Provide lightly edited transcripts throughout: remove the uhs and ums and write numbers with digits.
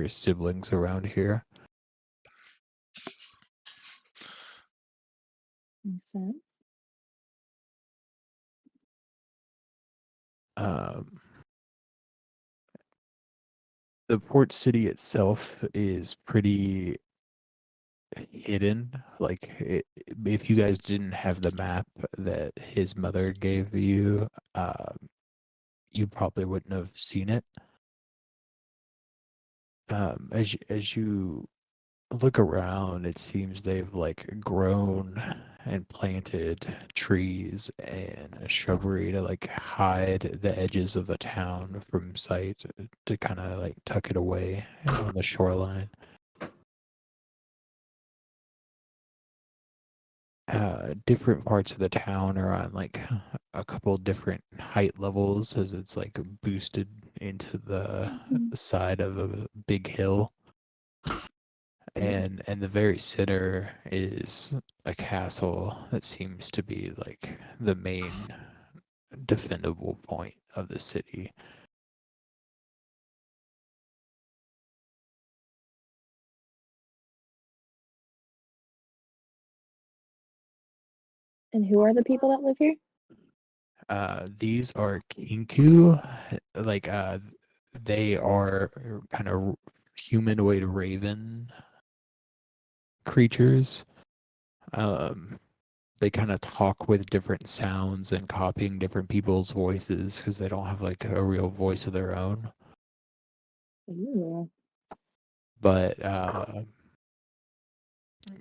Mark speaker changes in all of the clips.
Speaker 1: siblings around here.
Speaker 2: Makes sense.
Speaker 1: The port city itself is pretty hidden. Like, if you guys didn't have the map that his mother gave you, you probably wouldn't have seen it. As you look around, it seems they've like grown and planted trees and shrubbery to like hide the edges of the town from sight, to kind of like tuck it away on the shoreline. Different parts of the town are on like a couple different height levels, as it's like boosted into the side of a big hill. And the very center is a castle that seems to be like the main defendable point of the city.
Speaker 2: And who are the people that live here?
Speaker 1: These are kinku, like they are kind of humanoid raven creatures. They kind of talk with different sounds and copying different people's voices because they don't have like a real voice of their own.
Speaker 2: Ooh.
Speaker 1: But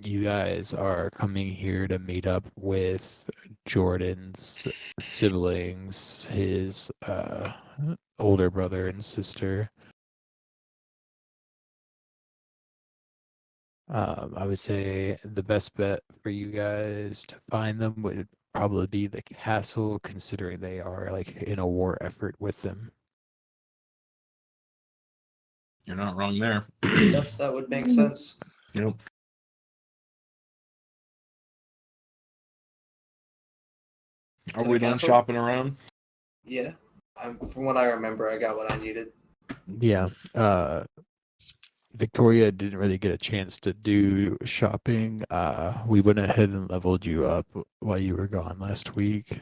Speaker 1: you guys are coming here to meet up with Jordan's siblings, his older brother and sister. I would say the best bet for you guys to find them would probably be the castle, considering they are like in a war effort with them.
Speaker 3: You're not wrong there.
Speaker 4: Yep, that would make sense.
Speaker 3: Yep. Are
Speaker 4: To
Speaker 3: we
Speaker 4: the
Speaker 3: done
Speaker 4: castle?
Speaker 3: shopping around?
Speaker 4: Yeah. From what I remember, I got what I needed.
Speaker 1: Yeah. Victoria didn't really get a chance to do shopping. We went ahead and leveled you up while you were gone last week.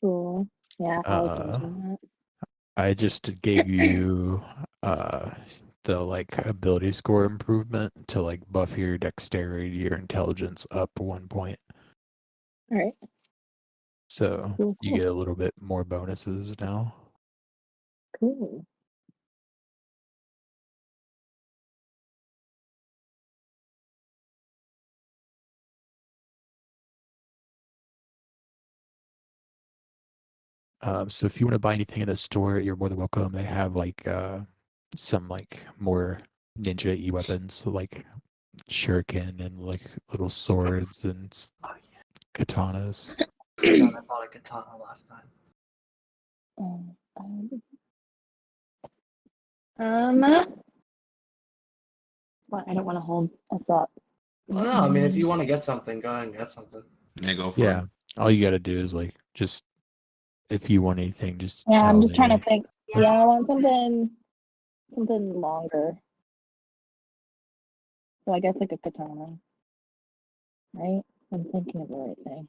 Speaker 2: Cool. Yeah, Alex mentioned that.
Speaker 1: I just gave you the like ability score improvement to like buff your dexterity, your intelligence up 1 point.
Speaker 2: All right.
Speaker 1: So
Speaker 2: Cool.
Speaker 1: you get a little bit more bonuses now.
Speaker 2: Cool.
Speaker 1: So if you want to buy anything in the store, you're more than welcome. They have like some like more ninja-y weapons, like shuriken and like little swords and katanas.
Speaker 4: I bought a katana last time.
Speaker 2: Well, I don't want to hold us up.
Speaker 4: Well, no, I mean, if you want to get something, go ahead and get something.
Speaker 3: Yeah, go for
Speaker 1: Yeah,
Speaker 3: it.
Speaker 1: all you gotta do is like just if you want anything, just
Speaker 2: Yeah,
Speaker 1: tell
Speaker 2: I'm just trying to
Speaker 1: me.
Speaker 2: think. Yeah, I want something longer. So I guess like a katana, right? I'm thinking of the right thing.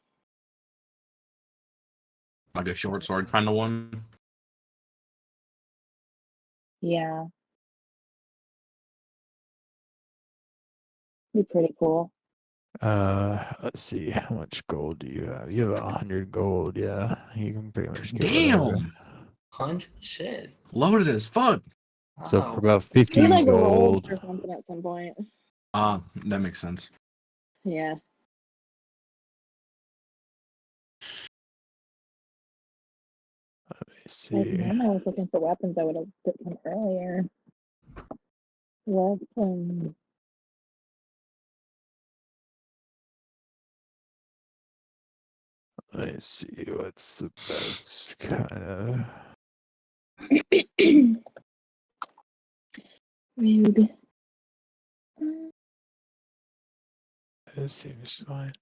Speaker 3: Like a short sword kind of one.
Speaker 2: Yeah. Be pretty cool.
Speaker 1: Let's see, how much gold do you have? You have 100 gold. Yeah, you can pretty much get whatever.
Speaker 3: Damn!
Speaker 4: 100 shit.
Speaker 3: Loaded as fuck.
Speaker 1: So
Speaker 4: Wow.
Speaker 1: for about
Speaker 2: We
Speaker 1: 50
Speaker 2: like rolled
Speaker 1: gold,
Speaker 2: for something at some point.
Speaker 3: That makes sense.
Speaker 2: Yeah.
Speaker 1: let me
Speaker 2: Like
Speaker 1: see.
Speaker 2: when I was looking for weapons, I would have put them earlier. Weapons.
Speaker 1: Let's see what's the best kind of.
Speaker 2: Rude.
Speaker 1: It seems fine.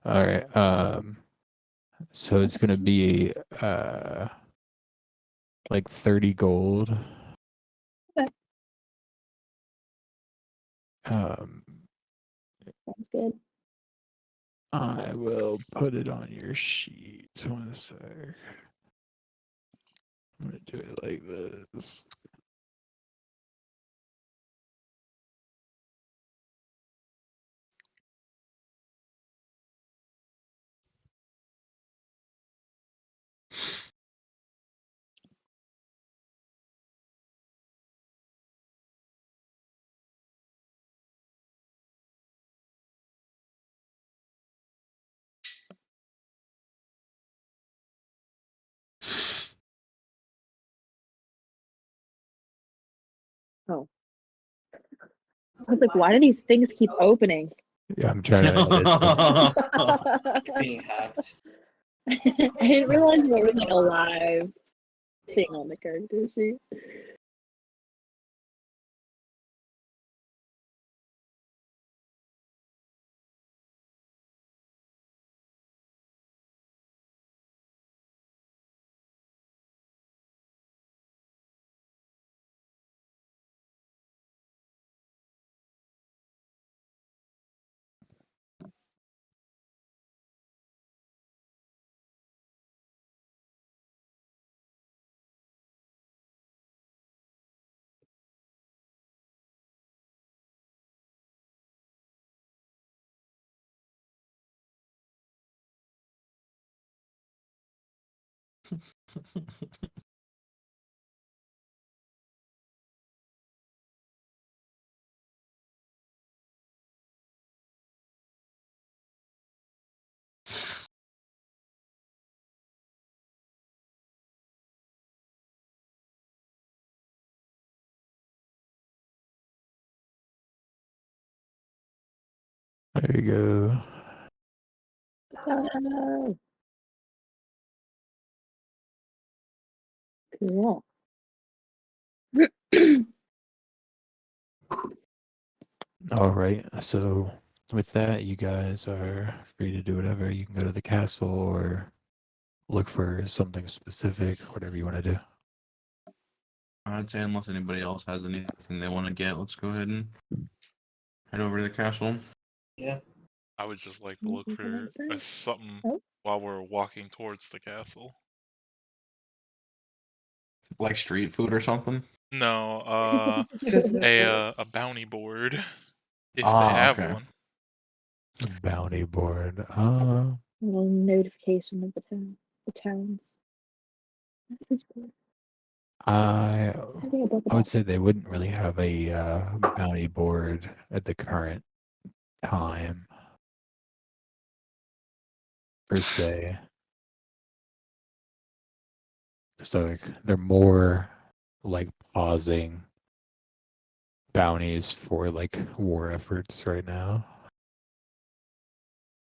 Speaker 1: All right. So it's gonna be like 30 gold.
Speaker 2: Okay.
Speaker 1: Um,
Speaker 2: Sounds good.
Speaker 1: I will put it on your sheet. 1 sec. I'm gonna do it like this.
Speaker 2: Oh. I was like, why do these things keep opening?
Speaker 1: Yeah, I'm trying to edit.
Speaker 2: I
Speaker 4: Being hacked.
Speaker 2: didn't realize there was like a live thing on the character sheet.
Speaker 1: There you go.
Speaker 2: Oh, cool.
Speaker 1: All right. So with that, you guys are free to do whatever. You can go to the castle or look for something specific, whatever you want to do.
Speaker 3: I'd say unless anybody else has anything they want to get, let's go ahead and head over to the castle.
Speaker 4: Yeah.
Speaker 5: I would just like to look
Speaker 2: Makes
Speaker 5: for
Speaker 2: sense.
Speaker 5: something
Speaker 2: Oh.
Speaker 5: while we're walking towards the castle.
Speaker 3: Like street food or something?
Speaker 5: No, a bounty board, if they
Speaker 3: Ah,
Speaker 5: have
Speaker 3: okay.
Speaker 5: one.
Speaker 1: Bounty board.
Speaker 2: Little notification of the towns. Message board.
Speaker 1: I
Speaker 2: I think I broke it
Speaker 1: I would
Speaker 2: up.
Speaker 1: say they wouldn't really have a bounty board at the current time, per se. So like, they're more like pausing bounties for like war efforts right now.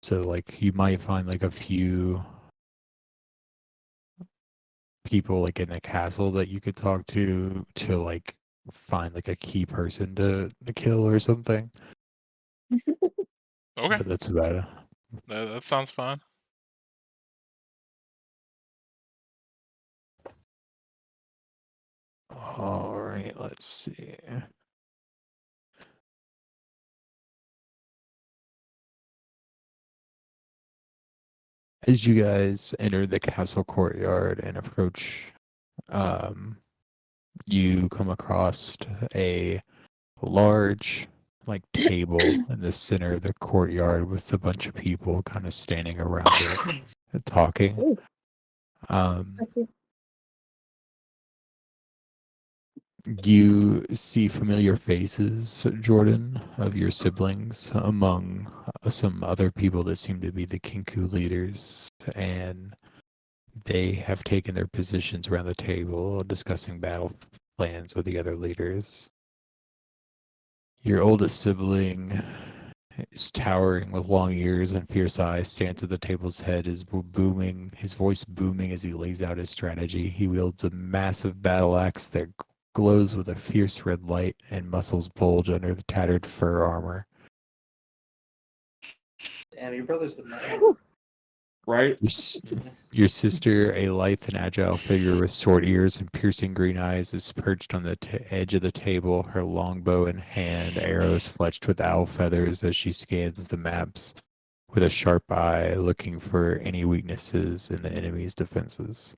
Speaker 1: So like you might find like a few people like in the castle that you could talk to like find like a key person to kill or something.
Speaker 5: Okay,
Speaker 1: But that's about it.
Speaker 5: that sounds fine.
Speaker 1: All right, let's see. As you guys enter the castle courtyard and approach, you come across a large like table in the center of the courtyard with a bunch of people kind of standing around it talking.
Speaker 2: Ooh,
Speaker 1: Um,
Speaker 2: I see.
Speaker 1: you see familiar faces, Jordan, of your siblings among some other people that seem to be the Kinku leaders, and they have taken their positions around the table discussing battle plans with the other leaders. Your oldest sibling is towering with long ears and fierce eyes, stands at the table's head, his voice booming as he lays out his strategy. He wields a massive battle axe that glows with a fierce red light, and muscles bulge under the tattered fur armor.
Speaker 4: Damn, your brother's the man.
Speaker 2: Whew.
Speaker 3: right?
Speaker 1: Your sister, a lithe and agile figure with short ears and piercing green eyes, is perched on the edge of the table, her longbow in hand, arrows fletched with owl feathers as she scans the maps with a sharp eye, looking for any weaknesses in the enemy's defenses.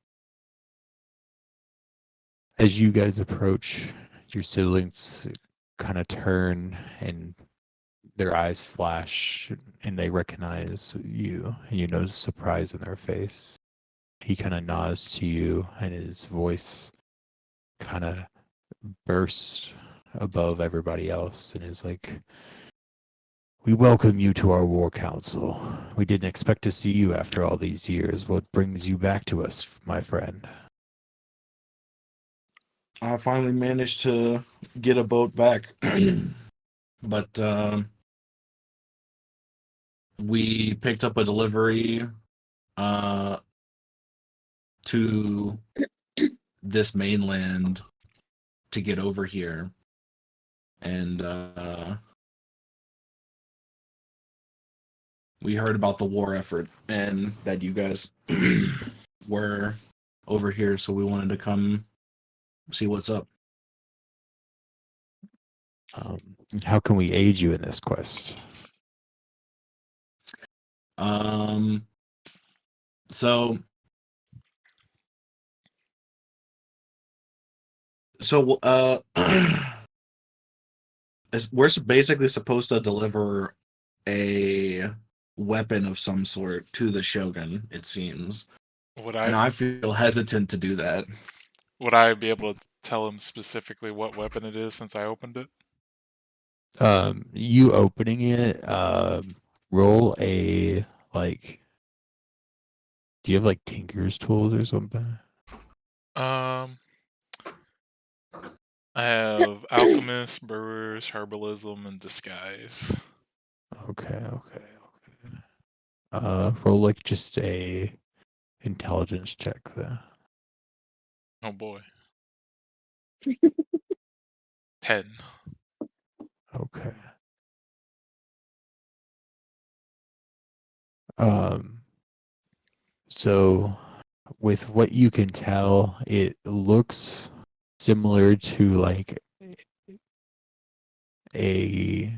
Speaker 1: As you guys approach, your siblings kind of turn and their eyes flash and they recognize you, and you notice surprise in their face. He kind of nods to you, and his voice kind of bursts above everybody else and is like, "We welcome you to our war council. We didn't expect to see you after all these years. What brings you back to us, my friend?"
Speaker 3: I finally managed to get a boat back, but we picked up a delivery to this mainland to get over here, and we heard about the war effort and that you guys were over here, so we wanted to come see what's up.
Speaker 1: How can we aid you in this quest?
Speaker 3: So we're basically supposed to deliver a weapon of some sort to the Shogun, it seems. And I feel hesitant to do that.
Speaker 5: Would I be able to tell him specifically what weapon it is since I opened it?
Speaker 1: You opening it, roll a, like, do you have like tinker's tools or something?
Speaker 5: I have alchemist, brewers, herbalism, and disguise.
Speaker 1: Okay. Roll like just a intelligence check there.
Speaker 5: Oh boy. 10.
Speaker 1: Okay. So with what you can tell, it looks similar to like a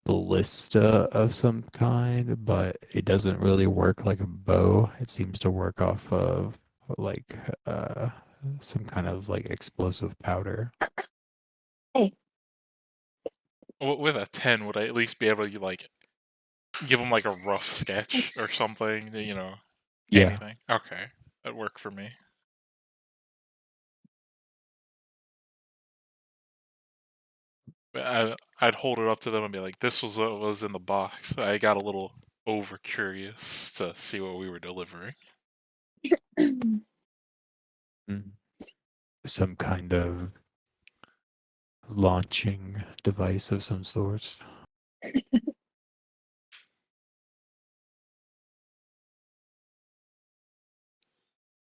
Speaker 1: ballista of some kind, but it doesn't really work like a bow. It seems to work off of like some kind of like explosive powder.
Speaker 2: Hey.
Speaker 5: With a 10, would I at least be able to like give him like a rough sketch or something?
Speaker 1: Yeah.
Speaker 5: Anything. Okay, that worked for me. I'd hold it up to them and be like, "This was what was in the box." I got a little over curious to see what we were delivering.
Speaker 1: Some kind of launching device of some sort.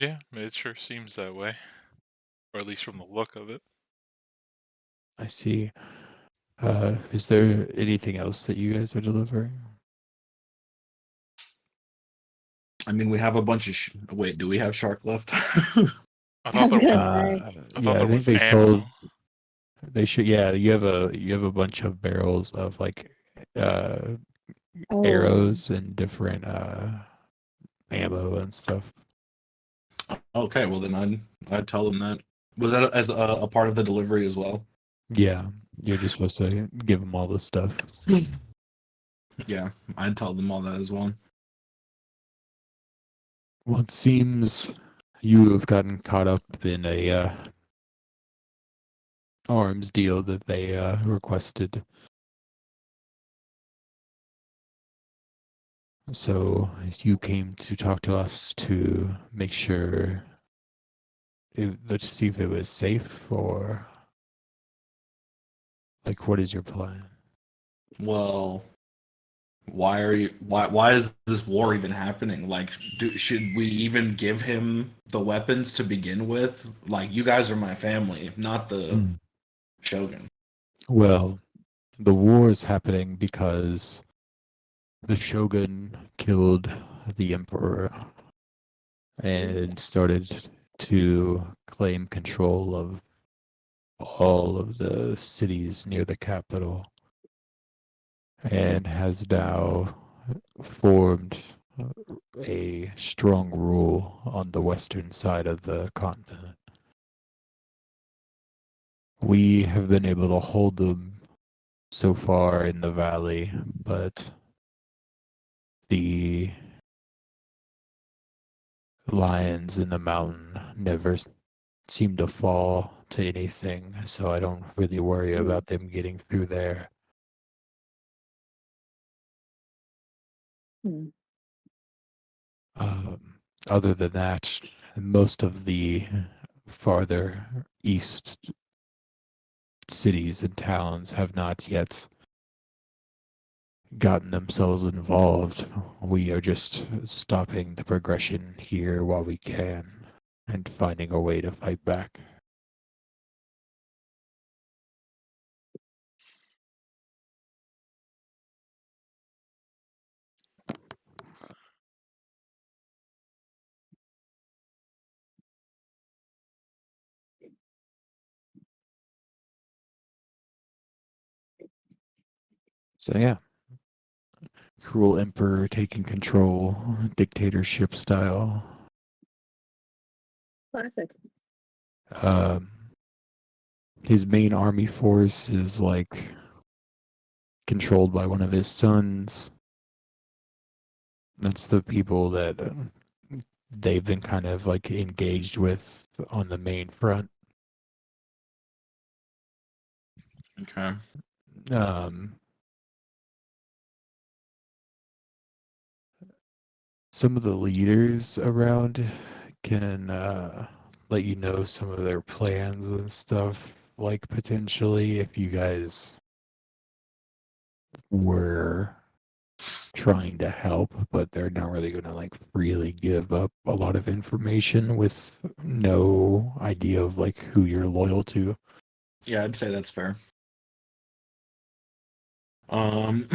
Speaker 5: Yeah, it sure seems that way, or at least from the look of it.
Speaker 1: I see. Is there anything else that you guys are delivering?
Speaker 3: I mean, we have a bunch of wait, do we have shark left?
Speaker 5: I thought there
Speaker 2: gonna
Speaker 5: was.
Speaker 2: say.
Speaker 5: I
Speaker 1: Yeah,
Speaker 5: thought
Speaker 1: I
Speaker 5: there
Speaker 1: think
Speaker 5: was
Speaker 1: they
Speaker 5: ammo.
Speaker 1: sold. They should. Yeah, you have a bunch of barrels of like
Speaker 2: Oh.
Speaker 1: arrows and different ammo and stuff.
Speaker 3: Okay, well then I'd tell them that. Was that as a part of the delivery as well?
Speaker 1: Yeah, you're just supposed to give them all this stuff.
Speaker 3: Yeah, I'd tell them all that as well.
Speaker 1: Well, it seems you have gotten caught up in a arms deal that they requested. So you came to talk to us to make sure, let's see if it was safe, or like, what is your plan?
Speaker 3: Well, why is this war even happening? Like, should we even give him the weapons to begin with? Like, you guys are my family, not the Shogun.
Speaker 1: Well, the war is happening because the shogun killed the emperor and started to claim control of all of the cities near the capital, and has now formed a strong rule on the western side of the continent. We have been able to hold them so far in the valley, but the lions in the mountain never seem to fall to anything, so I don't really worry about them getting through there.
Speaker 2: Hmm.
Speaker 1: Other than that, most of the farther east cities and towns have not yet gotten themselves involved. We are just stopping the progression here while we can and finding a way to fight back. So yeah, cruel emperor taking control, dictatorship style.
Speaker 2: Classic.
Speaker 1: Um, his main army force is like controlled by one of his sons. That's the people that they've been kind of like engaged with on the main front.
Speaker 3: Okay.
Speaker 1: Some of the leaders around can let you know some of their plans and stuff, like potentially if you guys were trying to help, but they're not really going to like really give up a lot of information with no idea of like who you're loyal to.
Speaker 3: Yeah, I'd say that's fair. Um,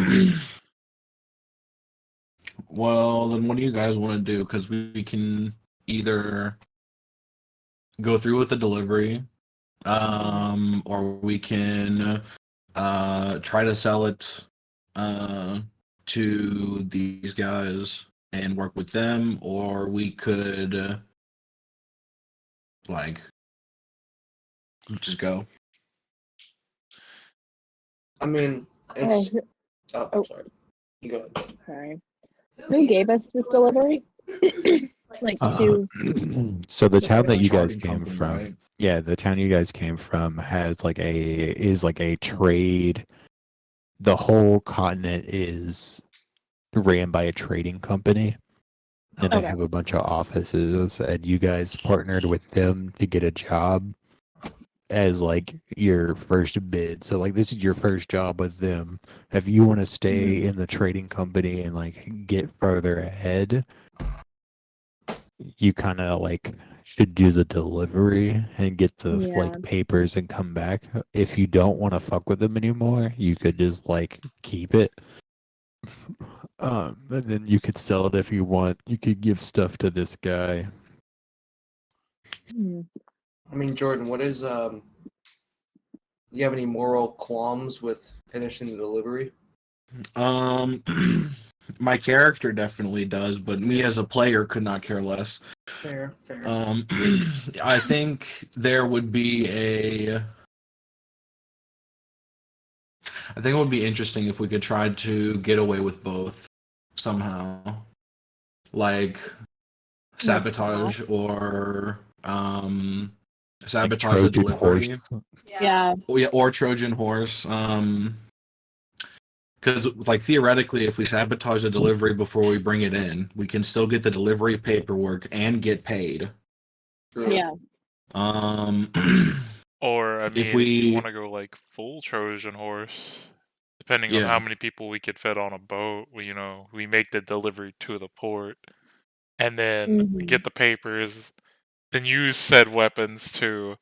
Speaker 3: well, then what do you guys want to do? Because we can either go through with the delivery, or we can try to sell it to these guys and work with them, or we could like just go.
Speaker 4: I mean,
Speaker 2: Hey,
Speaker 4: it's. Oh,
Speaker 2: oh.
Speaker 4: sorry. You go ahead.
Speaker 2: Sorry. Who gave us this delivery? Like two.
Speaker 1: So the town that you guys
Speaker 3: Charting
Speaker 1: came
Speaker 3: company,
Speaker 1: from,
Speaker 3: right?
Speaker 1: yeah, the town you guys came from is like a trade. The whole continent is ran by a trading company, and they
Speaker 2: Okay.
Speaker 1: have a bunch of offices, and you guys partnered with them to get a job as like your first bid. So like this is your first job with them. If you want to stay in the trading company and like get further ahead, you kind of like should do the delivery and get the
Speaker 2: Yeah.
Speaker 1: like papers and come back. If you don't want to fuck with them anymore, you could just like keep it. And then you could sell it if you want. You could give stuff to this guy.
Speaker 2: Hmm.
Speaker 4: I mean, Jordan, what is do you have any moral qualms with finishing the delivery?
Speaker 3: My character definitely does, but me as a player could not care less.
Speaker 4: Fair, fair.
Speaker 3: I think there would be I think it would be interesting if we could try to get away with both somehow. Like sabotage or
Speaker 1: Like
Speaker 3: sabotage the
Speaker 1: Trojan horse.
Speaker 3: delivery.
Speaker 2: Yeah.
Speaker 3: Or Trojan horse. Because like theoretically, if we sabotage the delivery before we bring it in, we can still get the delivery paperwork and get paid.
Speaker 4: True.
Speaker 2: Yeah.
Speaker 5: Or I mean,
Speaker 3: if
Speaker 5: if
Speaker 3: we
Speaker 5: you want to go like full Trojan horse, depending on how
Speaker 3: yeah
Speaker 5: many people we could fit on a boat, we make the delivery to the port, and then we
Speaker 2: Mhm.
Speaker 5: get the papers, then use said weapons to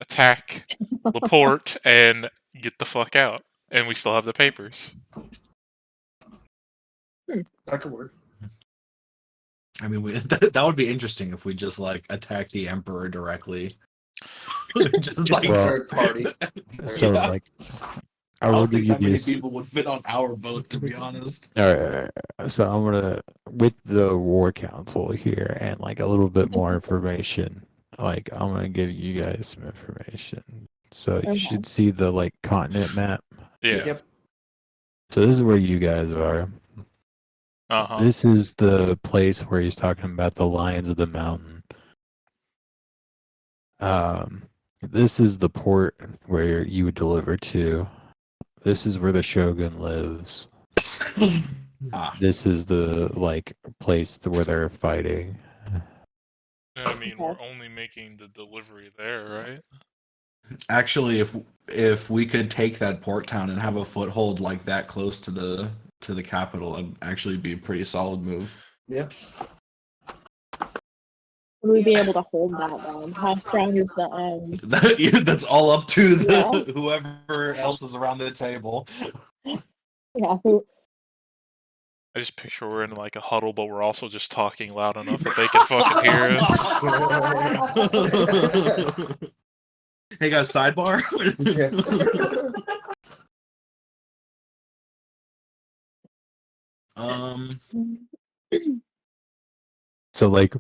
Speaker 5: attack the port and get the fuck out, and we still have the papers.
Speaker 4: That could work.
Speaker 3: I mean, that would be interesting if we just like attack the Emperor directly. just
Speaker 4: Just
Speaker 3: like,
Speaker 4: a third party.
Speaker 1: So
Speaker 3: Yeah.
Speaker 1: like,
Speaker 3: I
Speaker 1: I will
Speaker 3: don't
Speaker 1: give
Speaker 3: think
Speaker 1: you
Speaker 3: that many
Speaker 1: this.
Speaker 3: people would fit on our boat, to be honest.
Speaker 1: All right, so I'm gonna, with the war council here and like a little bit more information, like I'm gonna give you guys some information. So you
Speaker 2: Okay.
Speaker 1: should see the like continent map.
Speaker 5: Yeah.
Speaker 4: Yep.
Speaker 1: So this is where you guys are.
Speaker 5: Uh-huh.
Speaker 1: This is the place where he's talking about the lions of the mountain. This is the port where you would deliver to. This is where the shogun lives.
Speaker 3: Ah,
Speaker 1: This is the like place where they're fighting.
Speaker 5: I mean,
Speaker 2: Okay.
Speaker 5: we're only making the delivery there, right?
Speaker 3: actually, if we could take that port town and have a foothold like that close to the capital, it'd actually be a pretty solid move.
Speaker 4: Yeah.
Speaker 2: Would we be able to hold that down? How strong is the
Speaker 3: That's all up to
Speaker 2: Yeah.
Speaker 3: whoever else is around the table.
Speaker 2: yeah, who
Speaker 5: I just picture we're in like a huddle, but we're also just talking loud enough that they can fucking hear us.
Speaker 3: Hey guys, sidebar. um,
Speaker 1: So like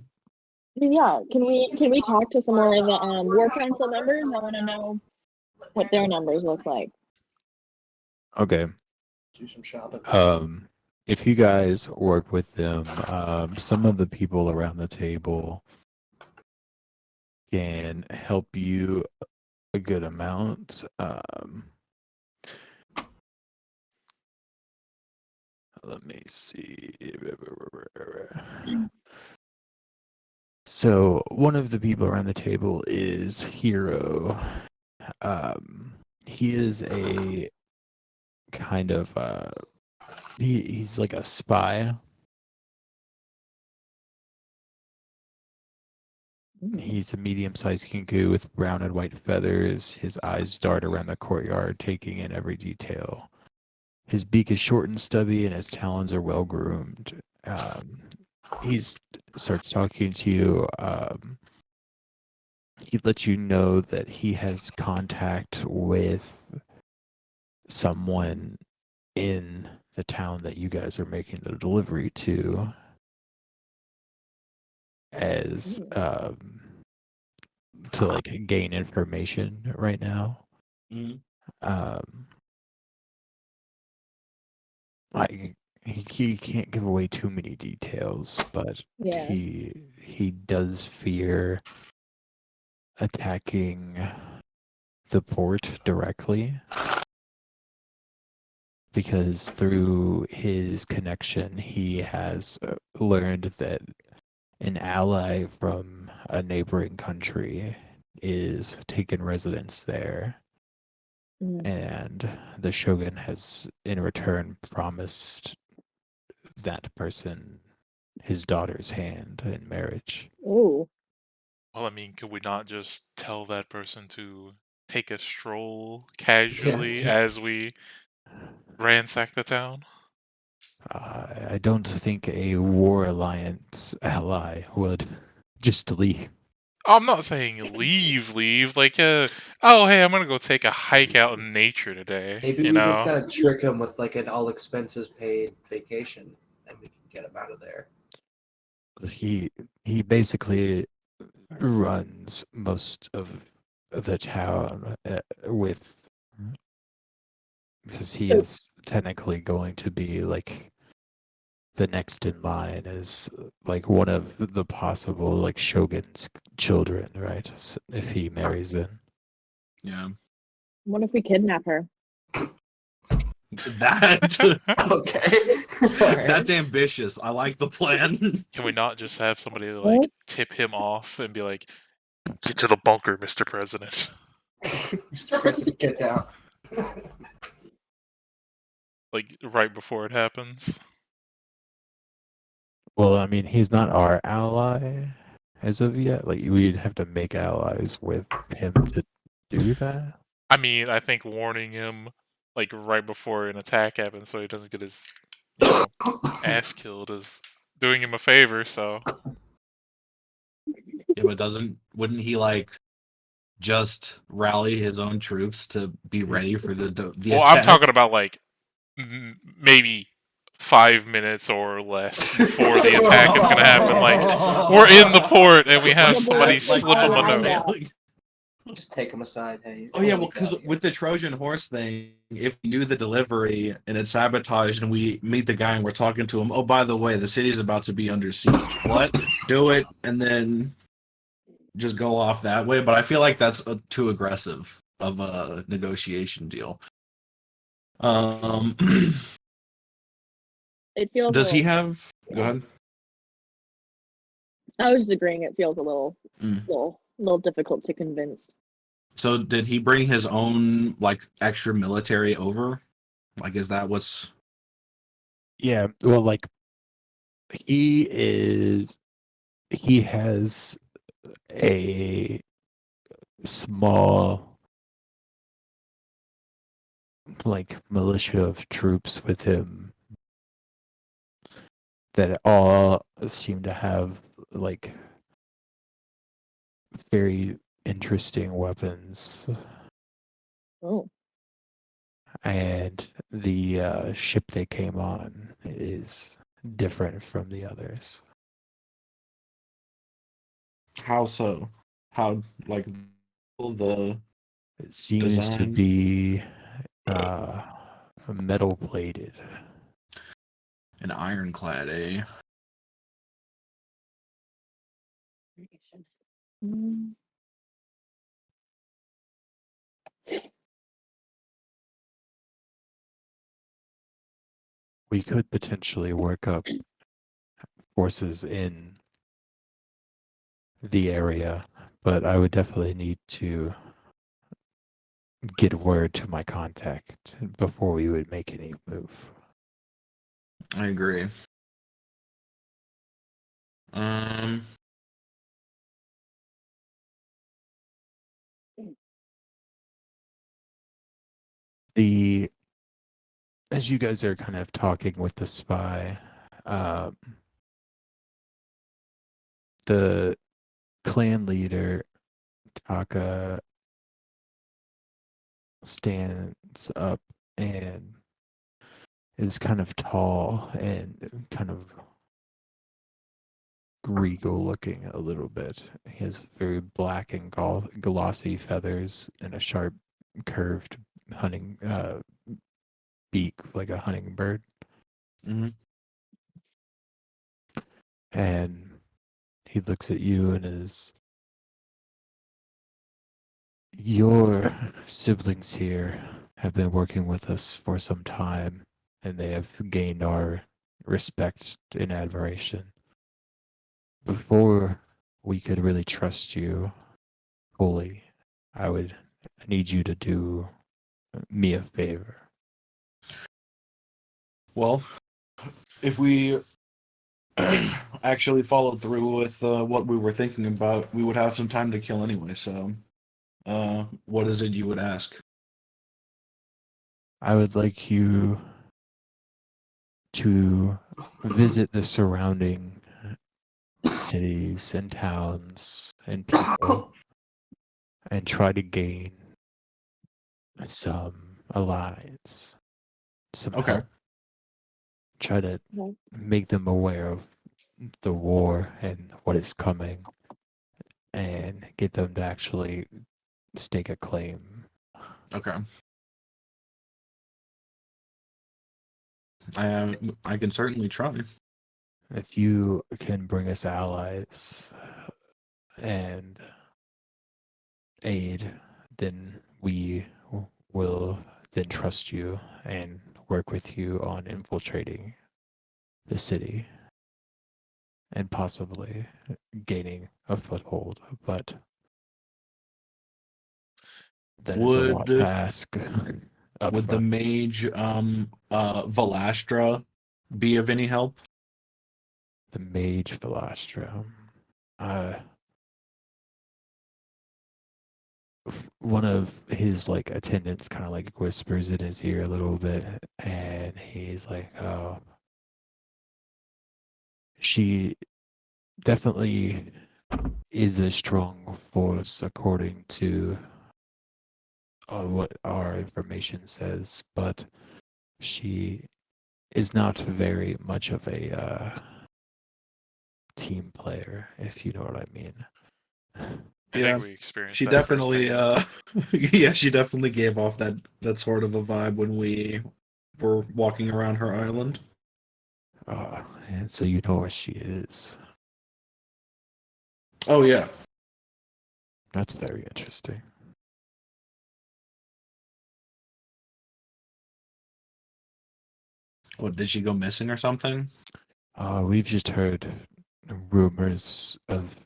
Speaker 2: yeah, can we talk to some more of the war council members? I want to know what their numbers look like.
Speaker 1: okay.
Speaker 4: Do some shopping.
Speaker 1: If you guys work with them, some of the people around the table can help you a good amount. Let me see. So one of the people around the table is Hero. He is a kind of he's like a spy. He's a medium-sized kinku with brown and white feathers. His eyes dart around the courtyard, taking in every detail. His beak is short and stubby, and his talons are well groomed. He starts talking to you. He lets you know that he has contact with someone in the town that you guys are making the delivery to, as to like gain information right now.
Speaker 3: mhm.
Speaker 1: Like he can't give away too many details, but
Speaker 2: Yeah.
Speaker 1: he does fear attacking the port directly, because through his connection he has learned that an ally from a neighboring country is taking residence there,
Speaker 2: Mm.
Speaker 1: and the shogun has in return promised that person his daughter's hand in marriage.
Speaker 2: Ooh.
Speaker 5: Well, I mean, could we not just tell that person to take a stroll casually
Speaker 4: Yeah.
Speaker 5: as we ransack the town?
Speaker 1: I don't think a war alliance ally would just leave.
Speaker 5: I'm not saying leave. Like, oh, hey, I'm gonna go take a hike out in nature today.
Speaker 4: Maybe
Speaker 5: You
Speaker 4: we just
Speaker 5: know?
Speaker 4: gotta trick him with like an all expenses paid vacation, and we can get him out of there.
Speaker 1: He basically runs most of the town with, because he is technically going to be like the next in line as like one of the possible like shogun's children, right? If he marries in.
Speaker 3: Yeah,
Speaker 2: What if we kidnap her?
Speaker 3: that
Speaker 4: Okay.
Speaker 3: that's ambitious. I like the plan.
Speaker 5: Can we not just have somebody like tip him off and be like, "Get to the bunker, Mr. President."
Speaker 4: Mr. President, get down.
Speaker 5: Like right before it happens.
Speaker 1: Well, I mean, he's not our ally as of yet. Like, we'd have to make allies with him to do that.
Speaker 5: I mean, I think warning him like right before an attack happens so he doesn't get his ass killed is doing him a favor. So
Speaker 3: Yeah, but wouldn't he like just rally his own troops to be ready for the
Speaker 5: well,
Speaker 3: attack?
Speaker 5: I'm talking about like maybe 5 minutes or less before the attack is gonna happen. Like we're in the port and we have somebody slip him a note.
Speaker 4: Just take him aside. Hey.
Speaker 3: Oh yeah, well, because with the Trojan horse thing, if we do the delivery and it's sabotaged and we meet the guy and we're talking to him, oh, by the way, the city's about to be under siege. What? Do it and then just go off that way. But I feel like that's too aggressive of a negotiation deal.
Speaker 2: It feels.
Speaker 3: Does he have? Go ahead.
Speaker 2: I was just agreeing. It feels a little,
Speaker 3: Mm.
Speaker 2: little difficult to convince.
Speaker 3: So did he bring his own like extra military over? Like, is that what's?
Speaker 1: Yeah, well, like he has a small like militia of troops with him that all seem to have like very interesting weapons,
Speaker 2: Oh,
Speaker 1: and the ship they came on is different from the others.
Speaker 3: How so? How like the
Speaker 1: It seems to
Speaker 3: design?
Speaker 1: be metal plated.
Speaker 3: An ironclad, eh?
Speaker 2: mm,
Speaker 1: We could potentially work up forces in the area, but I would definitely need to get word to my contact before we would make any move.
Speaker 3: I agree. Um,
Speaker 1: The as you guys are kind of talking with the spy, um, the clan leader Taka stands up and is kind of tall and kind of regal looking a little bit. He has very black and glossy feathers and a sharp, curved hunting beak like a hummingbird.
Speaker 3: mhm.
Speaker 1: And he looks at you and is, your siblings here have been working with us for some time, and they have gained our respect and admiration. Before we could really trust you fully, I would need you to do me a favor.
Speaker 3: Well, if we actually followed through with what we were thinking about, we would have some time to kill anyway. So, what is it you would ask?
Speaker 1: I would like you to visit the surrounding cities and towns and people and try to gain some alliance, some
Speaker 3: Okay.
Speaker 1: help. Try to
Speaker 2: okay.
Speaker 1: make them aware of the war and what is coming and get them to actually stake a claim.
Speaker 3: Okay. I can certainly try.
Speaker 1: If you can bring us allies and aid, then we will then trust you and work with you on infiltrating the city and possibly gaining a foothold. But that is a lot to
Speaker 3: Would
Speaker 1: ask up
Speaker 3: would the
Speaker 1: front.
Speaker 3: mage Velastra be of any help?
Speaker 1: The mage Velastra. Uh, one of his like attendants kind of like whispers in his ear a little bit, and he's like, "Oh, she definitely is a strong force according to what our information says, but she is not very much of a team player, if you know what I mean.
Speaker 5: I
Speaker 3: Yeah,
Speaker 5: think we experienced
Speaker 3: she
Speaker 5: that
Speaker 3: definitely
Speaker 5: firsthand.
Speaker 3: yeah, she definitely gave off that sort of a vibe when we were walking around her island.
Speaker 1: And so you know where she is.
Speaker 3: Oh yeah.
Speaker 1: That's very interesting.
Speaker 3: What, did she go missing or something?
Speaker 1: We've just heard rumors of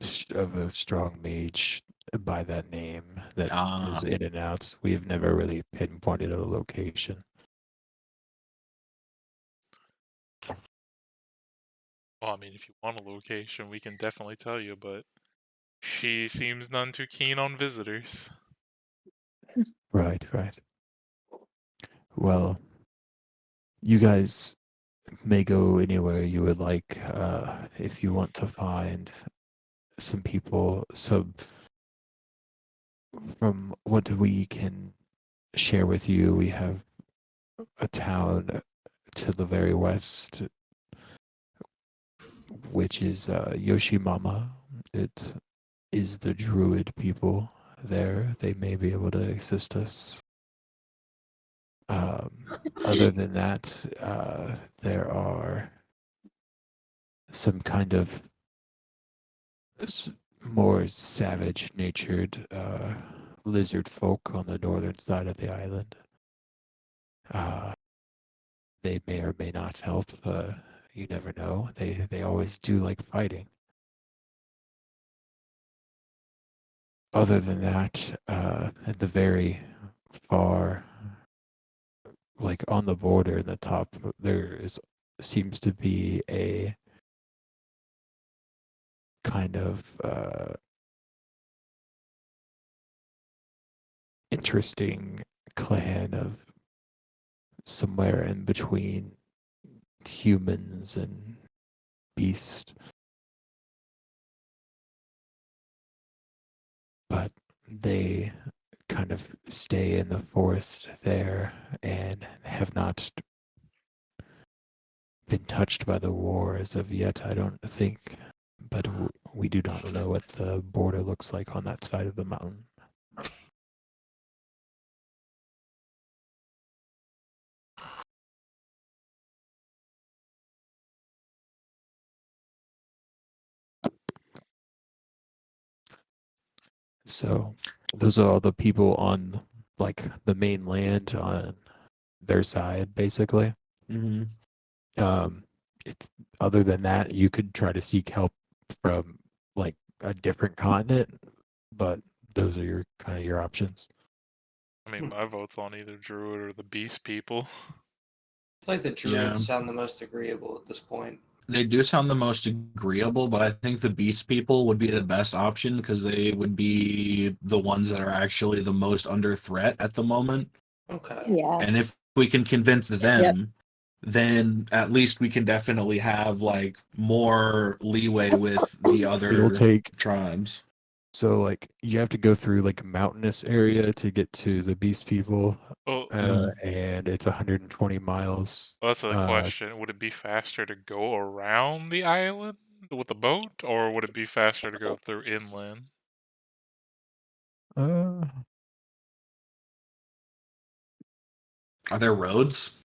Speaker 1: a strong mage by that name that is
Speaker 3: Ah,
Speaker 1: in and out. We've never really pinpointed a location.
Speaker 5: Well, I mean, if you want a location, we can definitely tell you, but she seems none too keen on visitors.
Speaker 1: Right, right. Well, you guys may go anywhere you would like if you want to find some people. So, from what we can share with you, we have a town to the very west, which is Yoshimama. It is the druid people there. They may be able to assist us. Other than that, there are some kind of more savage natured lizard folk on the northern side of the island. Uh, they may or may not help. You never know. They always do like fighting. Other than that, at the very far, like on the border in the top, there is seems to be a kind of interesting clan of somewhere in between humans and beast, but they kind of stay in the forest there and have not been touched by the war as of yet, I don't think. But we do not know what the border looks like on that side of the mountain. So those are all the people on like the mainland on their side, basically.
Speaker 3: hmm
Speaker 1: Um, if, other than that, you could try to seek help from like a different continent, but those are your kind of your options.
Speaker 5: I mean, my vote's on either Druid or the Beast people.
Speaker 4: I feel like the
Speaker 3: Yeah,
Speaker 4: druids sound the most agreeable at this point.
Speaker 3: they do sound the most agreeable, but I think the beast people would be the best option because they would be the ones that are actually the most under threat at the moment.
Speaker 4: Okay.
Speaker 2: Yeah.
Speaker 3: And if we can convince
Speaker 2: Yep.
Speaker 3: them, then at least we can definitely have like more leeway with the
Speaker 1: It'll
Speaker 3: other
Speaker 1: take
Speaker 3: tribes.
Speaker 1: so like you have to go through like a mountainous area to get to the beast people,
Speaker 5: Well,
Speaker 1: and it's 120 miles.
Speaker 5: that's the question. Would it be faster to go around the island with a boat, or would it be faster to go through inland?
Speaker 1: Uh,
Speaker 3: Are there roads?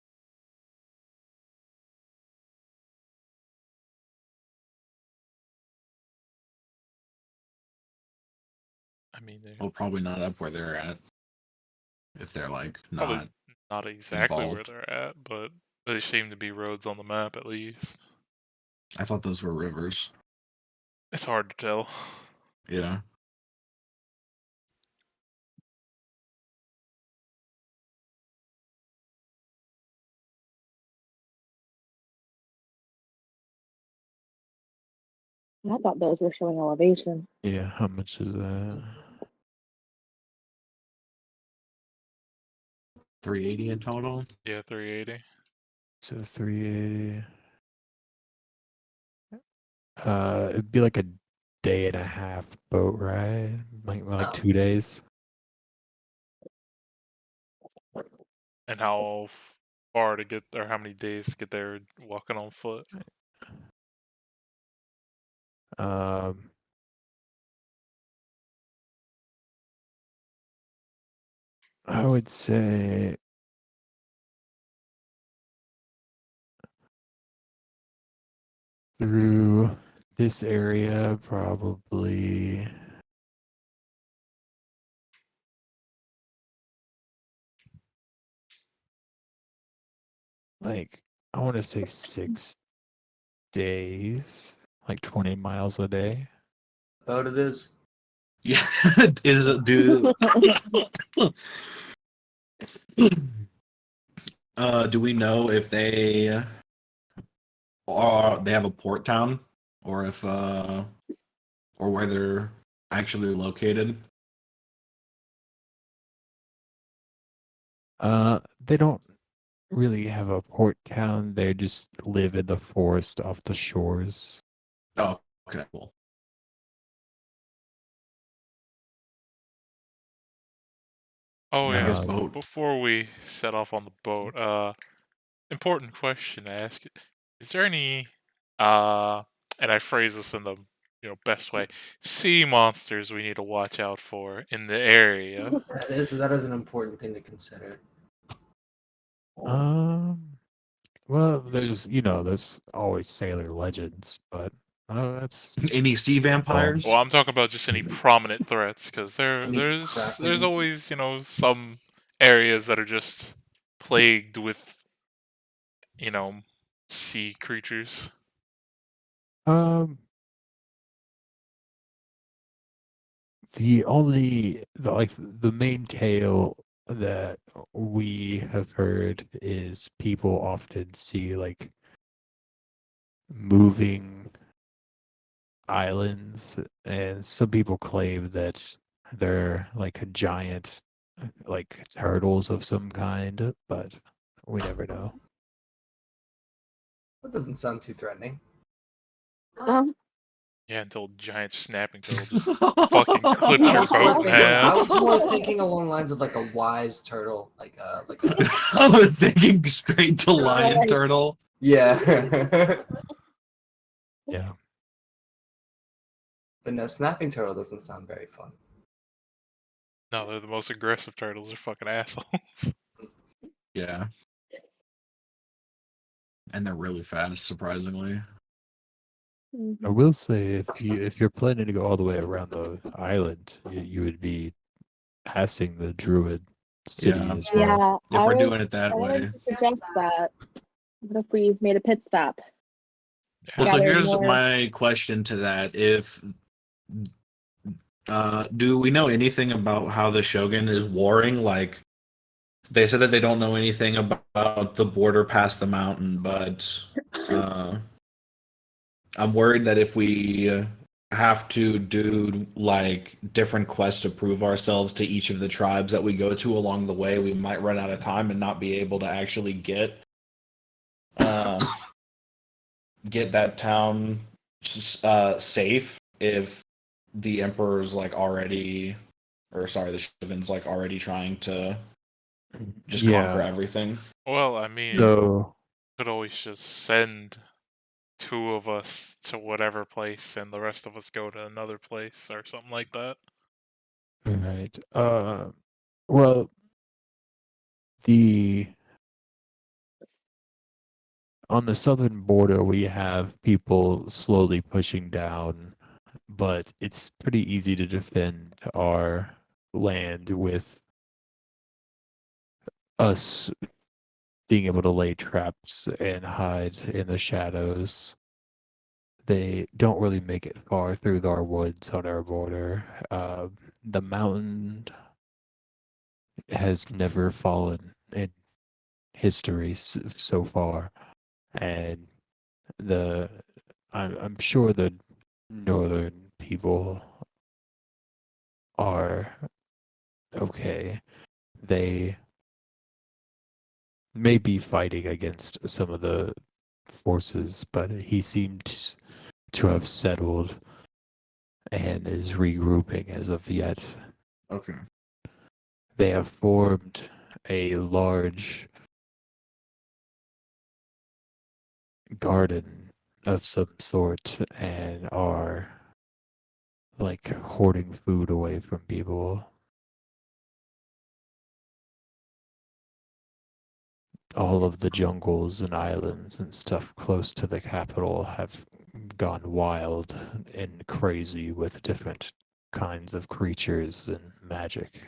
Speaker 5: I mean, they're
Speaker 3: Well, probably not up where they're at. If they're like
Speaker 5: probably
Speaker 3: not
Speaker 5: not exactly where
Speaker 3: involved.
Speaker 5: they're at, but they seem to be roads on the map at least.
Speaker 3: I thought those were rivers.
Speaker 5: It's hard to tell.
Speaker 3: Yeah.
Speaker 2: I thought those were showing elevation.
Speaker 1: yeah, how much is that?
Speaker 3: 380 in total.
Speaker 5: Yeah, 380.
Speaker 1: So 380. It'd be like a day and a half boat ride, like
Speaker 4: Oh.
Speaker 1: 2 days.
Speaker 5: And how far to get there? How many days to get there walking on foot?
Speaker 1: Um, I would say through this area, probably like I want to say 6 days, like 20 miles a day.
Speaker 4: About it is.
Speaker 3: Yeah, is it do do we know if they have a port town or if or where they're actually located?
Speaker 1: They don't really have a port town. They just live in the forest off the shores.
Speaker 3: Oh, okay, cool.
Speaker 5: Oh
Speaker 3: I
Speaker 5: yeah.
Speaker 3: guess
Speaker 1: Um,
Speaker 3: boat.
Speaker 5: Before we set off on the boat, important question to ask: is there any, uh, and I phrase this in the best way, sea monsters we need to watch out for in the area?
Speaker 4: That is an important thing to consider.
Speaker 1: um, well, there's always sailor legends, but that's
Speaker 3: Any sea vampires?
Speaker 5: Well, I'm talking about just any prominent threats, because
Speaker 4: Any
Speaker 5: there's
Speaker 4: krakens?
Speaker 5: always some areas that are just plagued with you know sea creatures.
Speaker 1: um the main tale that we have heard is people often see like moving islands, and some people claim that they're like a giant like turtles of some kind, but we never know.
Speaker 4: That doesn't sound too threatening.
Speaker 5: Yeah, until giant snapping turtle just fucking clips
Speaker 4: I
Speaker 5: your
Speaker 4: was more
Speaker 5: boat in
Speaker 4: thinking. I
Speaker 5: half.
Speaker 4: was more thinking along the lines of like a wise turtle, like a
Speaker 3: I was thinking straight to lion
Speaker 2: Right.
Speaker 3: turtle.
Speaker 4: yeah.
Speaker 1: Yeah.
Speaker 4: But no, snapping turtle doesn't sound very fun.
Speaker 5: No, they're the most aggressive turtles. They're fucking assholes.
Speaker 3: Yeah, and they're really fast, surprisingly.
Speaker 1: I will say if you're planning to go all the way around the island, you would be passing the druid city
Speaker 3: Yeah.
Speaker 1: as well.
Speaker 2: Yeah,
Speaker 3: If
Speaker 2: I
Speaker 3: we're
Speaker 2: was
Speaker 3: doing it that
Speaker 2: I
Speaker 3: way.
Speaker 2: was to suggest that. What if we made a pit stop?
Speaker 3: Well, so
Speaker 2: Gathered
Speaker 3: here's
Speaker 2: more.
Speaker 3: my question to that. If do we know anything about how the Shogun is warring? Like they said that they don't know anything about the border past the mountain, but I'm worried that if we have to do like different quests to prove ourselves to each of the tribes that we go to along the way, we might run out of time and not be able to actually uh, get that town safe if the emperor's like already, or sorry, the shogun's like already trying to just conquer
Speaker 1: Yeah.
Speaker 3: everything.
Speaker 5: Well, I mean,
Speaker 1: So
Speaker 5: could always just send two of us to whatever place and the rest of us go to another place or something like that.
Speaker 1: right. Well, the on the southern border we have people slowly pushing down, but it's pretty easy to defend our land with us being able to lay traps and hide in the shadows. They don't really make it far through our woods on our border. The mountain has never fallen in history so far, and the I'm sure the northern people are okay. They may be fighting against some of the forces, but he seemed to have settled and is regrouping as of yet.
Speaker 3: Okay.
Speaker 1: They have formed a large garden of some sort and are like hoarding food away from people. All of the jungles and islands and stuff close to the capital have gone wild and crazy with different kinds of creatures and magic.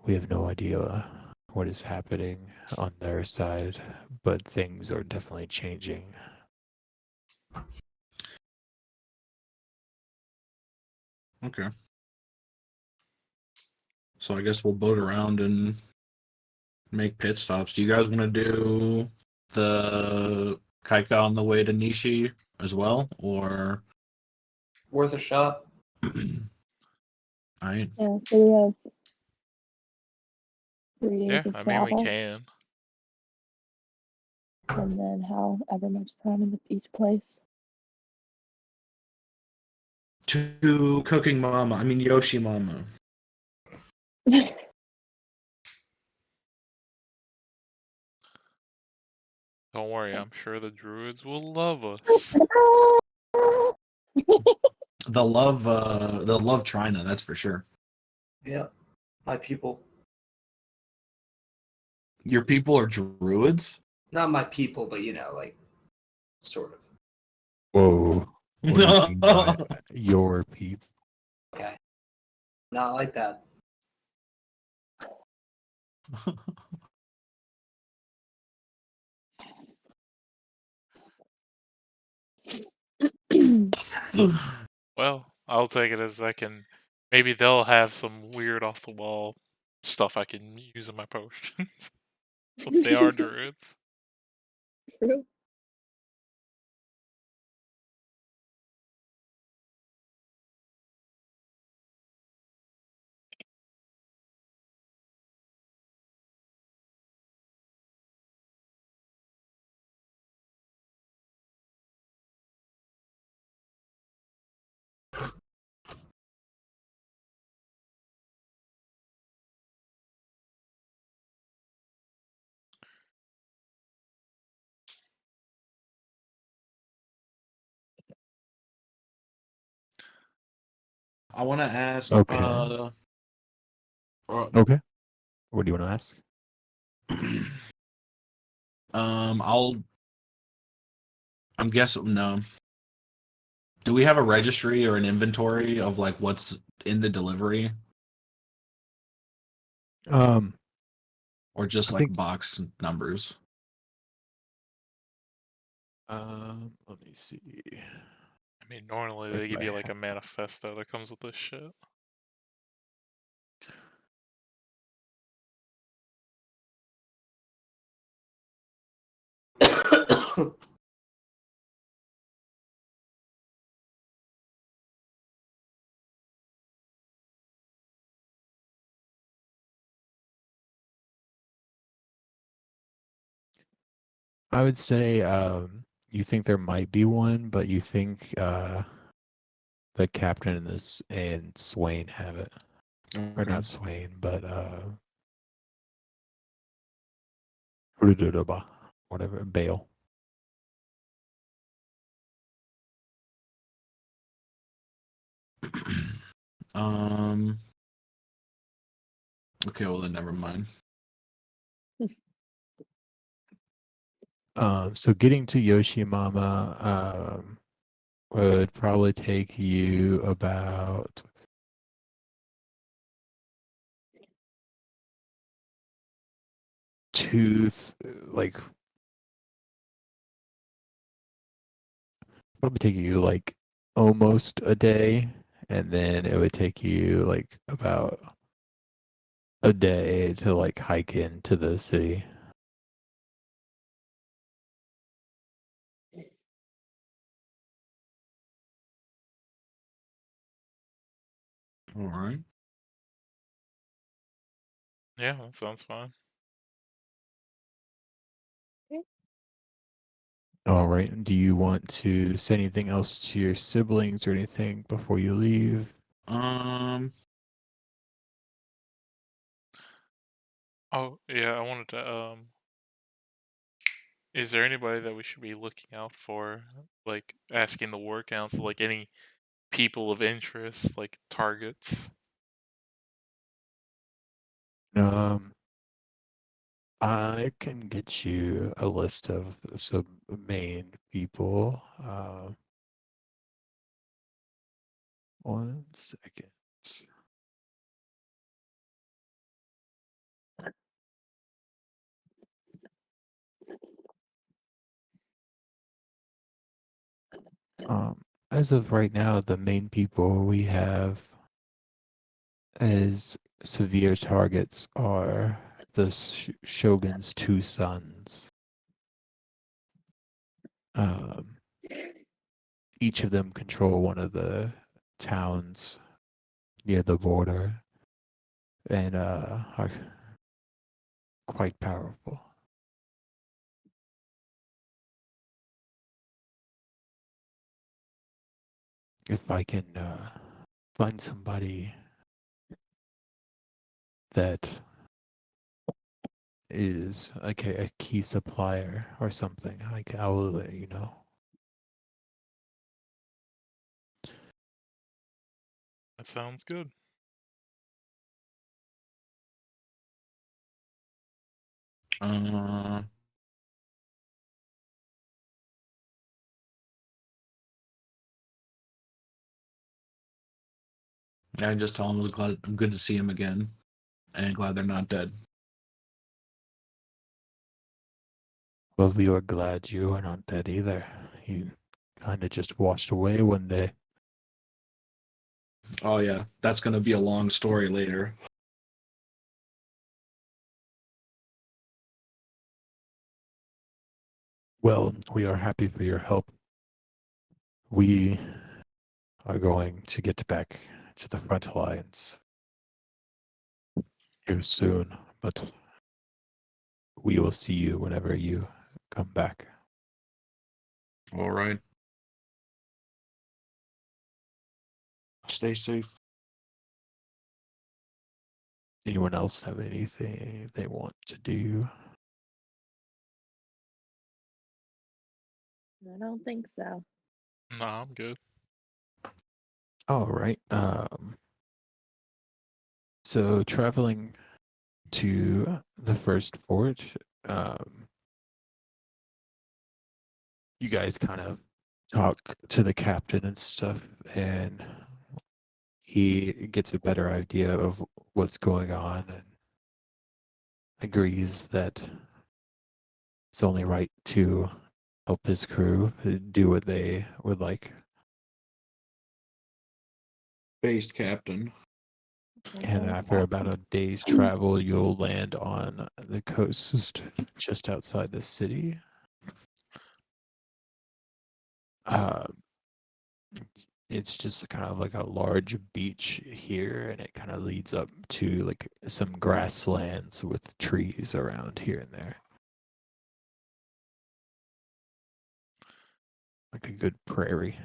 Speaker 1: We have no idea what is happening on their side, but things are definitely changing.
Speaker 3: Okay. So I guess we'll boat around and make pit stops. Do you guys want to do the Kaika on the way to Nishi as well, or?
Speaker 4: Worth a shot.
Speaker 3: I
Speaker 2: Yeah, so we have 3 days
Speaker 5: Yeah,
Speaker 2: of
Speaker 5: I mean we
Speaker 2: travel,
Speaker 5: can.
Speaker 2: and then however much time in each place.
Speaker 3: to Cooking Mama. I mean Yoshi Mama.
Speaker 5: Don't worry, I'm sure the druids will love us.
Speaker 3: They'll love Trina, that's for sure.
Speaker 4: Yeah, my people.
Speaker 3: Your people are druids?
Speaker 4: Not my people, but like, sort of.
Speaker 1: Whoa. What do you mean by your people?
Speaker 4: Okay. Not like that.
Speaker 5: Well, I'll take it as I can. Maybe they'll have some weird off the wall stuff I can use in my potions. Since they are druids.
Speaker 2: True.
Speaker 3: I want to ask.
Speaker 1: Okay. Okay. What do you want to ask?
Speaker 3: I'm guessing no. Do we have a registry or an inventory of like what's in the delivery,
Speaker 1: Um,
Speaker 3: or just
Speaker 1: I
Speaker 3: like
Speaker 1: think
Speaker 3: box numbers?
Speaker 1: let me see.
Speaker 5: I mean, normally
Speaker 1: If
Speaker 5: they give
Speaker 1: I
Speaker 5: you like
Speaker 1: have
Speaker 5: a manifesto that comes with this shit.
Speaker 1: I would say you think there might be one, but you think the captain in this and Swain have it. Or
Speaker 3: Okay.
Speaker 1: not Swain, but whatever, Bale.
Speaker 3: um. Okay, well then never mind.
Speaker 1: So getting to Yoshimama would probably take you about like probably take you like almost a day, and then it would take you like about a day to like hike into the city.
Speaker 3: All right.
Speaker 5: Yeah, that sounds fine.
Speaker 1: All right. Do you want to say anything else to your siblings or anything before you leave?
Speaker 3: Um,
Speaker 5: Oh yeah, I wanted to is there anybody that we should be looking out for? Like asking the war council, like any people of interest, like targets?
Speaker 1: Um, I can get you a list of some main people. 1 second. As of right now, the main people we have as severe targets are the Shogun's two sons. Um, each of them control one of the towns near the border and are quite powerful. If I can find somebody that is like a key supplier or something, I will let you know.
Speaker 5: That sounds good.
Speaker 3: uh, I just tell him I'm good to see him again, and glad they're not dead.
Speaker 1: Well, we are glad you are not dead either. You kind of just washed away one day.
Speaker 3: Oh yeah, that's gonna be a long story later.
Speaker 1: Well, we are happy for your help. We are going to get back to the front lines here soon, but we will see you whenever you come back.
Speaker 3: All right. Stay safe.
Speaker 1: Anyone else have anything they want to do?
Speaker 2: I don't think so.
Speaker 5: Nah, I'm good.
Speaker 1: All right. So traveling to the first fort, um, you guys kind of talk to the captain and stuff, and he gets a better idea of what's going on and agrees that it's only right to help his crew do what they would like.
Speaker 3: Based captain.
Speaker 1: And
Speaker 2: Okay.
Speaker 1: after about a day's travel, you'll land on the coast just outside the city. Uh, it's just kind of like a large beach here, and it kind of leads up to like some grasslands with trees around here and there. Like a good prairie.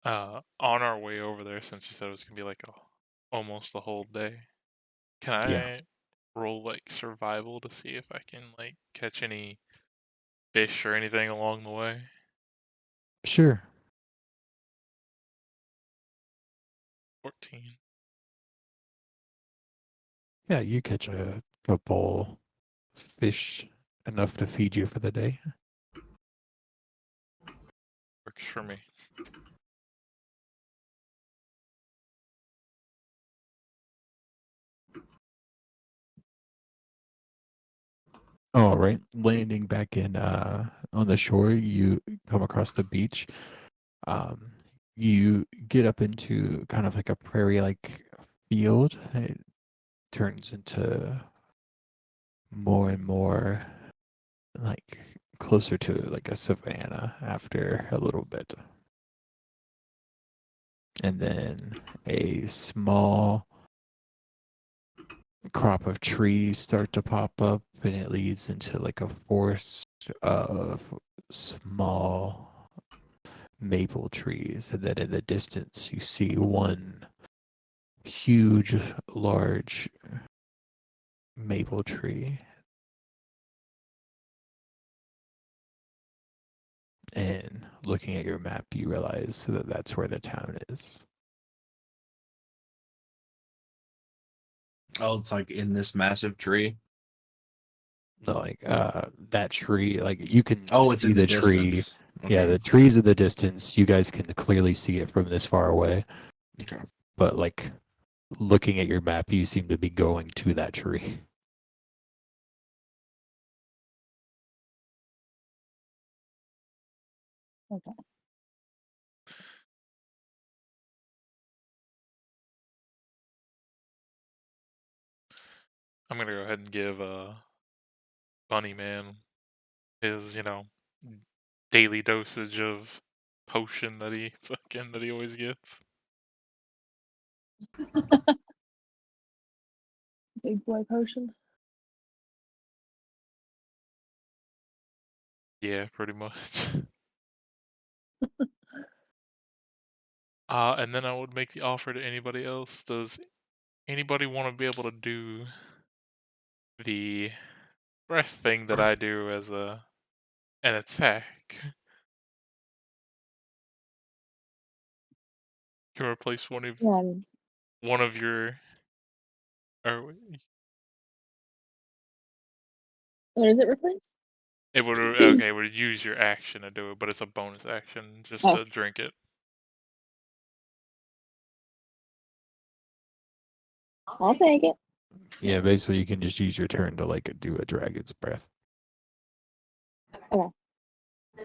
Speaker 5: On our way over there, since you said it was gonna be like almost a whole day, can
Speaker 1: Yeah,
Speaker 5: I roll like survival to see if I can like catch any fish or anything along the way?
Speaker 1: sure.
Speaker 5: 14.
Speaker 1: Yeah, you catch a couple fish enough to feed you for the day.
Speaker 5: Works for me.
Speaker 1: All right. Landing back in on the shore, you come across the beach. Um, you get up into kind of like a prairie-like field. It turns into more and more like closer to like a savanna after a little bit. And then a small crop of trees start to pop up and it leads into like a forest of small maple trees, and then in the distance you see one huge, large maple tree. And looking at your map, you realize that that's where the town is.
Speaker 3: Oh, it's like in this massive tree.
Speaker 1: So, like that tree, like you can
Speaker 3: Oh, it's
Speaker 1: see
Speaker 3: in the
Speaker 1: the tree.
Speaker 3: distance.
Speaker 1: Yeah,
Speaker 3: Okay.
Speaker 1: the tree's in the distance. You guys can clearly see it from this far away.
Speaker 3: Okay.
Speaker 1: But like looking at your map, you seem to be going to that tree.
Speaker 2: Okay.
Speaker 5: I'm gonna go ahead and give Bunny Man his, daily dosage of potion that he always gets.
Speaker 2: Big boy potion.
Speaker 5: Yeah, pretty much. And then I would make the offer to anybody else. Does anybody want to be able to do the breath thing that I do as an attack? You can replace
Speaker 2: Yeah.
Speaker 5: one of your or
Speaker 2: What does it replace?
Speaker 5: it would okay, it would use your action to do it, but it's a bonus action just
Speaker 2: Oh.
Speaker 5: to drink it.
Speaker 2: I'll take it.
Speaker 1: Yeah, basically you can just use your turn to like do a dragon's breath.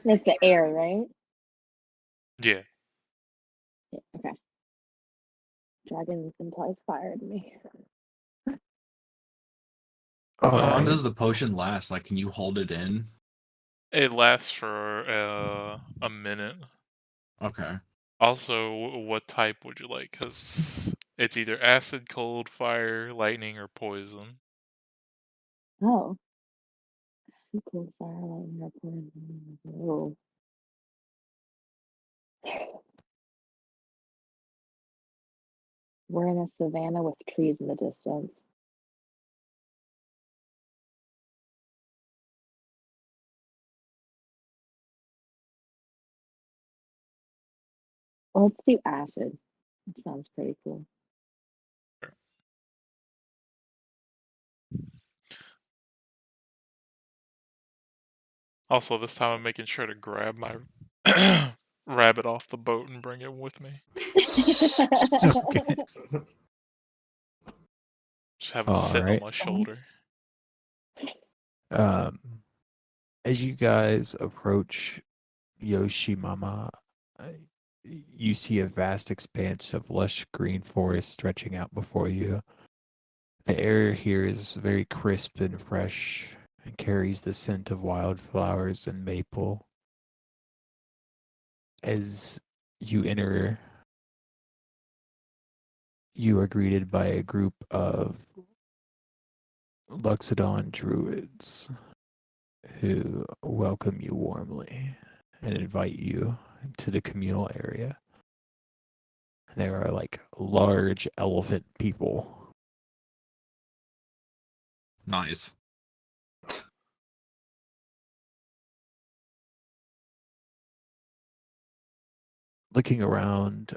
Speaker 2: Like the air, right?
Speaker 5: Yeah.
Speaker 2: Yeah, okay. Dragon implies fire to me.
Speaker 1: All
Speaker 3: How long
Speaker 1: right.
Speaker 3: does the potion last? Like, can you hold it in?
Speaker 5: It lasts for a minute.
Speaker 3: Okay.
Speaker 5: Also, what type would you like? Because it's either acid, cold, fire, lightning, or poison.
Speaker 2: Oh. Cool fire, lightning, poison. Oh. We're in a savanna with trees in the distance. Well, let's do acid. That sounds pretty cool.
Speaker 5: Also, this time I'm making sure to grab my rabbit off the boat and bring it with me.
Speaker 1: Okay.
Speaker 5: Just have him
Speaker 1: All
Speaker 5: sitting on
Speaker 1: right.
Speaker 5: my shoulder.
Speaker 1: Um, as you guys approach Yoshimama, uh, you see a vast expanse of lush green forest stretching out before you. The air here is very crisp and fresh and carries the scent of wildflowers and maple. As you enter, you are greeted by a group of Luxodon druids who welcome you warmly and invite you to the communal area. There are like large elephant people.
Speaker 3: Nice.
Speaker 1: Looking around,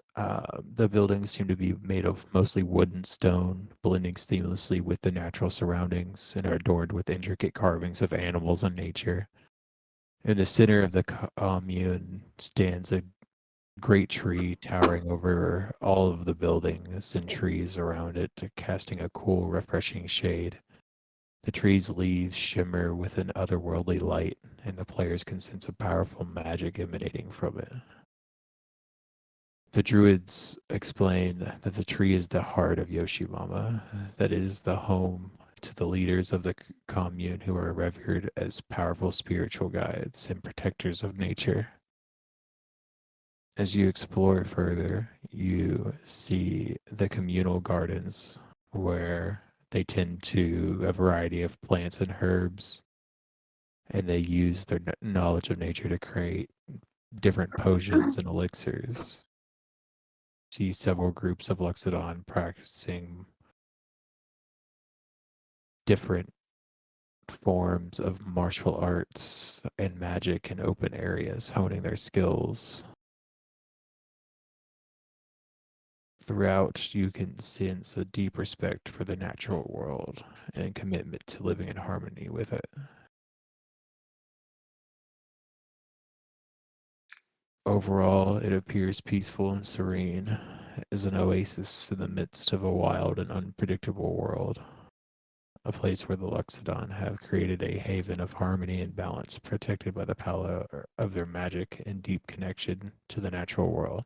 Speaker 1: the buildings seem to be made of mostly wood and stone, blending seamlessly with the natural surroundings and are adorned with intricate carvings of animals and nature. In the center of the commune stands a great tree towering over all of the buildings and trees around it, casting a cool, refreshing shade. The tree's leaves shimmer with an otherworldly light, and the players can sense a powerful magic emanating from it. The druids explain that the tree is the heart of Yoshimama, that is the home to the leaders of the commune who are revered as powerful spiritual guides and protectors of nature. As you explore further, you see the communal gardens where They tend to a variety of plants and herbs, and they use their knowledge of nature to create different potions and elixirs. See several groups of Luxodon practicing different forms of martial arts and magic in open areas, honing their skills. Throughout, you can sense a deep respect for the natural world and commitment to living in harmony with it. Overall, it appears peaceful and serene, as an oasis in the midst of a wild and unpredictable world. A place where the Luxodon have created a haven of harmony and balance, protected by the power of their magic and deep connection to the natural world.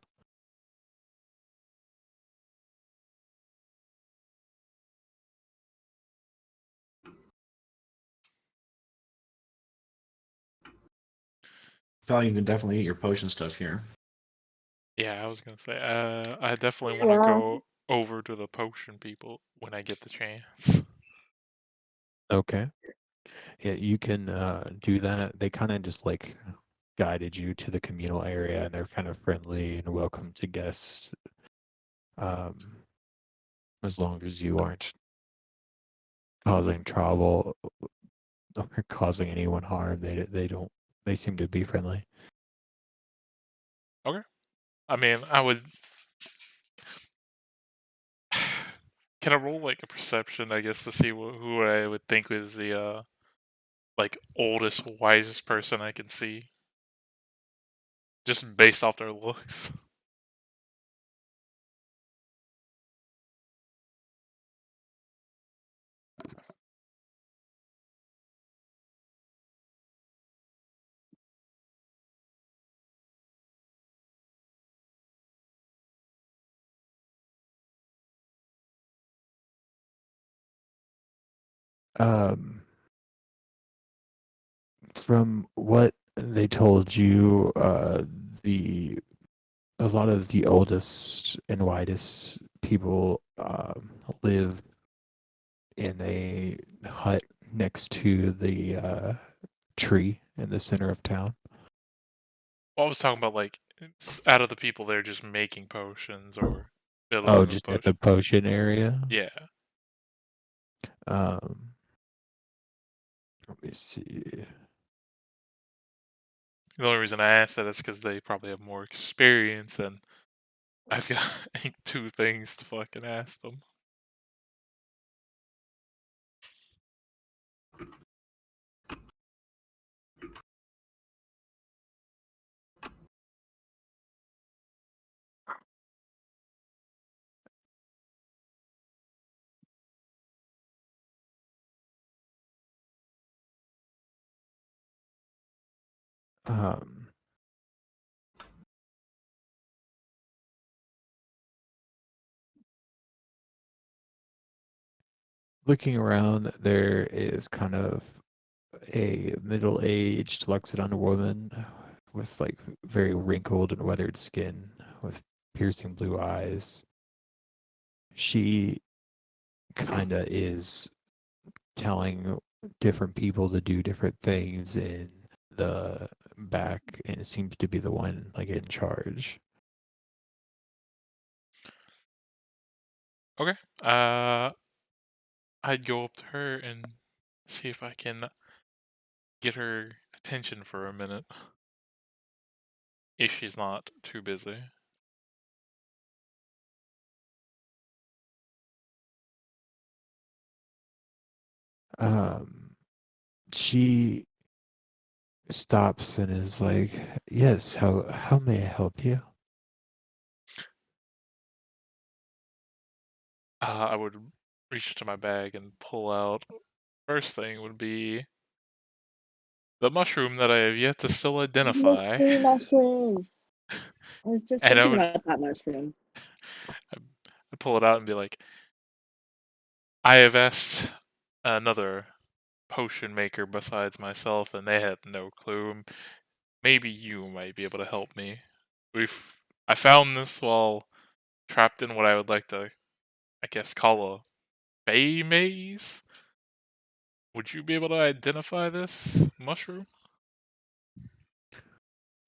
Speaker 3: Val, you can definitely eat your potion stuff here.
Speaker 5: Yeah, I was gonna say, I definitely want to
Speaker 2: Yeah.
Speaker 5: go over to the potion people when I get the chance.
Speaker 1: Okay. Yeah, you can do that. They kind of just like guided you to the communal area, and they're kind of friendly and welcome to guests. Um, as long as you aren't causing trouble or causing anyone harm, they don't. They seem to be friendly.
Speaker 5: Okay. I mean, I would. Can I roll like a perception, I guess, to see who I would think is the like oldest, wisest person I can see, just based off their looks?
Speaker 1: Um, from what they told you, the a lot of the oldest and widest people live in a hut next to the tree in the center of town.
Speaker 5: Well, I was talking about like out of the people there just making potions or
Speaker 1: Oh,
Speaker 5: building the
Speaker 1: just at the
Speaker 5: potion.
Speaker 1: potion area.
Speaker 5: Yeah.
Speaker 1: Um, let me see.
Speaker 5: The only reason I asked that is because they probably have more experience, and I've got like, two things to fucking ask them.
Speaker 1: Um, looking around, there is kind of a middle-aged Luxodon woman with like very wrinkled and weathered skin with piercing blue eyes. She kind of is telling different people to do different things in the back, and it seems to be the one like in charge.
Speaker 5: Okay. I'd go up to her and see if I can get her attention for a minute, if she's not too busy.
Speaker 1: Um, she stops and is like, "Yes, how may I help you?"
Speaker 5: I would reach into my bag and pull out. First thing would be the mushroom that I have yet to still identify,
Speaker 2: Mystery mushroom. I was just
Speaker 5: and I
Speaker 2: thinking
Speaker 5: would
Speaker 2: about that mushroom.
Speaker 5: I'd pull it out and be like, I have asked another potion maker besides myself, and they had no clue. Maybe you might be able to help me. I found this while trapped in what I would like to, I guess, call bay maze. Would you be able to identify this mushroom?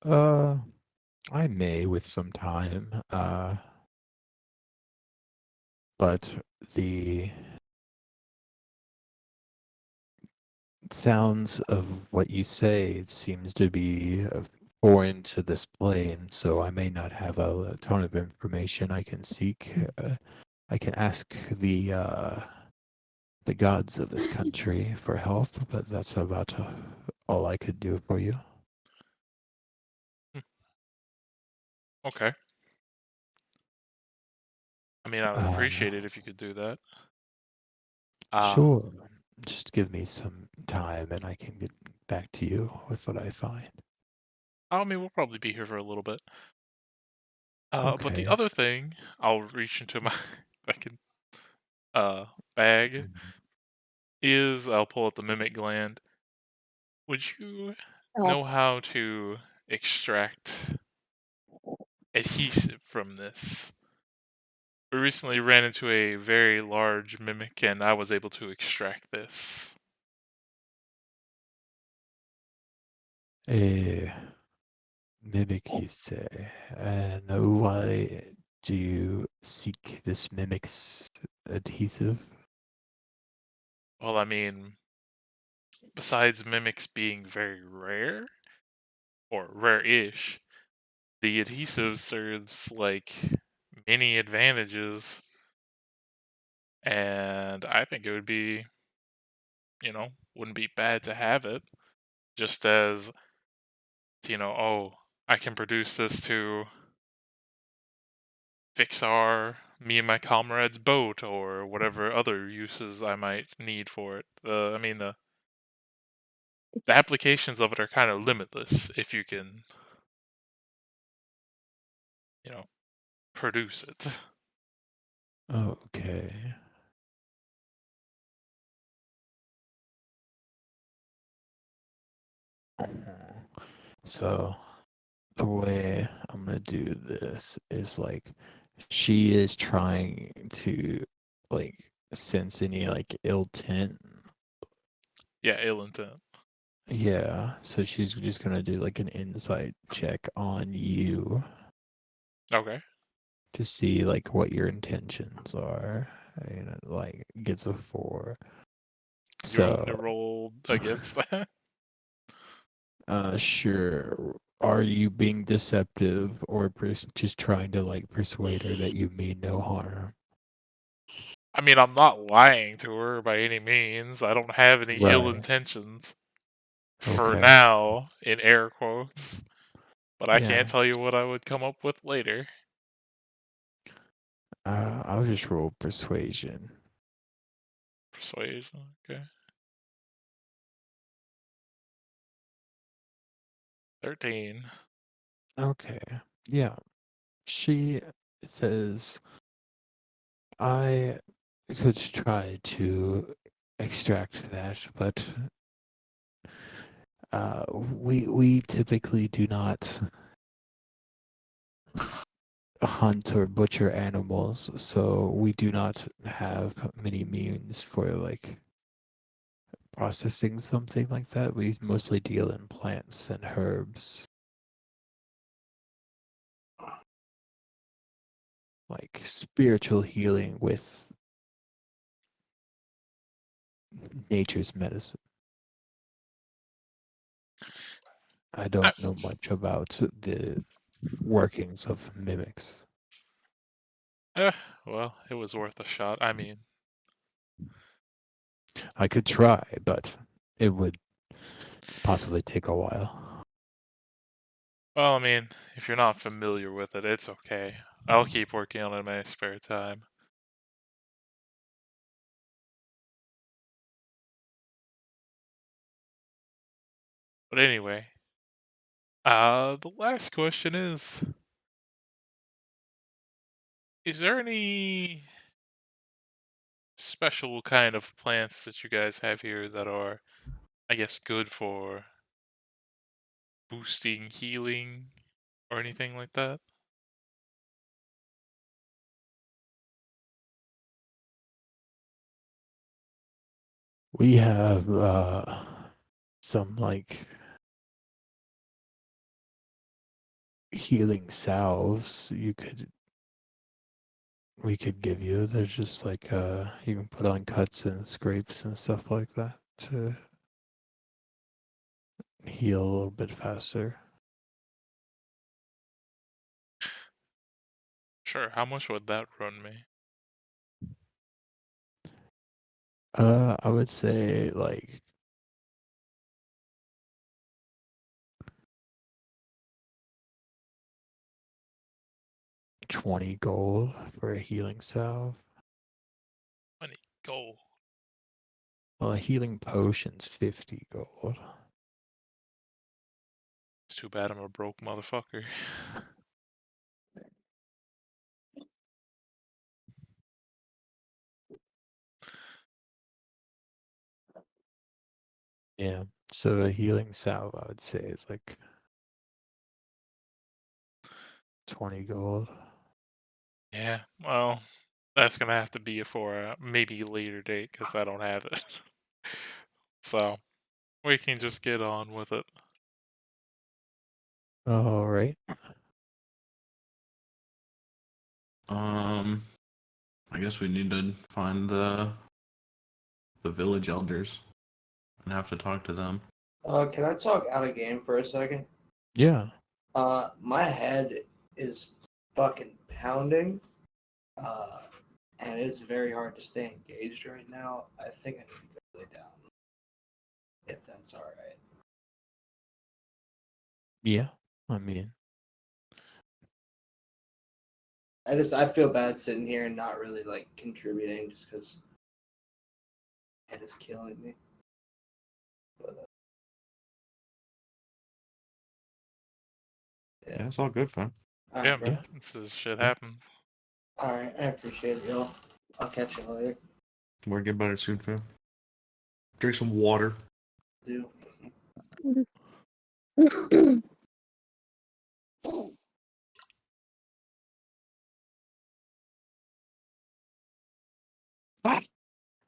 Speaker 1: Uh, I may with some time. But the sounds of what you say it seems to be foreign to this plane, so I may not have a ton of information I can seek. I can ask the gods of this country for help, but that's about all I could do for you.
Speaker 5: Okay. I mean, I would
Speaker 1: Uh,
Speaker 5: appreciate it if you could do that.
Speaker 1: sure. Just give me some time and I can get back to you with what I find.
Speaker 5: I mean, we'll probably be here for a little bit. But the
Speaker 1: Okay.
Speaker 5: other thing, I'll reach into my fucking bag,
Speaker 1: Mhm.
Speaker 5: is I'll pull out the mimic gland. Would you
Speaker 2: Oh,
Speaker 5: know how to extract adhesive from this? We recently ran into a very large mimic, and I was able to extract this.
Speaker 1: A mimic, you say? And why do you seek this mimic's adhesive?
Speaker 5: Well, I mean, besides mimics being very rare, or rare-ish, the adhesive serves like many advantages, and I think it would be, wouldn't be bad to have it. Just as, oh, I can produce this to fix me and my comrade's boat, or whatever other uses I might need for it. I mean, the applications of it are kind of limitless if you can, you know, produce it.
Speaker 1: Okay. So the way I'm gonna do this is like she is trying to like sense any like ill intent.
Speaker 5: Yeah, ill intent.
Speaker 1: Yeah, so she's just gonna do like an insight check on you
Speaker 5: Okay.
Speaker 1: to see like what your intentions are. Like gets a 4.
Speaker 5: Do you want me to
Speaker 1: So,
Speaker 5: roll against that?
Speaker 1: sure. Are you being deceptive or just trying to like persuade her that you mean no harm?
Speaker 5: I mean, I'm not lying to her by any means. I don't have any ill
Speaker 1: Right.
Speaker 5: intentions. For
Speaker 1: Okay.
Speaker 5: now, in air quotes. But I can't
Speaker 1: Yeah.
Speaker 5: tell you what I would come up with later.
Speaker 1: I'll just roll persuasion.
Speaker 5: Persuasion, okay. 13.
Speaker 1: Okay. Yeah. She says, I could try to extract that, but we typically do not hunt or butcher animals, so we do not have many means for like processing something like that. We mostly deal in plants and herbs, like spiritual healing with nature's medicine. I
Speaker 5: I,
Speaker 1: don't know much about the workings of mimics.
Speaker 5: eh, well, it was worth a shot. I mean,
Speaker 1: I could try, but it would possibly take a while.
Speaker 5: if you're not familiar with it, it's okay. I'll keep working on it in my spare time. But anyway, the last question is there any special kind of plants that you guys have here that are, I guess, good for boosting healing or anything like that?
Speaker 1: We have some like healing salves we could give you. There's just like you can put on cuts and scrapes and stuff like that to heal a little bit faster.
Speaker 5: Sure. How much would that run me?
Speaker 1: I would say like 20 gold for a healing salve.
Speaker 5: 20 gold.
Speaker 1: Well, a healing potion's 50 gold.
Speaker 5: It's too bad I'm a broke motherfucker.
Speaker 1: Yeah. So a healing salve, I would say, is like 20 gold.
Speaker 5: Yeah, well, that's gonna have to be for a maybe later date because I don't have it. So we can just get on with it.
Speaker 1: All right.
Speaker 3: I guess we need to find the village elders and have to talk to them.
Speaker 4: Can I talk out of game for a second?
Speaker 1: Yeah.
Speaker 4: My head is fucking pounding. And it's very hard to stay engaged right now. I think I need to go lay down. If that's alright.
Speaker 1: Yeah. I mean,
Speaker 4: I feel bad sitting here and not really like contributing just because head is killing me. But
Speaker 3: Yeah, it's all good, fam.
Speaker 5: Yeah,
Speaker 4: alright, bro.
Speaker 5: man, this is shit happens.
Speaker 4: Alright, I appreciate it, y'all. I'll catch you later.
Speaker 3: We'll get better soon, fam. Drink some water.
Speaker 4: Do.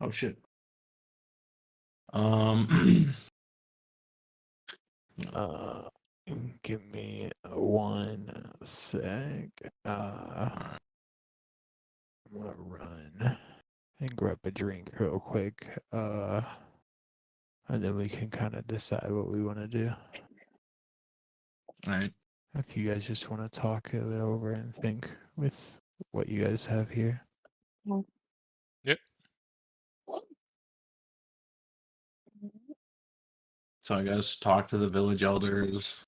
Speaker 3: Oh shit. Um.
Speaker 1: uh, give me one sec.
Speaker 3: Alright.
Speaker 1: I'm gonna run and grab a drink real quick. And then we can kind of decide what we want to do.
Speaker 3: Alright.
Speaker 1: If you guys just want to talk it over and think with what you guys have here.
Speaker 5: Yep.
Speaker 3: So I guess talk to the village elders.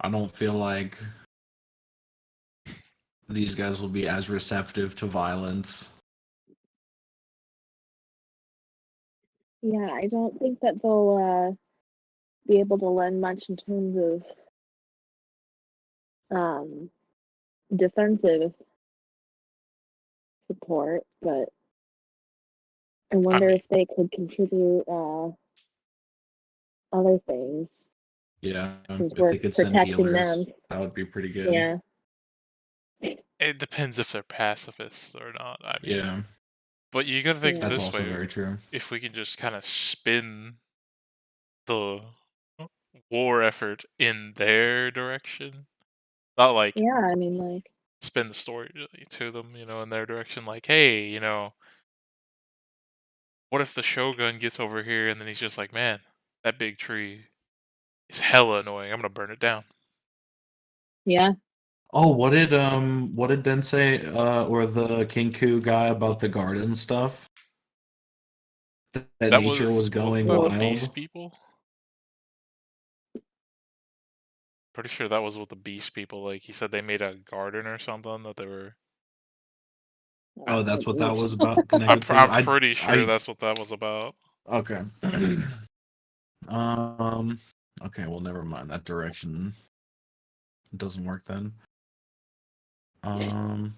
Speaker 3: I don't feel like these guys will be as receptive to violence.
Speaker 2: Yeah, I don't think that they'll be able to lend much in terms of defensive support, but I
Speaker 5: I
Speaker 2: wonder
Speaker 5: mean,
Speaker 2: if they could contribute other things
Speaker 3: Yeah,
Speaker 2: since
Speaker 3: if
Speaker 2: we're
Speaker 3: they could send
Speaker 2: protecting them.
Speaker 3: healers, that would be pretty good.
Speaker 2: Yeah.
Speaker 5: it depends if they're pacifists or not. I mean,
Speaker 3: Yeah,
Speaker 5: but you gotta think
Speaker 2: Yeah.
Speaker 3: that's
Speaker 5: this
Speaker 3: also
Speaker 5: way:
Speaker 3: very true.
Speaker 5: if we can just kind of spin the war effort in their direction, not like
Speaker 2: Yeah, I mean, like,
Speaker 5: spin the story to them, in their direction. Like, hey, what if the Shogun gets over here and then he's just like, man, that big tree is hella annoying. I'm gonna burn it down.
Speaker 2: yeah.
Speaker 3: Oh, what did Den say or the Kinku guy about the garden stuff? That nature was
Speaker 5: Wasn't
Speaker 3: going
Speaker 5: that the
Speaker 3: wild.
Speaker 5: beast people? Pretty sure that was what the beast people, like, he said they made a garden or something that they were.
Speaker 3: Oh, that's what that
Speaker 2: Oof.
Speaker 3: was about
Speaker 5: I'm
Speaker 3: connected to.
Speaker 5: I'm pretty sure
Speaker 3: I
Speaker 5: that's what that was about.
Speaker 3: okay. um okay, well never mind. That direction doesn't work then. Um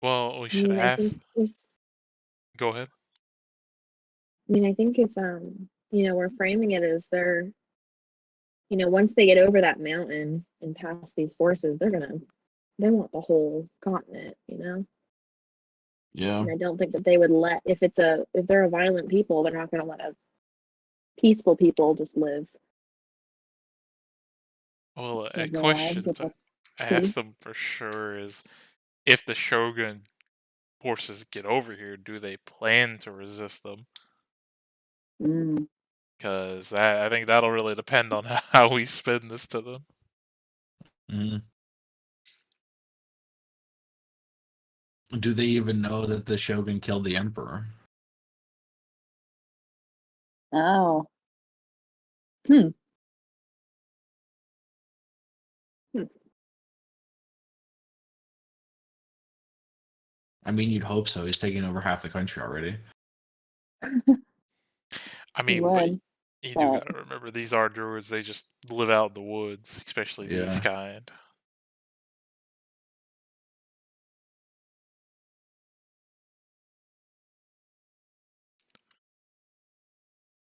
Speaker 5: Well, we
Speaker 2: I
Speaker 5: should
Speaker 2: mean, I
Speaker 5: ask.
Speaker 2: think if
Speaker 5: Go ahead.
Speaker 2: I mean, I think if we're framing it as they're once they get over that mountain and past these forces, they want the whole continent.
Speaker 3: Yeah.
Speaker 2: And I don't think that they would if they're a violent people, they're not going to let a peaceful people just live
Speaker 5: Well, a
Speaker 2: their lives
Speaker 5: question
Speaker 2: with
Speaker 5: to
Speaker 2: the
Speaker 5: ask
Speaker 2: peace.
Speaker 5: them for sure is if the Shogun forces get over here, do they plan to resist them?
Speaker 2: Mm.
Speaker 5: Because I think that'll really depend on how we spin this to them.
Speaker 3: Mm. Do they even know that the Shogun killed the Emperor?
Speaker 2: Oh. Hmm. Hmm.
Speaker 3: I mean, you'd hope so. He's taking over half the country already.
Speaker 5: I
Speaker 2: You
Speaker 5: mean, but
Speaker 2: would,
Speaker 5: you do
Speaker 2: but
Speaker 5: gotta remember these are druids. They just live out in the woods, especially these
Speaker 3: Yeah.
Speaker 5: kind.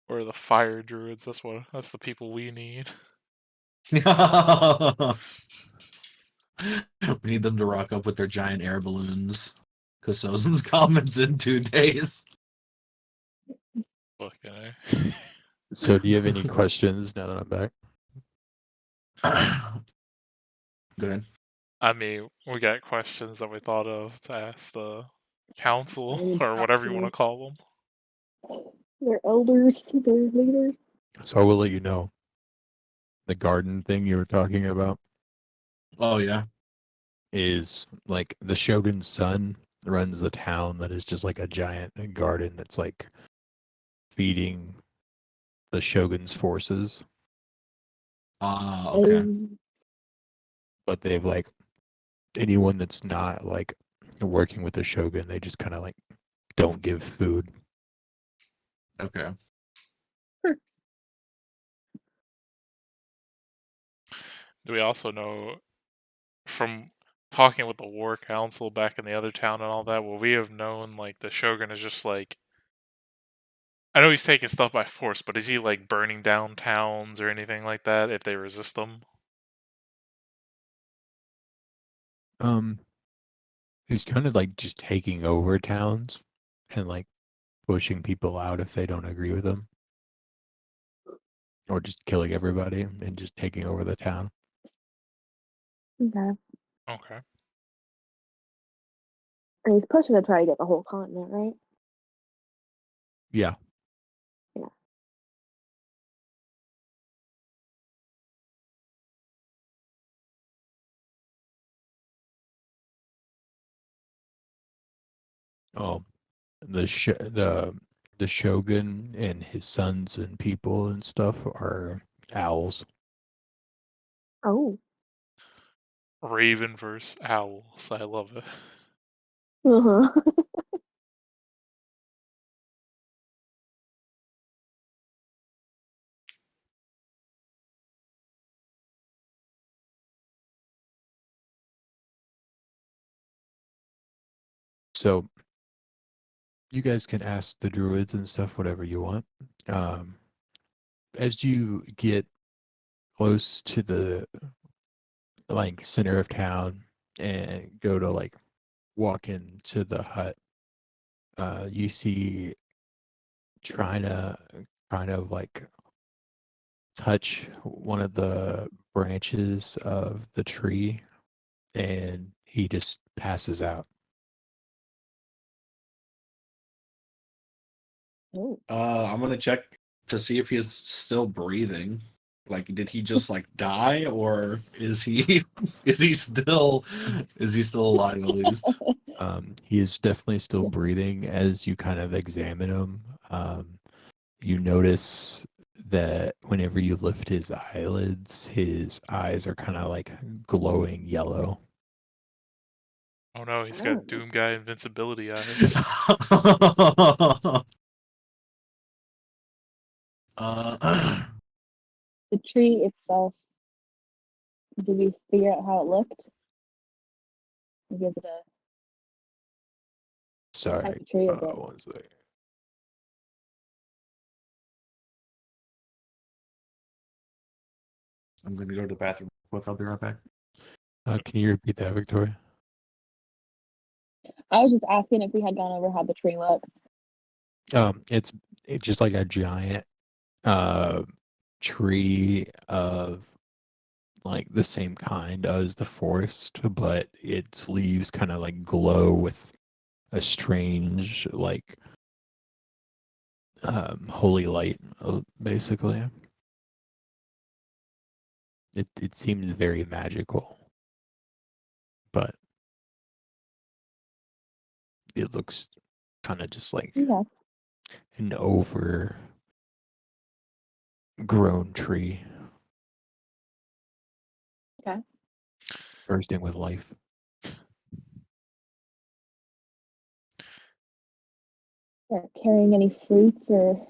Speaker 5: Or the fire druids. That's the people we need.
Speaker 3: We need them to rock up with their giant air balloons. Because Sozin's comments in 2 days.
Speaker 5: Fucking A.
Speaker 1: So, do you have any questions now that I'm back?
Speaker 3: Go ahead.
Speaker 5: I mean, we got questions that we thought of to ask the council
Speaker 2: need
Speaker 5: or whatever you want to
Speaker 2: council.
Speaker 5: call them.
Speaker 2: Their elders, their leaders.
Speaker 1: So I will let you know the garden thing you were talking about
Speaker 3: Oh, yeah.
Speaker 1: is like the Shogun's son runs a town that is just like a giant garden that's like feeding the Shogun's forces.
Speaker 3: Okay.
Speaker 1: But they've like anyone that's not like working with the Shogun, they just kind of like don't give food.
Speaker 3: Okay.
Speaker 5: Do we also know from talking with the war council back in the other town and all that, will we have known like the Shogun is just like, I know he's taking stuff by force, but is he like burning down towns or anything like that if they resist them?
Speaker 1: He's kind of like just taking over towns and like pushing people out if they don't agree with him, or just killing everybody and just taking over the town.
Speaker 2: Okay.
Speaker 5: Okay.
Speaker 2: And he's pushing to try to get the whole continent, right?
Speaker 1: Yeah.
Speaker 2: Yeah.
Speaker 1: Oh, the Shogun and his sons and people and stuff are owls.
Speaker 2: Oh.
Speaker 5: Raven versus owls. I love it.
Speaker 2: Uh-huh.
Speaker 1: So you guys can ask the druids and stuff whatever you want. As you get close to the like center of town and go to like walk into the hut, you see trying to kind of like touch one of the branches of the tree and he just passes out.
Speaker 2: Oh.
Speaker 3: I'm gonna check to see if he's still breathing. Like, did he just like die, or is he is he still alive at least?
Speaker 1: He is definitely still breathing as you kind of examine him. You notice that whenever you lift his eyelids, his eyes are kind of like glowing yellow.
Speaker 5: Oh no, he's
Speaker 2: Oh.
Speaker 5: got Doom Guy invincibility eyes.
Speaker 2: The tree itself, did we figure out how it looked? Give it a type
Speaker 1: Sorry,
Speaker 2: of tree is it?
Speaker 1: one second.
Speaker 3: I'm going to go to the bathroom. I'll be right back.
Speaker 1: Can you repeat that, Victoria?
Speaker 2: I was just asking if we had gone over how the tree looks.
Speaker 1: It's just like a giant tree of like the same kind as the forest, but its leaves kind of like glow with a strange like holy light, basically. It seems very magical, but it looks kind of just like
Speaker 2: Yeah.
Speaker 1: an overgrown tree.
Speaker 2: Okay.
Speaker 1: Bursting with life.
Speaker 2: Or carrying any fruits or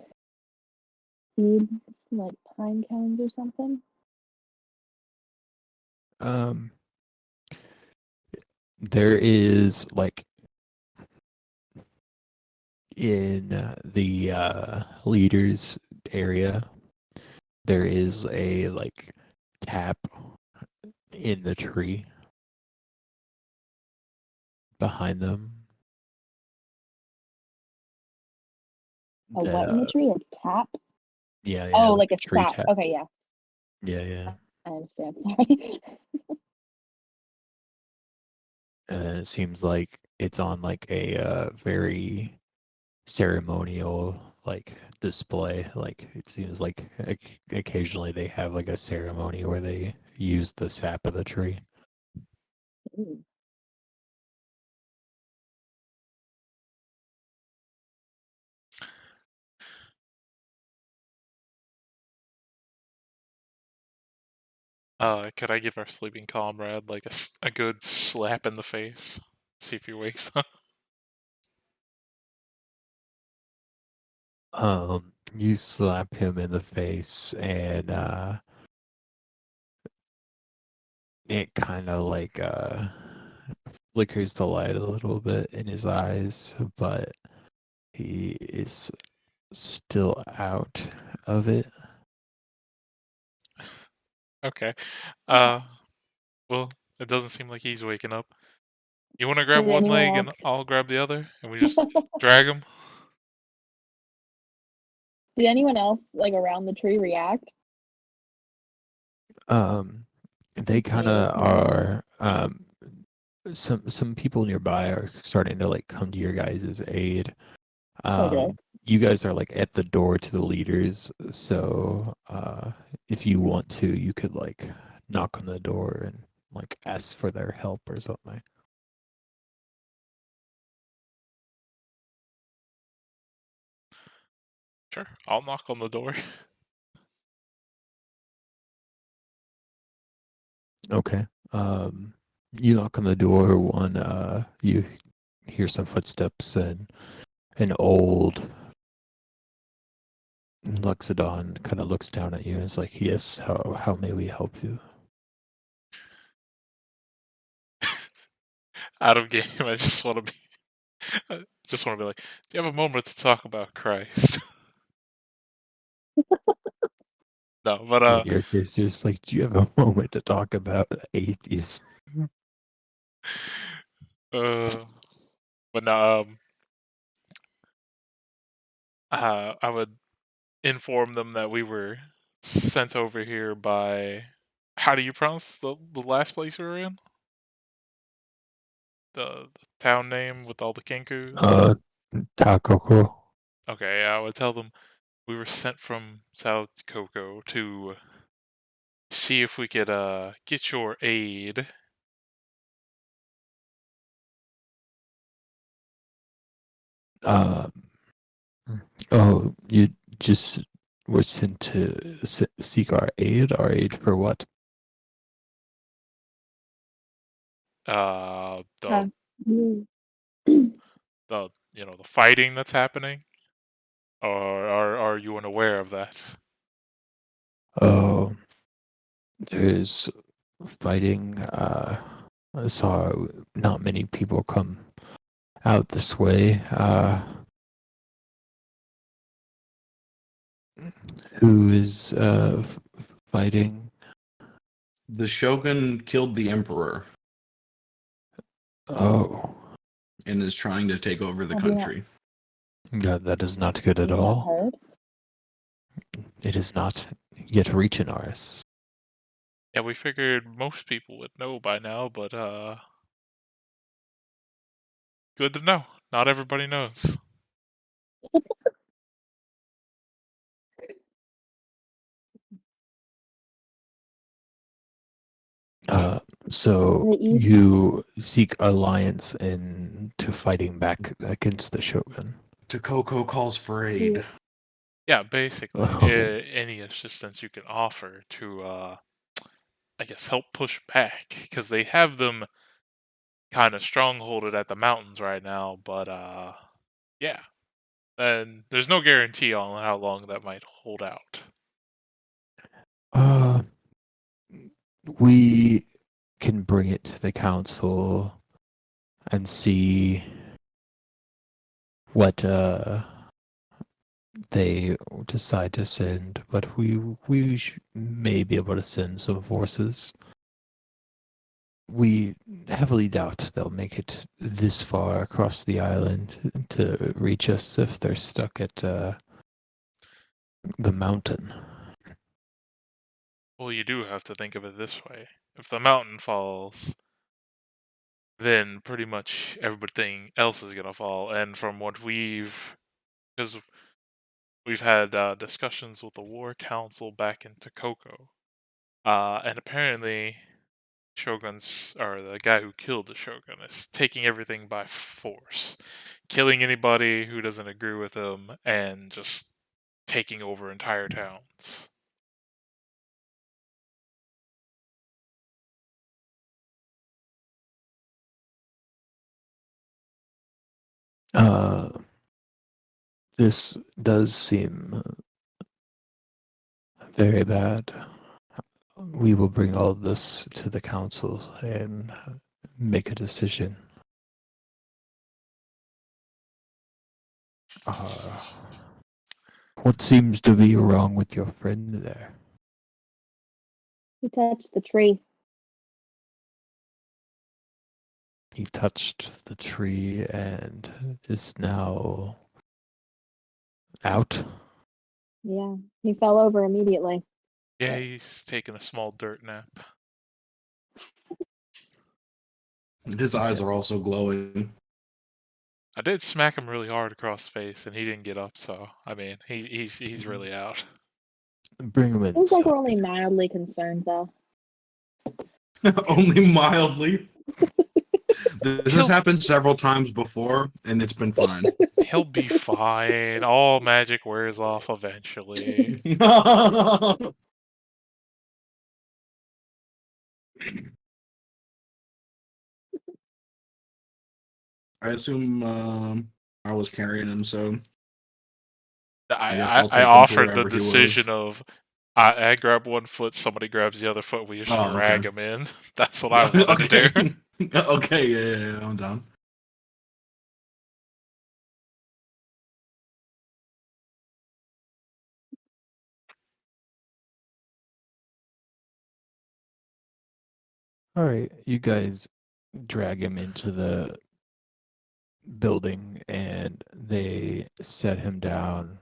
Speaker 2: seeds, like pine cones or something?
Speaker 1: Um, there is like in the leaders area, there is a like tap in the tree behind them.
Speaker 2: A
Speaker 1: That
Speaker 2: what in the tree? A tap?
Speaker 1: yeah,
Speaker 2: Oh,
Speaker 1: like
Speaker 2: like
Speaker 1: a
Speaker 2: a
Speaker 1: tree
Speaker 2: sap.
Speaker 1: tap.
Speaker 2: Okay, yeah,
Speaker 1: Yeah.
Speaker 2: I understand. Sorry.
Speaker 1: And then it seems like it's on like a very ceremonial like display. Like it seems like occasionally they have like a ceremony where they use the sap of the tree.
Speaker 2: Ooh.
Speaker 5: Could I give our sleeping comrade like a good slap in the face? See if he wakes up.
Speaker 1: You slap him in the face and it kind of like flickers the light a little bit in his eyes, but he is still out of it.
Speaker 5: Okay.
Speaker 2: Yeah.
Speaker 5: Well, it doesn't seem like he's waking up. You want to grab
Speaker 2: Did
Speaker 5: one
Speaker 2: anyone
Speaker 5: leg and
Speaker 2: else?
Speaker 5: I'll grab the other, and we just drag him?
Speaker 2: Did anyone else like around the tree react?
Speaker 1: They kind
Speaker 2: Hey,
Speaker 1: of
Speaker 2: maybe.
Speaker 1: are. Some people nearby are starting to like come to your guys' aid.
Speaker 2: Okay.
Speaker 1: You guys are like at the door to the leaders, so if you want to, you could like knock on the door and like ask for their help or something.
Speaker 5: Sure, I'll knock on the door.
Speaker 1: Okay. You knock on the door. You hear some footsteps and an old Luxodon kind of looks down at you and is like, "Yes, how may we help you?"
Speaker 5: Out of game, I just want to be. I just want to be like, do you have a moment to talk about Christ? No, but
Speaker 1: In your case, just like, "Do you have a moment to talk about atheists?"
Speaker 5: uh, but no, I would inform them that we were sent over here by. How do you pronounce the last place we were in? The town name with all the kinkus?
Speaker 1: Uh, Takoko.
Speaker 5: Okay, I would tell them we were sent from South Coco to see if we could get your aid.
Speaker 1: Um, oh, you just were sent to seek our aid. Our aid for what?
Speaker 5: The
Speaker 2: Have you?
Speaker 5: the the fighting that's happening, or are you unaware of that?
Speaker 1: Oh, there's fighting. I saw not many people come out this way. Who is fighting?
Speaker 3: The Shogun killed the Emperor
Speaker 1: Oh,
Speaker 3: and is trying to take over the
Speaker 2: Have you not-
Speaker 3: country.
Speaker 1: God, that is not good at
Speaker 2: Have you not
Speaker 1: all.
Speaker 2: heard?
Speaker 1: It is not yet reaching ours.
Speaker 5: Yeah, we figured most people would know by now, but good to know. Not everybody knows.
Speaker 1: So
Speaker 2: The East-
Speaker 1: you seek alliance into fighting back against the Shogun.
Speaker 3: Takoko calls for aid.
Speaker 5: Yeah, basically,
Speaker 1: Oh.
Speaker 5: any assistance you can offer to, I guess, help push back, because they have them kind of strongholded at the mountains right now, but, yeah. And there's no guarantee on how long that might hold out.
Speaker 1: We can bring it to the council and see what they decide to send, but we may be able to send some forces. We heavily doubt they'll make it this far across the island to reach us if they're stuck at the mountain.
Speaker 5: Well, you do have to think of it this way. If the mountain falls, then pretty much everything else is gonna fall. And from what because we've had discussions with the War Council back in Takoko, and apparently the guy who killed the Shogun is taking everything by force, killing anybody who doesn't agree with him, and just taking over entire towns.
Speaker 1: This does seem very bad. We will bring all of this to the council and make a decision. What seems to be wrong with your friend there?
Speaker 2: He touched the tree.
Speaker 1: He touched the tree and is now out.
Speaker 2: Yeah, he fell over immediately.
Speaker 5: Yeah, he's taking a small dirt nap.
Speaker 3: His eyes are also glowing.
Speaker 5: I did smack him really hard across the face, and he didn't get up. So I mean, he's really out.
Speaker 1: Bring him
Speaker 2: Seems like
Speaker 1: inside.
Speaker 2: we're only mildly concerned, though.
Speaker 3: Only mildly. This has happened several times before, and it's been fine.
Speaker 5: He'll be fine. All magic wears off eventually.
Speaker 3: I assume I was carrying him, so guess
Speaker 5: I
Speaker 3: I'll take him to
Speaker 5: offered the
Speaker 3: wherever he was.
Speaker 5: decision of I grab one foot, somebody grabs the other foot, we just
Speaker 3: Oh, okay.
Speaker 5: drag him in. That's what I wanted to do.
Speaker 3: Okay, yeah, I'm down.
Speaker 1: All right, you guys drag him into the building and they set him down.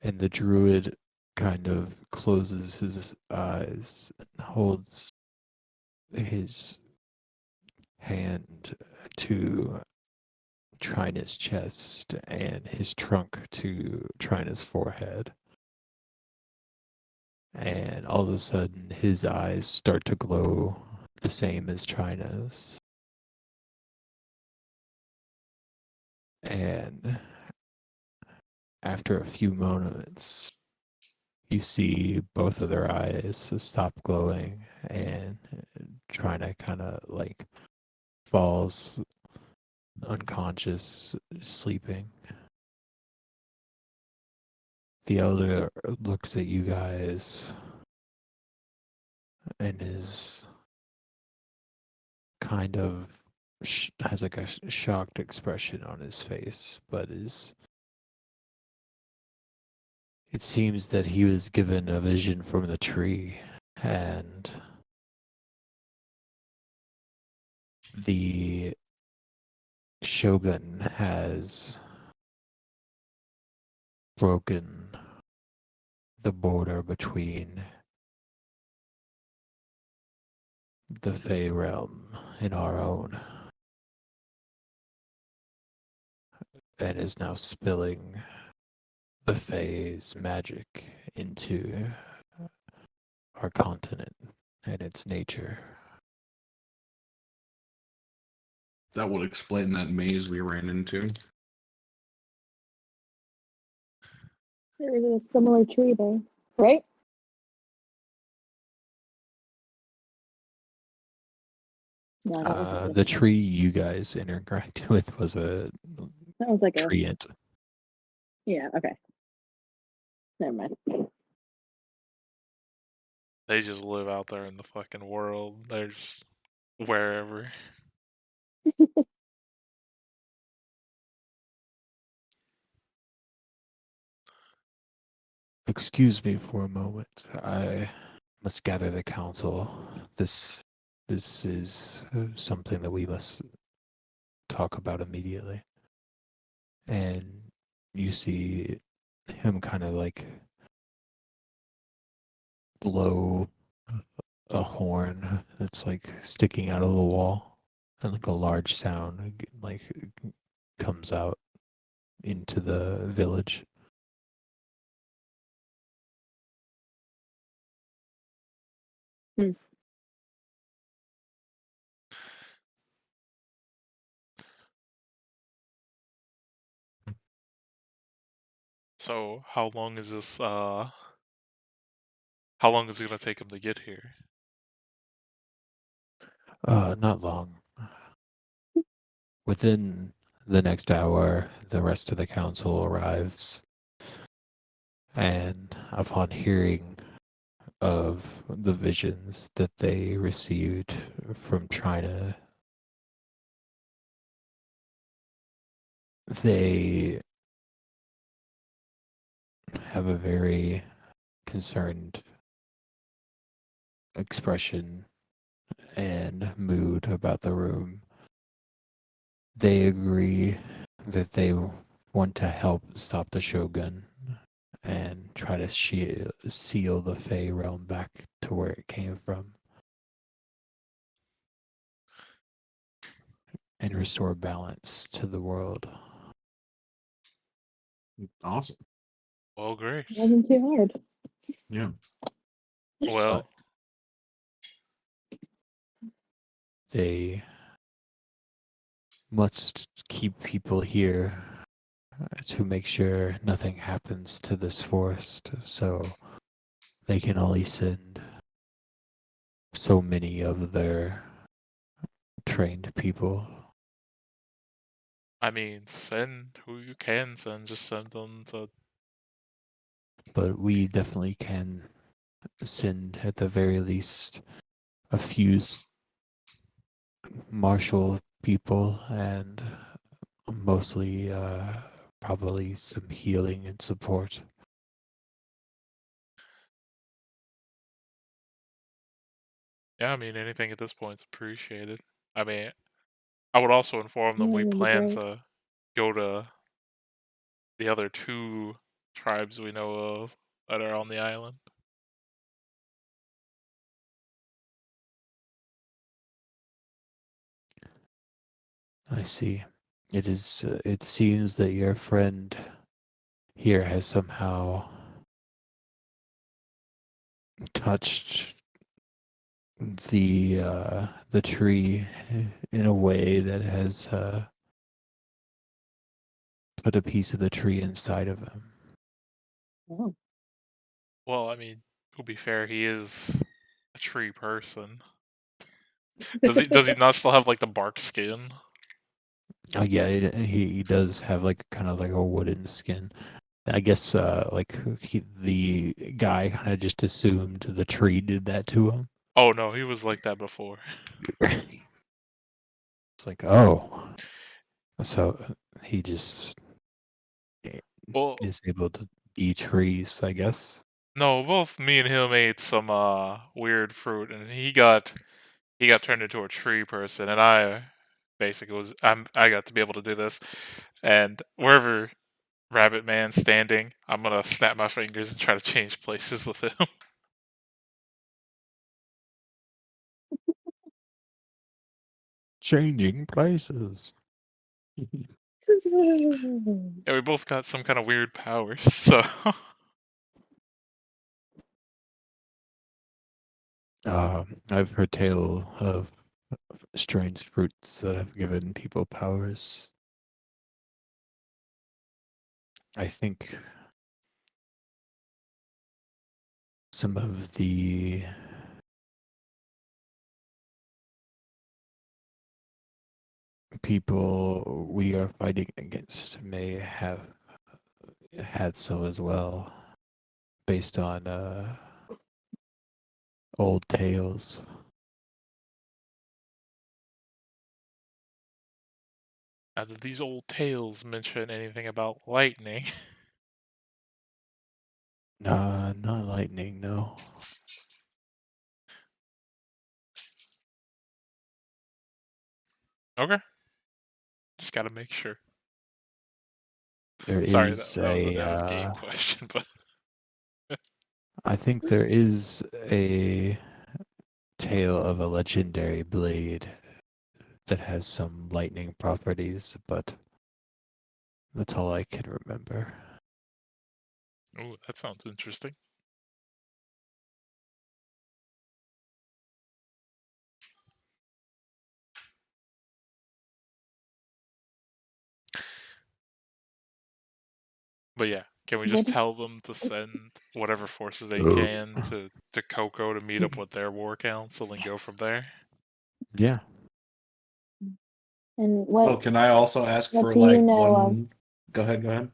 Speaker 1: And the druid kind of closes his eyes and holds his hand to Trina's chest and his trunk to Trina's forehead. And all of a sudden, his eyes start to glow the same as Trina's. And after a few moments, you see both of their eyes stop glowing, and Trina kind of like falls unconscious, sleeping. The elder looks at you guys and is kind of has like a shocked expression on his face, but it seems that he was given a vision from the tree and the shogun has broken the border between the Fey realm and our own, and is now spilling the Fey's magic into our continent and its nature.
Speaker 3: That would explain that maze we ran into.
Speaker 2: There was a similar tree there, right? No, that was
Speaker 1: The tree you guys interacted with was a
Speaker 2: that was like a
Speaker 1: treant.
Speaker 2: yeah. Okay, never mind.
Speaker 5: They just live out there in the fucking world. They're just wherever.
Speaker 1: Excuse me for a moment. I must gather the council. This is something that we must talk about immediately. And you see him kind of like blow a horn that's like sticking out of the wall, and like a large sound like comes out into the village.
Speaker 5: So how long is this? How long is it gonna take him to get here?
Speaker 1: Not long. Within the next hour, the rest of the council arrives, and upon hearing of the visions that they received from China, they have a very concerned expression and mood about the room. They agree that they want to help stop the Shogun and try to seal the Fey realm back to where it came from and restore balance to the world.
Speaker 3: Awesome.
Speaker 5: Well, great.
Speaker 2: Wasn't too hard.
Speaker 3: Yeah.
Speaker 5: Well,
Speaker 1: They must keep people here to make sure nothing happens to this forest, so they can only send so many of their trained people.
Speaker 5: I mean, send who you can send. Just send them to.
Speaker 1: But we definitely can send, at the very least, a few martial people and mostly probably some healing and support.
Speaker 5: Yeah, I mean, anything at this point is appreciated. I mean, I would also inform them
Speaker 2: Yeah,
Speaker 5: we
Speaker 2: that'd be
Speaker 5: plan
Speaker 2: great.
Speaker 5: to go to the other two tribes we know of that are on the island.
Speaker 1: I see. It is. It seems that your friend here has somehow touched the tree in a way that has put a piece of the tree inside of him.
Speaker 2: Oh.
Speaker 5: Well, I mean, to be fair, he is a tree person. Does he not still have like the bark skin?
Speaker 1: Oh yeah, he does have like kind of like a wooden skin. I guess like the guy kind of just assumed the tree did that to him.
Speaker 5: Oh no, he was like that before.
Speaker 1: It's like, oh, so he just
Speaker 5: Well,
Speaker 1: is able to be trees, I guess.
Speaker 5: No, both me and him ate some weird fruit, and he got turned into a tree person, and I basically I got to be able to do this, and wherever Rabbit Man's standing, I'm gonna snap my fingers and try to change places with him.
Speaker 1: Changing places.
Speaker 5: Yeah, we both got some kind of weird powers, so
Speaker 1: I've heard tale of strange fruits that have given people powers. I think some of the people we are fighting against may have had so as well, based on old tales.
Speaker 5: now did these old tales mention anything about lightning?
Speaker 1: Nah, not lightning, no.
Speaker 5: Okay, just gotta make sure.
Speaker 1: There
Speaker 5: Sorry,
Speaker 1: is
Speaker 5: that was an
Speaker 1: a
Speaker 5: out of game question, but
Speaker 1: I think there is a tale of a legendary blade that has some lightning properties, but that's all I can remember.
Speaker 5: ooh, that sounds interesting. But yeah, can we just
Speaker 2: What-
Speaker 5: tell them to send whatever forces they
Speaker 1: Oh.
Speaker 5: can to Coco to meet up with their war council and go from there?
Speaker 1: Yeah.
Speaker 2: And
Speaker 3: Well,
Speaker 2: what
Speaker 3: can I also ask
Speaker 2: what
Speaker 3: for
Speaker 2: do you
Speaker 3: like
Speaker 2: know of?
Speaker 3: one? Go ahead. Go ahead.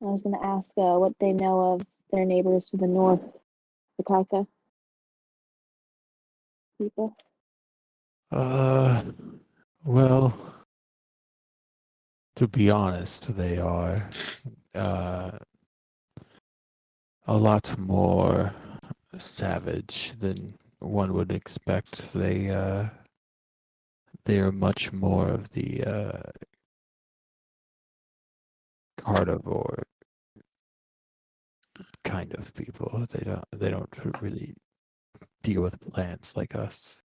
Speaker 2: I was gonna ask what they know of their neighbors to the north, the Kaka people.
Speaker 1: Well, to be honest, they are uh a lot more savage than one would expect. They are much more of the carnivore kind of people. They don't really deal with plants like us.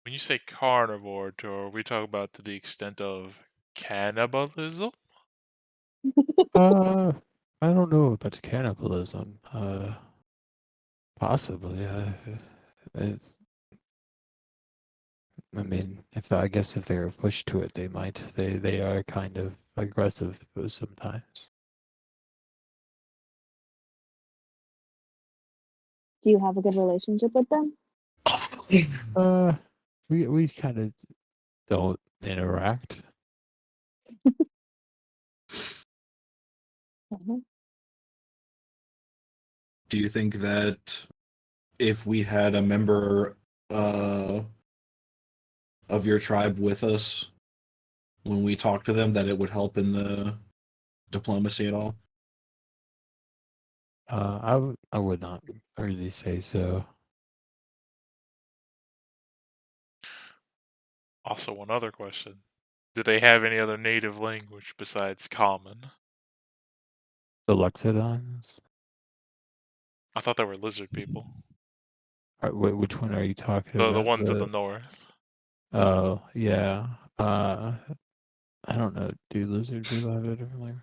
Speaker 5: When you say carnivore, are we talking about to the extent of cannibalism?
Speaker 1: Uh, I don't know about cannibalism. Possibly. It's, I mean, if I guess if they were pushed to it, they might. They are kind of aggressive sometimes.
Speaker 2: Do you have a good relationship with them?
Speaker 1: Uh, we kind of don't interact.
Speaker 2: Mhm.
Speaker 3: Do you think that if we had a member uh, of your tribe with us when we talk to them, that it would help in the diplomacy at all?
Speaker 1: I would not really say so.
Speaker 5: Also, one other question. Do they have any other native language besides Common?
Speaker 1: The Luxodons.
Speaker 5: I thought they were lizard people.
Speaker 1: Which one are you talking
Speaker 5: The
Speaker 1: about?
Speaker 5: ones at the north.
Speaker 1: Oh yeah. I don't know. Do lizard people have a different language?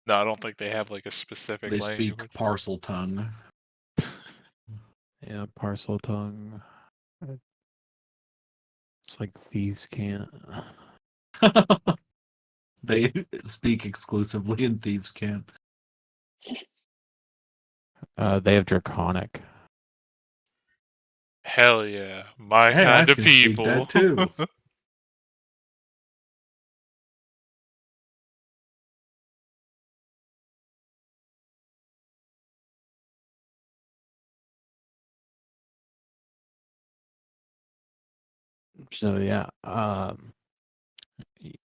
Speaker 5: No, I don't think they have like a specific
Speaker 3: They speak
Speaker 5: language.
Speaker 3: parcel tongue.
Speaker 1: Yeah, parcel tongue. It's like thieves can't.
Speaker 3: They speak exclusively in thieves' can't.
Speaker 1: They have draconic.
Speaker 5: Hell yeah, my
Speaker 3: Hey, I
Speaker 5: kind of
Speaker 3: can speak
Speaker 5: people.
Speaker 3: that too.
Speaker 1: So yeah,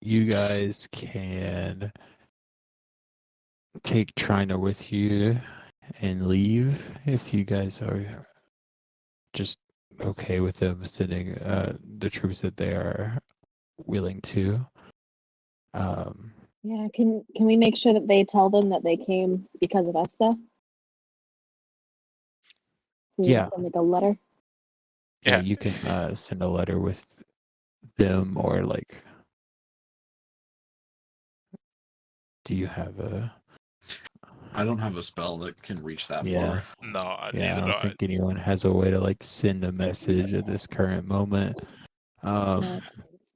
Speaker 1: you guys can take Trina with you and leave if you guys are just okay with them sending the troops that they are willing to.
Speaker 2: Yeah, can we make sure that they tell them that they came because of us though? Can we
Speaker 1: Yeah,
Speaker 2: send like a letter?
Speaker 1: yeah,
Speaker 5: Yeah.
Speaker 1: you can send a letter with them, or like, do you have a?
Speaker 3: I don't have a spell that can reach that
Speaker 1: Yeah,
Speaker 3: far.
Speaker 5: No,
Speaker 1: yeah, I
Speaker 5: neither do
Speaker 1: don't
Speaker 5: I.
Speaker 1: think anyone has a way to like send a message at this current moment.
Speaker 2: No.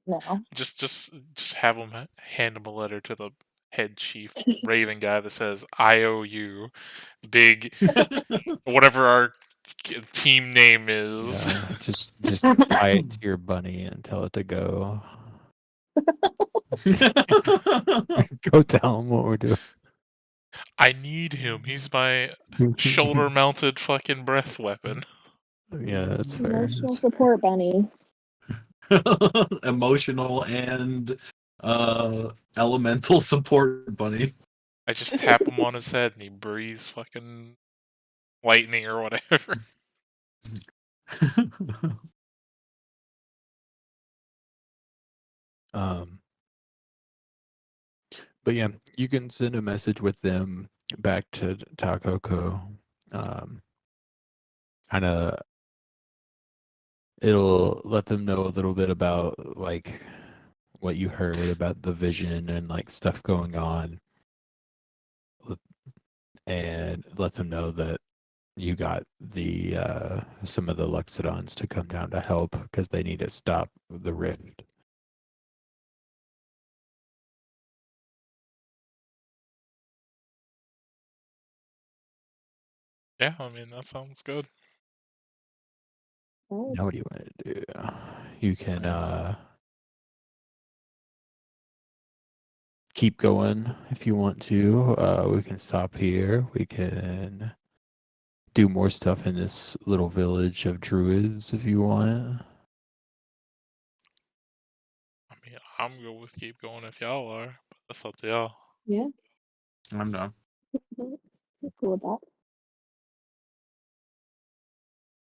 Speaker 2: No.
Speaker 5: Just have them hand him a letter to the head chief Raven guy that says I owe you big whatever our team name is.
Speaker 1: Yeah, just tie it to your bunny and tell it to go. Go tell him what we're doing.
Speaker 5: I need him. He's my shoulder mounted fucking breath weapon.
Speaker 1: Yeah, that's fair.
Speaker 2: Emotional
Speaker 1: That's fair.
Speaker 2: support bunny.
Speaker 3: Emotional and elemental support bunny.
Speaker 5: I just tap him on his head and he breathes fucking lightning or whatever.
Speaker 1: Um, but yeah, you can send a message with them back to Takoko. Kind of, it'll let them know a little bit about like what you heard about the vision and like stuff going on, and let them know that you got the some of the Luxodons to come down to help because they need to stop the rift.
Speaker 5: Yeah, I mean that sounds good.
Speaker 2: Oh,
Speaker 1: Now what do you want to do? You can keep going if you want to. We can stop here. We can do more stuff in this little village of druids if you want.
Speaker 5: I mean, I'm good with keep going if y'all are, but that's up to y'all.
Speaker 2: yeah.
Speaker 3: I'm done.
Speaker 2: I'm cool with that.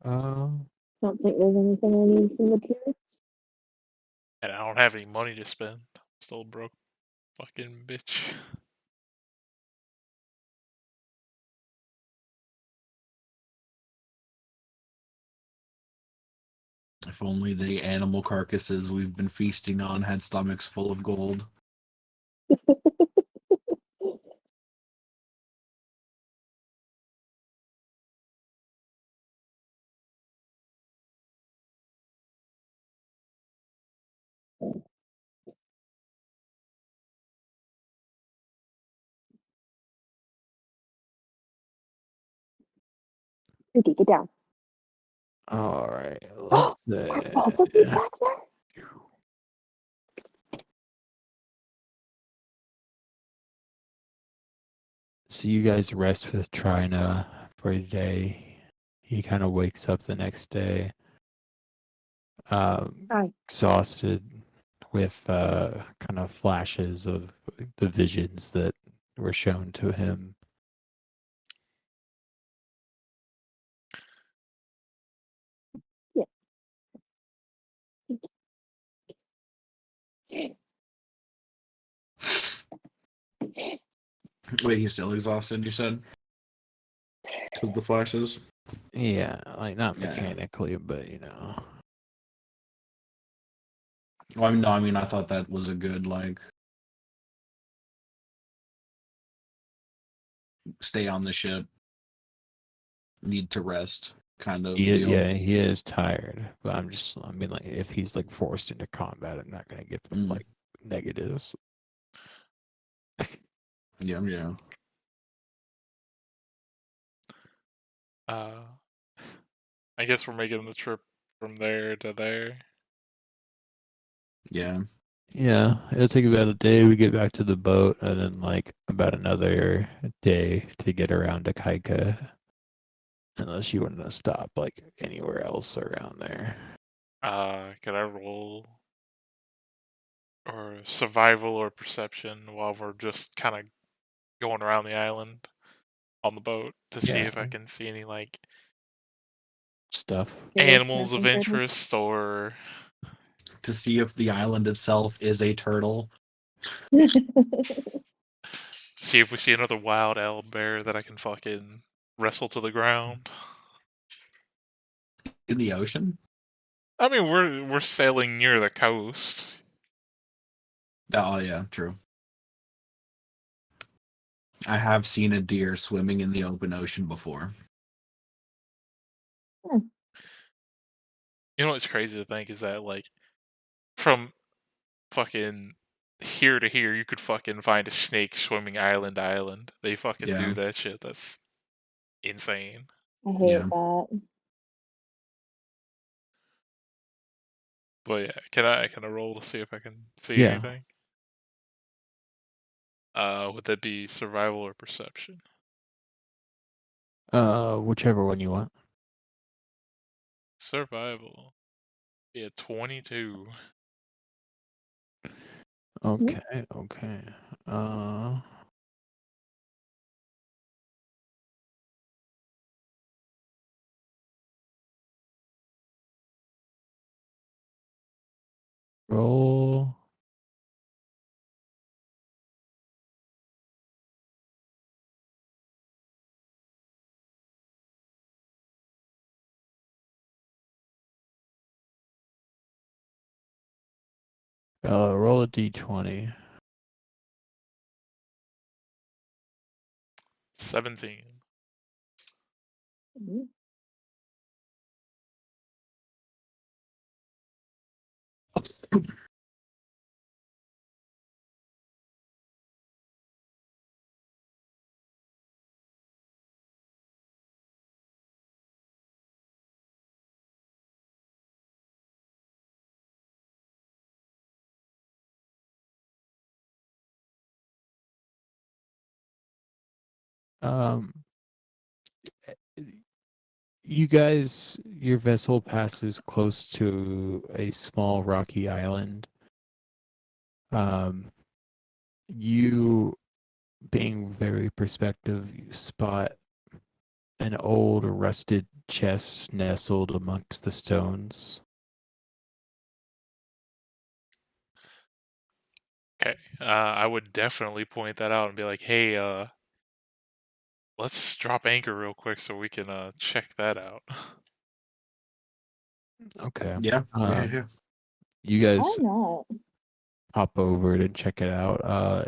Speaker 2: Don't think there's anything I need from the troops.
Speaker 5: And I don't have any money to spend. Still broke fucking bitch.
Speaker 3: If only the animal carcasses we've been feasting on had stomachs full of gold.
Speaker 2: Rudy, get down.
Speaker 1: All right, let's
Speaker 2: Look, he's back there.
Speaker 1: so you guys rest with Trina for a day. He kind of wakes up the next day,
Speaker 2: Hi.
Speaker 1: exhausted, with kind of flashes of the visions that were shown to him.
Speaker 3: Wait, he's still exhausted, you said? Because the flashes?
Speaker 1: Yeah, like not
Speaker 3: Yeah.
Speaker 1: mechanically, but you know.
Speaker 3: Well, no, I mean, I thought that was a good, like, stay on the ship, need to rest kind of deal.
Speaker 1: Yeah, he is tired, but I mean, like, if he's like forced into combat, I'm not gonna give him like negatives.
Speaker 3: Yeah, yeah.
Speaker 5: I guess we're making the trip from there to there.
Speaker 3: Yeah.
Speaker 1: Yeah, it'll take about a day. We get back to the boat, and then like about another day to get around to Kaika. Unless you want to stop like anywhere else around there.
Speaker 5: Can I roll or survival or perception while we're just kind of going around the island? on the boat to see
Speaker 1: Yeah.
Speaker 5: if I can see any like
Speaker 1: Stuff.
Speaker 5: animals of
Speaker 2: Sniffing turtle.
Speaker 5: interest or
Speaker 3: To see if the island itself is a turtle.
Speaker 5: see if we see another wild owlbear that I can fucking wrestle to the ground.
Speaker 3: In the ocean?
Speaker 5: I mean, we're sailing near the coast.
Speaker 3: Oh, yeah, true. I have seen a deer swimming in the open ocean before.
Speaker 5: You know what's crazy to think is that like from fucking here to here, you could fucking find a snake swimming island to island. They fucking
Speaker 3: Yeah.
Speaker 5: do that shit. That's insane.
Speaker 2: I hate
Speaker 3: Yeah.
Speaker 2: that.
Speaker 5: But yeah, can I roll to see if I can see
Speaker 1: Yeah.
Speaker 5: anything? Would that be survival or perception?
Speaker 1: Whichever one you want.
Speaker 5: Survival. Yeah, 22.
Speaker 1: Okay, okay. Uh, roll. Roll a d20.
Speaker 5: 17.
Speaker 2: Mhm.
Speaker 1: Um, you guys, your vessel passes close to a small rocky island. You, being very perspective, you spot an old rusted chest nestled amongst the stones.
Speaker 5: Okay. I would definitely point that out and be like, hey, let's drop anchor real quick so we can check that out.
Speaker 1: Okay.
Speaker 3: Yeah. Yeah.
Speaker 1: You
Speaker 2: Why
Speaker 1: guys
Speaker 2: not?
Speaker 1: hop over it and check it out.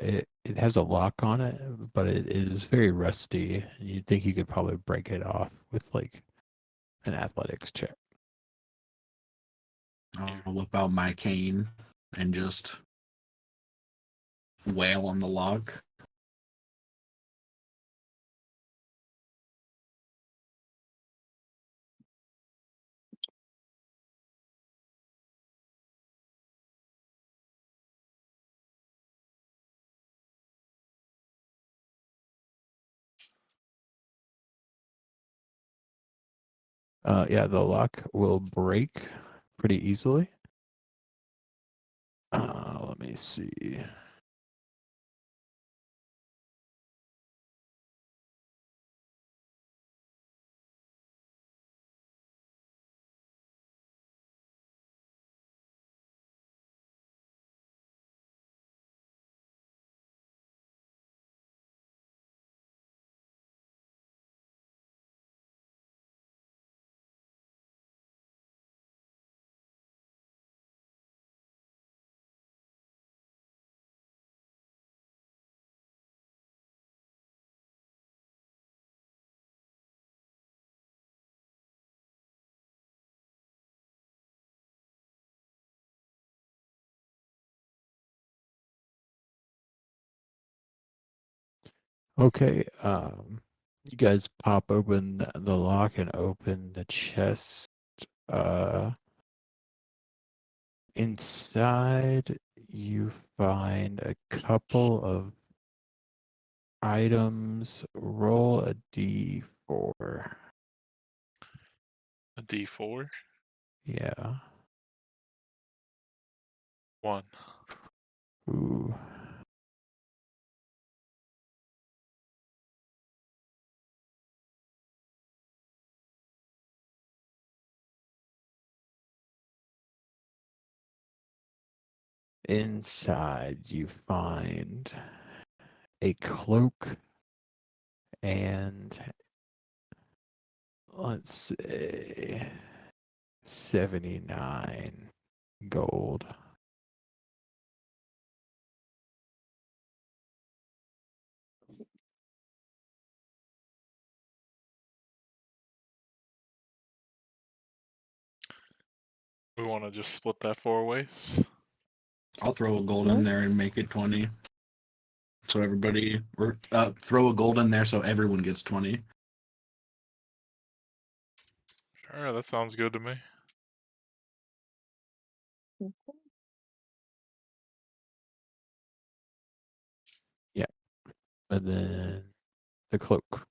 Speaker 1: It has a lock on it, but it is very rusty. You'd think you could probably break it off with like an athletics check.
Speaker 3: I'll whip out my cane and just wail on the lock.
Speaker 1: Yeah, the lock will break pretty easily. Let me see. Okay, you guys pop open the lock and open the chest. Inside you find a couple of items. Roll a d4.
Speaker 5: A D4?
Speaker 1: Yeah.
Speaker 5: 1.
Speaker 1: Ooh. Inside, you find a cloak and let's say 79 gold.
Speaker 5: We want to just split that 4 ways.
Speaker 3: I'll throw a gold in there and make it 20. So everybody, or throw a gold in there so everyone gets 20.
Speaker 5: Sure, that sounds good to me.
Speaker 1: Yeah. And then the cloak.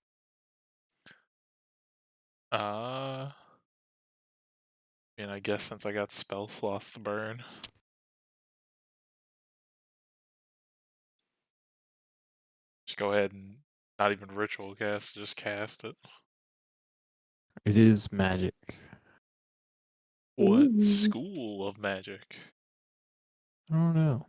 Speaker 5: And I guess since I got spell slots to burn, just go ahead and not even ritual cast, just cast it.
Speaker 1: It is magic.
Speaker 5: What
Speaker 2: Ooh.
Speaker 5: school of magic?
Speaker 1: I don't know.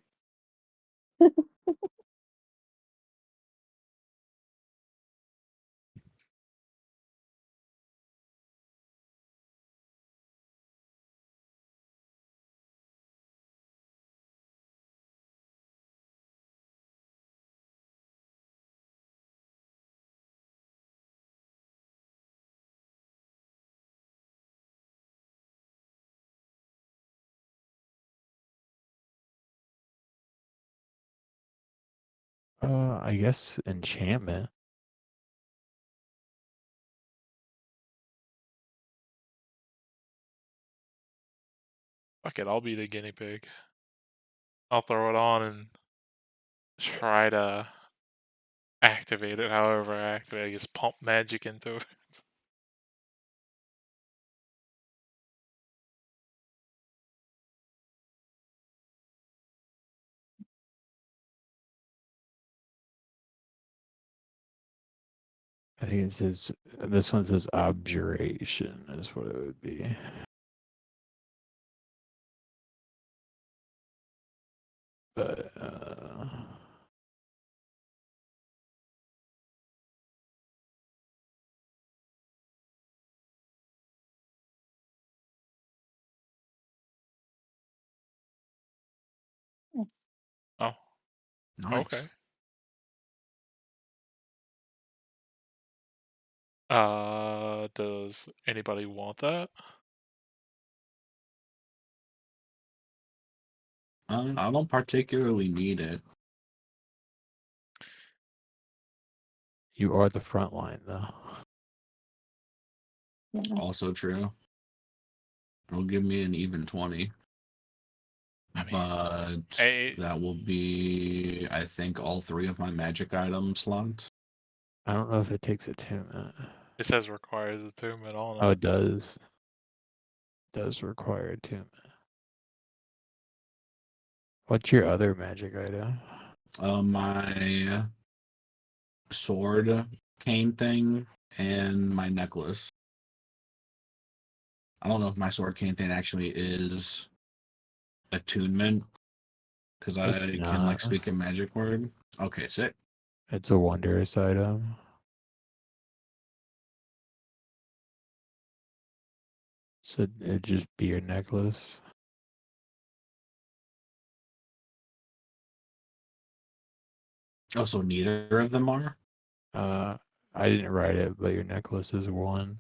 Speaker 1: I guess enchantment.
Speaker 5: Fuck it, I'll be the guinea pig. I'll throw it on and try to activate it however I activate it. I guess pump magic into it.
Speaker 1: I think it says this one says abjuration is what it would be. But
Speaker 5: Oh,
Speaker 3: Nice.
Speaker 5: okay. Does anybody want that?
Speaker 3: I don't particularly need it.
Speaker 1: you are the front line though.
Speaker 2: Yeah.
Speaker 3: Also true. It'll give me an even 20.
Speaker 5: I mean,
Speaker 3: But that will be, I think, all 3 of my magic items slots.
Speaker 1: I don't know if it takes attunement.
Speaker 5: it says requires attunement on
Speaker 1: Oh,
Speaker 5: it.
Speaker 1: it does. Does require attunement. What's your other magic item?
Speaker 3: My sword cane thing and my necklace. I don't know if my sword cane thing actually is attunement because
Speaker 1: It's
Speaker 3: I can like
Speaker 1: not.
Speaker 3: speak a magic word. Okay, sick.
Speaker 1: It's a wondrous item. So it'd just be your necklace.
Speaker 3: Oh, so neither of them are?
Speaker 1: I didn't write it, but your necklace is one.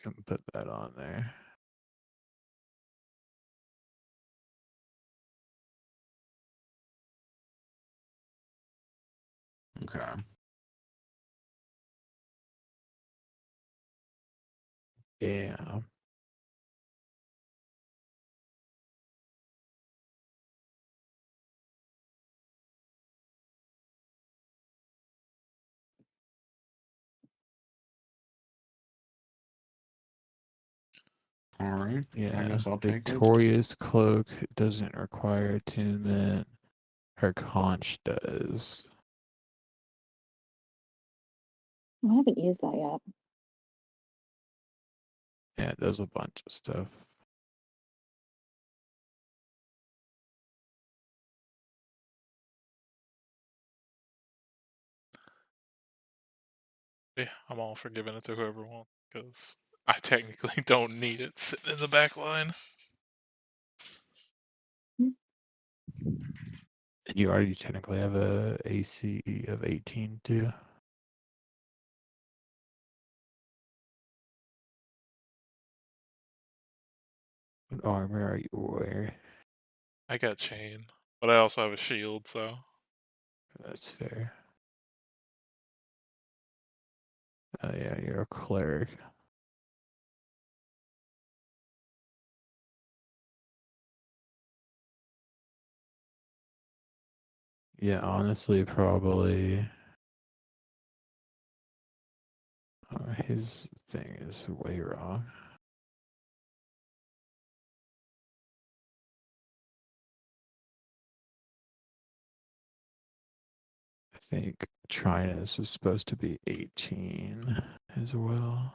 Speaker 1: You can put that on there.
Speaker 3: Okay.
Speaker 1: Yeah.
Speaker 3: All right. I
Speaker 1: Yeah.
Speaker 3: guess I'll take it.
Speaker 1: Victorious cloak doesn't require attunement. Her conch does.
Speaker 2: I haven't used that yet.
Speaker 1: Yeah, it does a bunch of stuff.
Speaker 5: Yeah, I'm all for giving it to whoever wants because I technically don't need it sitting in the back line.
Speaker 1: And you already technically have a AC of 18 too. What armor are you wearing?
Speaker 5: I got chain, but I also have a shield, so
Speaker 1: That's fair. Oh yeah, you're a cleric. Yeah, honestly, probably. His thing is way wrong. I think China's is supposed to be 18 as well.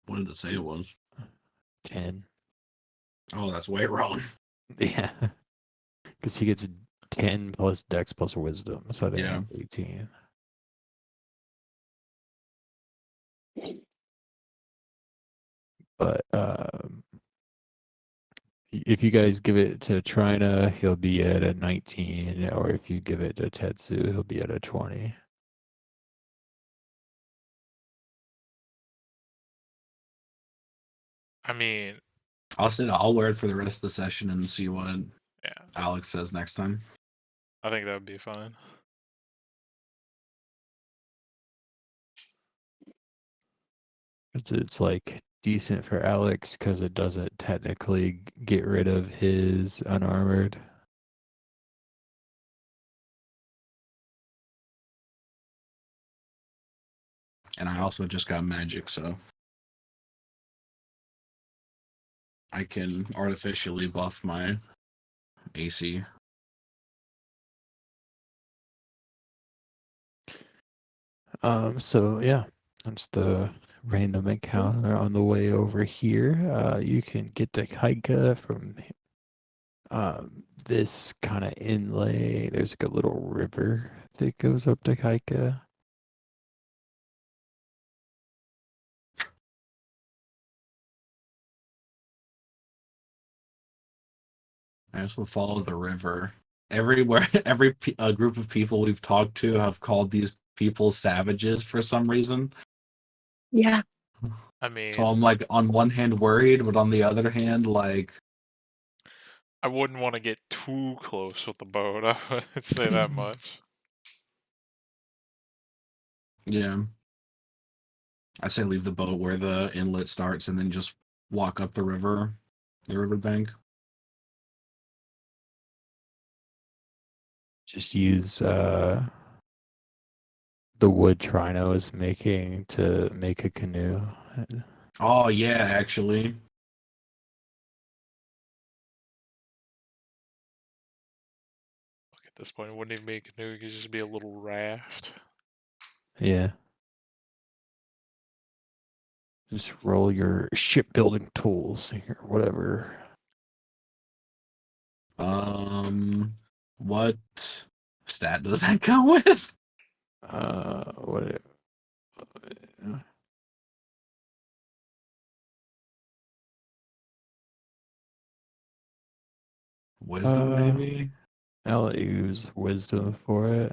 Speaker 3: What did it say it was?
Speaker 1: 10.
Speaker 3: Oh, that's way wrong.
Speaker 1: Yeah. Because he gets 10 plus dex plus wisdom. So I think
Speaker 3: Yeah.
Speaker 1: it's 18. But if you guys give it to Trina, he'll be at a 19. Or if you give it to Tetsu, he'll be at a 20.
Speaker 5: I mean,
Speaker 3: I'll wear it for the rest of the session and see what
Speaker 5: yeah,
Speaker 3: Alex says next time.
Speaker 5: I think that would be fine.
Speaker 1: It's like decent for Alex because it doesn't technically get rid of his unarmored.
Speaker 3: And I also just got magic, so I can artificially buff my AC.
Speaker 1: So yeah, that's the random encounter on the way over here. You can get to Kaika from this kind of inlay. There's like a little river that goes up to Kaika.
Speaker 3: I just will follow the river. Everywhere, group of people we've talked to have called these people savages for some reason.
Speaker 2: Yeah.
Speaker 5: I mean,
Speaker 3: So I'm like, on one hand worried, but on the other hand, like,
Speaker 5: I wouldn't want to get too close with the boat. I would say that much.
Speaker 3: yeah. I say leave the boat where the inlet starts and then just walk up the riverbank.
Speaker 1: Just use the wood Trino is making to make a canoe.
Speaker 3: Oh yeah, actually.
Speaker 5: Look, at this point, it wouldn't even be a canoe. It could just be a little raft.
Speaker 1: Yeah. Just roll your shipbuilding tools or whatever.
Speaker 3: What stat does that go with?
Speaker 1: What?
Speaker 3: Wisdom, maybe?
Speaker 1: I'll use wisdom for it.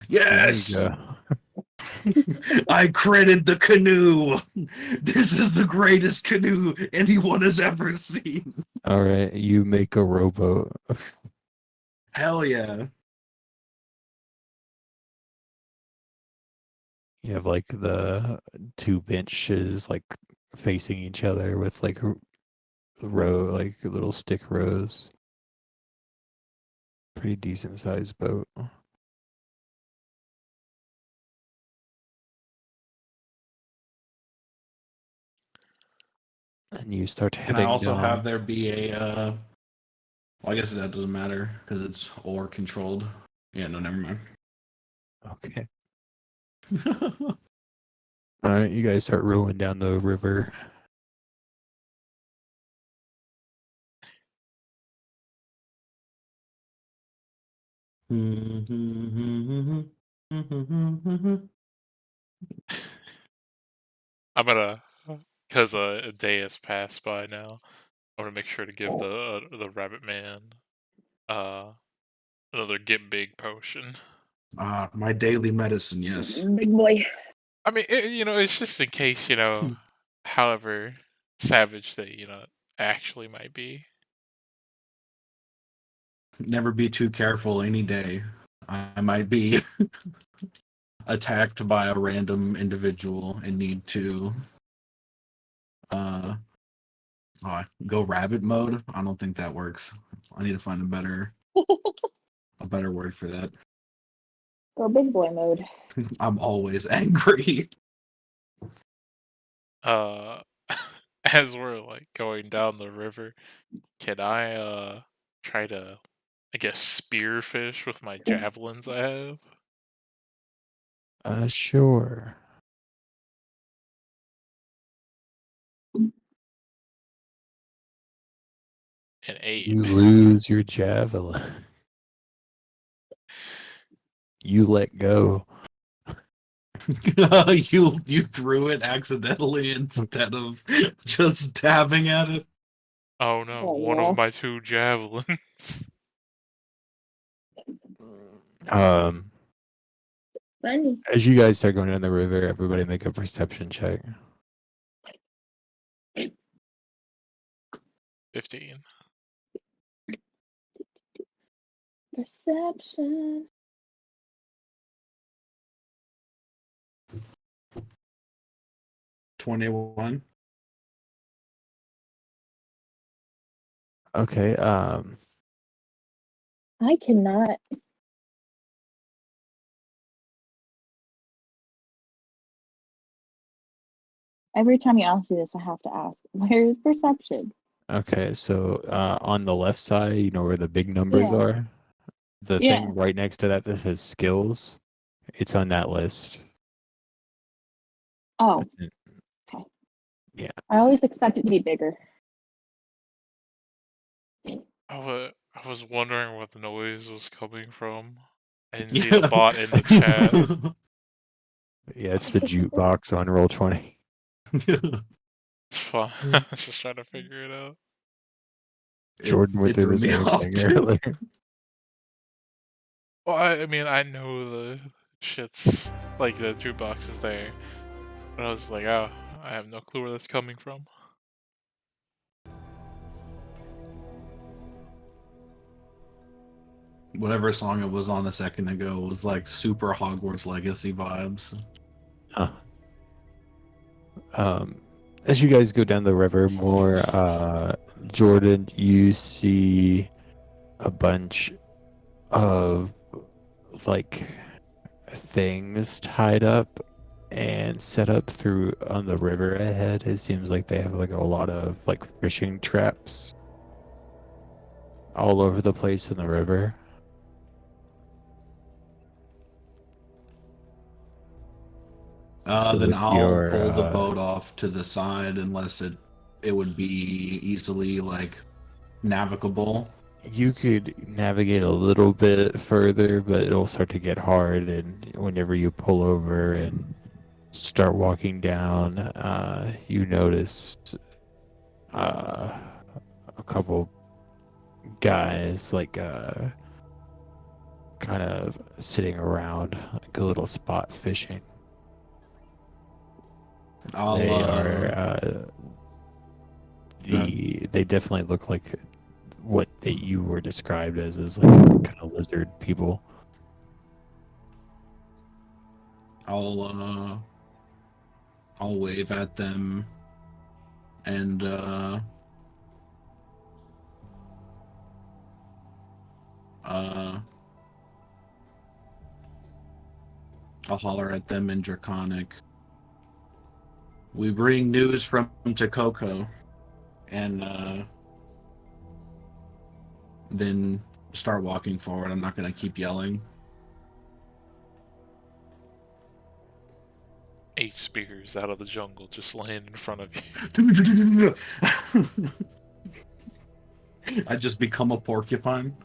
Speaker 3: Yes!
Speaker 1: There you go.
Speaker 3: I credit the canoe! This is the greatest canoe anyone has ever seen!
Speaker 1: All right, you make a rowboat.
Speaker 3: Hell yeah.
Speaker 1: You have like the two benches like facing each other with like like little stick rows. Pretty decent sized boat. And you start
Speaker 3: Can I
Speaker 1: heading
Speaker 3: also
Speaker 1: down.
Speaker 3: have there be a, well, I guess that doesn't matter because it's ore controlled. Yeah, no, never mind.
Speaker 1: Okay. All right, you guys start rolling down the river.
Speaker 5: I'm gonna, because a day has passed by now. I'm gonna make sure to give the rabbit man uh another get big potion.
Speaker 3: My daily medicine, yes.
Speaker 2: Big boy.
Speaker 5: I mean, it's just in case, however savage they, actually might be.
Speaker 3: Never be too careful any day. I might be attacked by a random individual and need to go rabbit mode. I don't think that works. I need to find a better word for that.
Speaker 2: Go big boy mode.
Speaker 3: I'm always angry.
Speaker 5: Uh, as we're like going down the river, can I try to, I guess, spearfish with my javelins I have?
Speaker 1: Sure.
Speaker 5: An 8.
Speaker 1: You lose your javelin. You let go.
Speaker 3: You threw it accidentally instead of just stabbing at it.
Speaker 5: Oh no,
Speaker 2: Oh,
Speaker 5: one
Speaker 2: no.
Speaker 5: of my 2 javelins.
Speaker 1: Um,
Speaker 2: Funny.
Speaker 1: as you guys start going down the river, everybody make a perception check.
Speaker 5: 15.
Speaker 2: Perception.
Speaker 3: 21.
Speaker 1: Okay.
Speaker 2: I cannot. Every time you ask me this, I have to ask, where is perception?
Speaker 1: Okay. So, on the left side, you know where the big numbers
Speaker 2: Yeah.
Speaker 1: are. The
Speaker 2: Yeah.
Speaker 1: thing right next to that says skills. It's on that list.
Speaker 2: Oh,
Speaker 1: That's it.
Speaker 2: okay.
Speaker 1: Yeah.
Speaker 2: I always expect it to be bigger.
Speaker 5: I was wondering what the noise was coming from. I didn't see the bot in the chat.
Speaker 1: Yeah, it's the jukebox on roll 20.
Speaker 5: It's fun. I was just trying to figure it out.
Speaker 1: Jordan went
Speaker 3: it
Speaker 1: through
Speaker 3: threw
Speaker 1: the
Speaker 3: me
Speaker 1: same
Speaker 3: off
Speaker 1: thing
Speaker 3: too.
Speaker 1: earlier.
Speaker 5: Well, I mean, I know the shit's like the jukebox is there, but I was like, oh, I have no clue where that's coming from.
Speaker 3: Whatever song it was on a second ago was like super Hogwarts Legacy vibes.
Speaker 1: Huh. As you guys go down the river more, Jordan, you see a bunch of like things tied up and set up through on the river ahead. It seems like they have like a lot of like fishing traps all over the place in the river. So
Speaker 3: Then
Speaker 1: if
Speaker 3: I'll
Speaker 1: you're
Speaker 3: pull the boat off to the side unless it would be easily like navigable.
Speaker 1: you could navigate a little bit further, but it'll start to get hard. And whenever you pull over and start walking down, you notice a couple guys like kind of sitting around like a little spot fishing. They are they definitely look like what you were described as like kind of lizard people.
Speaker 3: I'll wave at them and I'll holler at them in Draconic. We bring news from Takoko, and then start walking forward. I'm not gonna keep yelling.
Speaker 5: 8 spears out of the jungle just land in front of you.
Speaker 3: I just become a porcupine.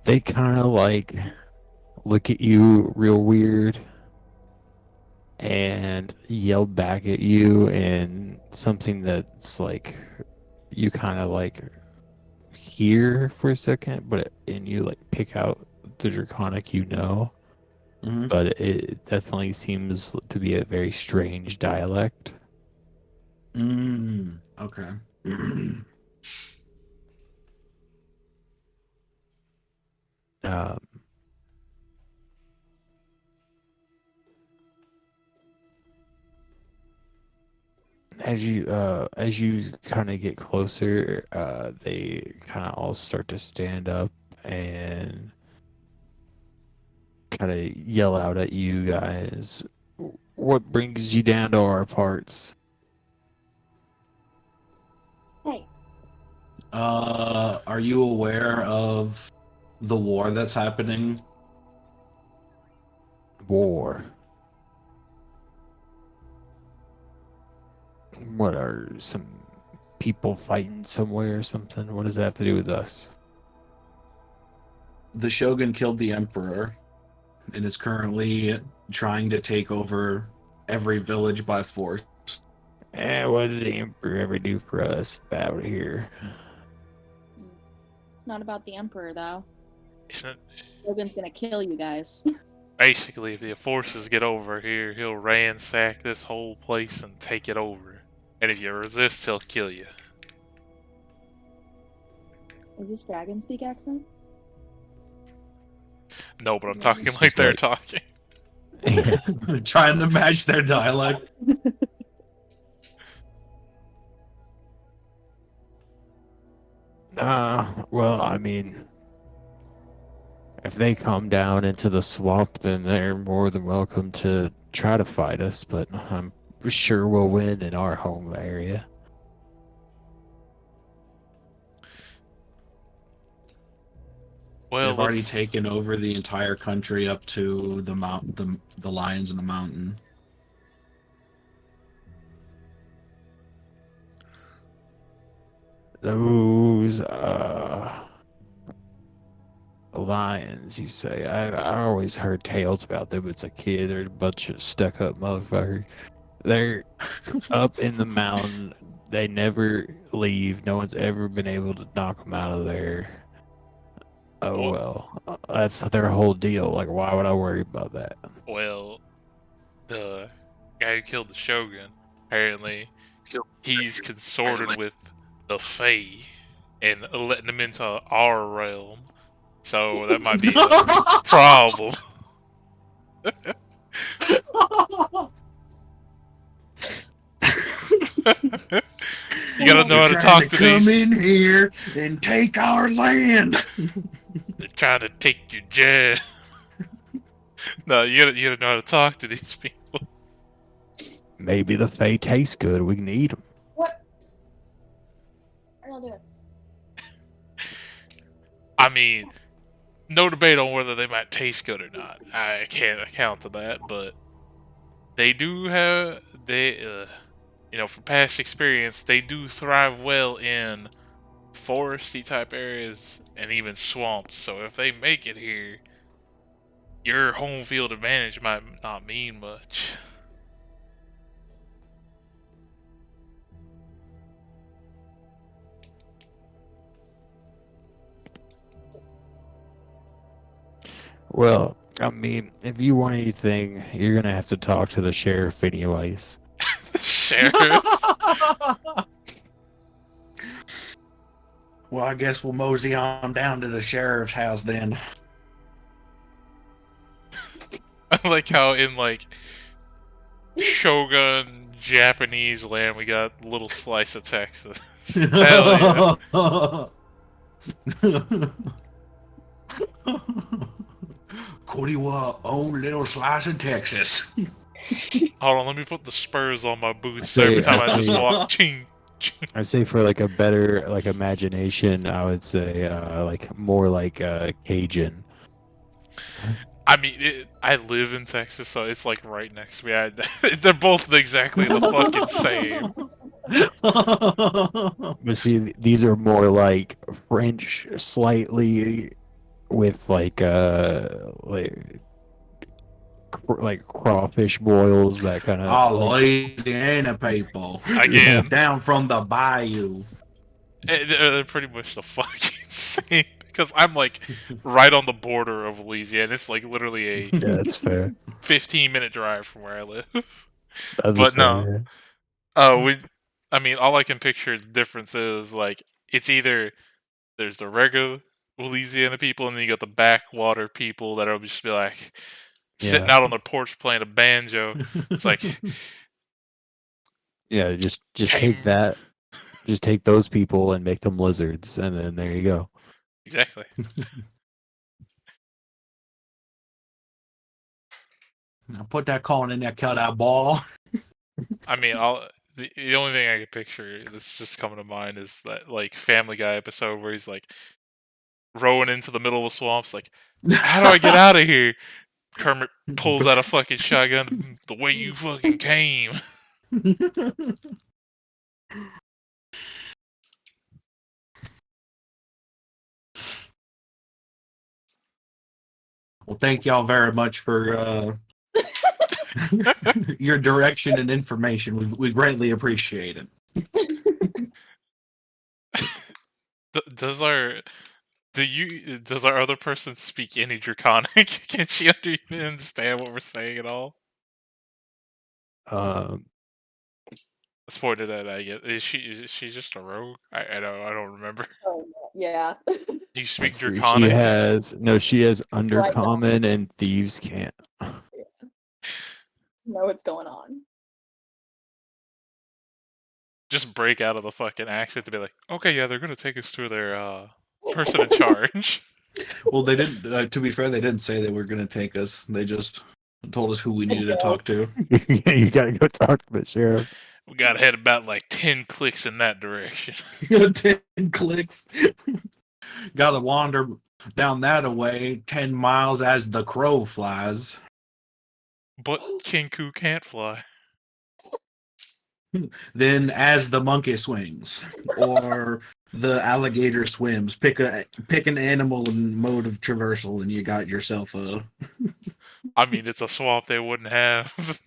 Speaker 1: They kind of like look at you real weird and yell back at you in something that's like you kind of like hear for a second, and you like pick out the draconic
Speaker 3: Mm-hmm.
Speaker 1: but it definitely seems to be a very strange dialect.
Speaker 3: Okay.
Speaker 1: Um, as you kind of get closer, they kind of all start to stand up and kind of yell out at you guys. What brings you down to our parts?
Speaker 2: Hey.
Speaker 3: Are you aware of the war that's happening?
Speaker 1: War. What are some people fighting somewhere or something? What does that have to do with us?
Speaker 3: The Shogun killed the Emperor and is currently trying to take over every village by force.
Speaker 1: What did the Emperor ever do for us out here?
Speaker 6: It's not about the Emperor, though.
Speaker 5: Isn't it?
Speaker 6: Logan's gonna kill you guys.
Speaker 5: Basically, if the forces get over here, he'll ransack this whole place and take it over. And if you resist, he'll kill you.
Speaker 6: Is this Dragon Speak accent?
Speaker 5: No, but I'm
Speaker 6: Yeah,
Speaker 5: talking
Speaker 1: it's
Speaker 5: like
Speaker 1: just
Speaker 5: they're
Speaker 1: like-
Speaker 5: talking.
Speaker 3: Trying to match their dialect.
Speaker 1: Well, I mean, if they come down into the swamp, then they're more than welcome to try to fight us, but I'm sure we'll win in our home area.
Speaker 5: Well,
Speaker 3: They've already
Speaker 5: let's-
Speaker 3: taken over the entire country up to the lions in the mountain.
Speaker 1: Those, lions, you say? I always heard tales about them as a kid. They're a bunch of stuck-up motherfuckers. They're up in the mountain. They never leave. No one's ever been able to knock them out of there. Oh, well. That's their whole deal. Like, why would I worry about that?
Speaker 5: Well, the guy who killed the Shogun, apparently, he's consorted with the Fae and letting them into our realm. So that might be a problem. You gotta know how to talk to
Speaker 3: come
Speaker 5: these.
Speaker 3: in here and take our land.
Speaker 5: They're trying to take your jab. No, you gotta know how to talk to these people.
Speaker 1: Maybe the Fae tastes good. We can eat them.
Speaker 6: do it.
Speaker 5: I mean, no debate on whether they might taste good or not. I can't account to that, but they do have from past experience, they do thrive well in foresty type areas and even swamps. So if they make it here, your home field advantage might not mean much.
Speaker 1: Well, I mean, if you want anything, you're gonna have to talk to the sheriff anyways.
Speaker 5: Sheriff.
Speaker 3: Well, I guess we'll mosey on down to the sheriff's house then.
Speaker 5: I like how in like Shogun Japanese land we got a little slice of Texas. Hell yeah.
Speaker 3: Kodiwa own little slice of Texas.
Speaker 5: Hold on, let me put the spurs on my boots so
Speaker 1: Say-
Speaker 5: every time I just
Speaker 1: say-
Speaker 5: walk, ching, ching.
Speaker 1: I'd say for like a better like imagination, I would say like more like Cajun.
Speaker 5: I mean, I live in Texas, so it's like right next to me. They're both exactly the fucking same.
Speaker 1: But see, these are more like French, slightly with like crawfish boils, that kind of.
Speaker 3: Oh, Louisiana people.
Speaker 5: Again.
Speaker 3: Down from the bayou.
Speaker 5: They're pretty much the fucking same. Because I'm like right on the border of Louisiana. It's like literally a
Speaker 1: Yeah, that's fair.
Speaker 5: 15-minute drive from where I live.
Speaker 1: I'd
Speaker 5: But
Speaker 1: say,
Speaker 5: no.
Speaker 1: yeah.
Speaker 5: I mean, all I can picture the difference is like it's either there's the regular Louisiana people, and then you got the backwater people that'll just be like sitting
Speaker 1: Yeah.
Speaker 5: out on their porch playing a banjo. It's like,
Speaker 1: Yeah, just
Speaker 5: Came-
Speaker 1: take that. Just take those people and make them lizards, and then there you go.
Speaker 5: exactly.
Speaker 3: I'll put that corn in that cutout ball.
Speaker 5: I mean, the only thing I can picture that's just coming to mind is that like Family Guy episode where he's like rowing into the middle of the swamps, like, how do I get out of here? Kermit pulls out a fucking shotgun the way you fucking came.
Speaker 3: Well, thank y'all very much for your direction and information. We greatly appreciate it.
Speaker 5: Does our other person speak any Draconic? Can she understand what we're saying at all? Let's point it out. I guess is she just a rogue? I don't remember.
Speaker 6: Oh, yeah.
Speaker 5: Do you speak
Speaker 1: Let's see,
Speaker 5: Draconic?
Speaker 1: she has Undercommon and Thieves Can't.
Speaker 6: Know what's going on.
Speaker 5: Just break out of the fucking accent to be like, okay, yeah, they're gonna take us to their person in charge.
Speaker 3: Well, they didn't. To be fair, they didn't say they were going to take us. They just told us who we needed to talk to.
Speaker 1: You gotta go talk to the sheriff.
Speaker 5: We gotta head about like 10 clicks in that direction.
Speaker 3: 10 clicks. Gotta wander down that away 10 miles as the crow flies.
Speaker 5: But Kinku can't fly.
Speaker 3: Then as the monkey swings, or the alligator swims. Pick an animal and mode of traversal, and you got yourself a.
Speaker 5: I mean, it's a swamp. They wouldn't have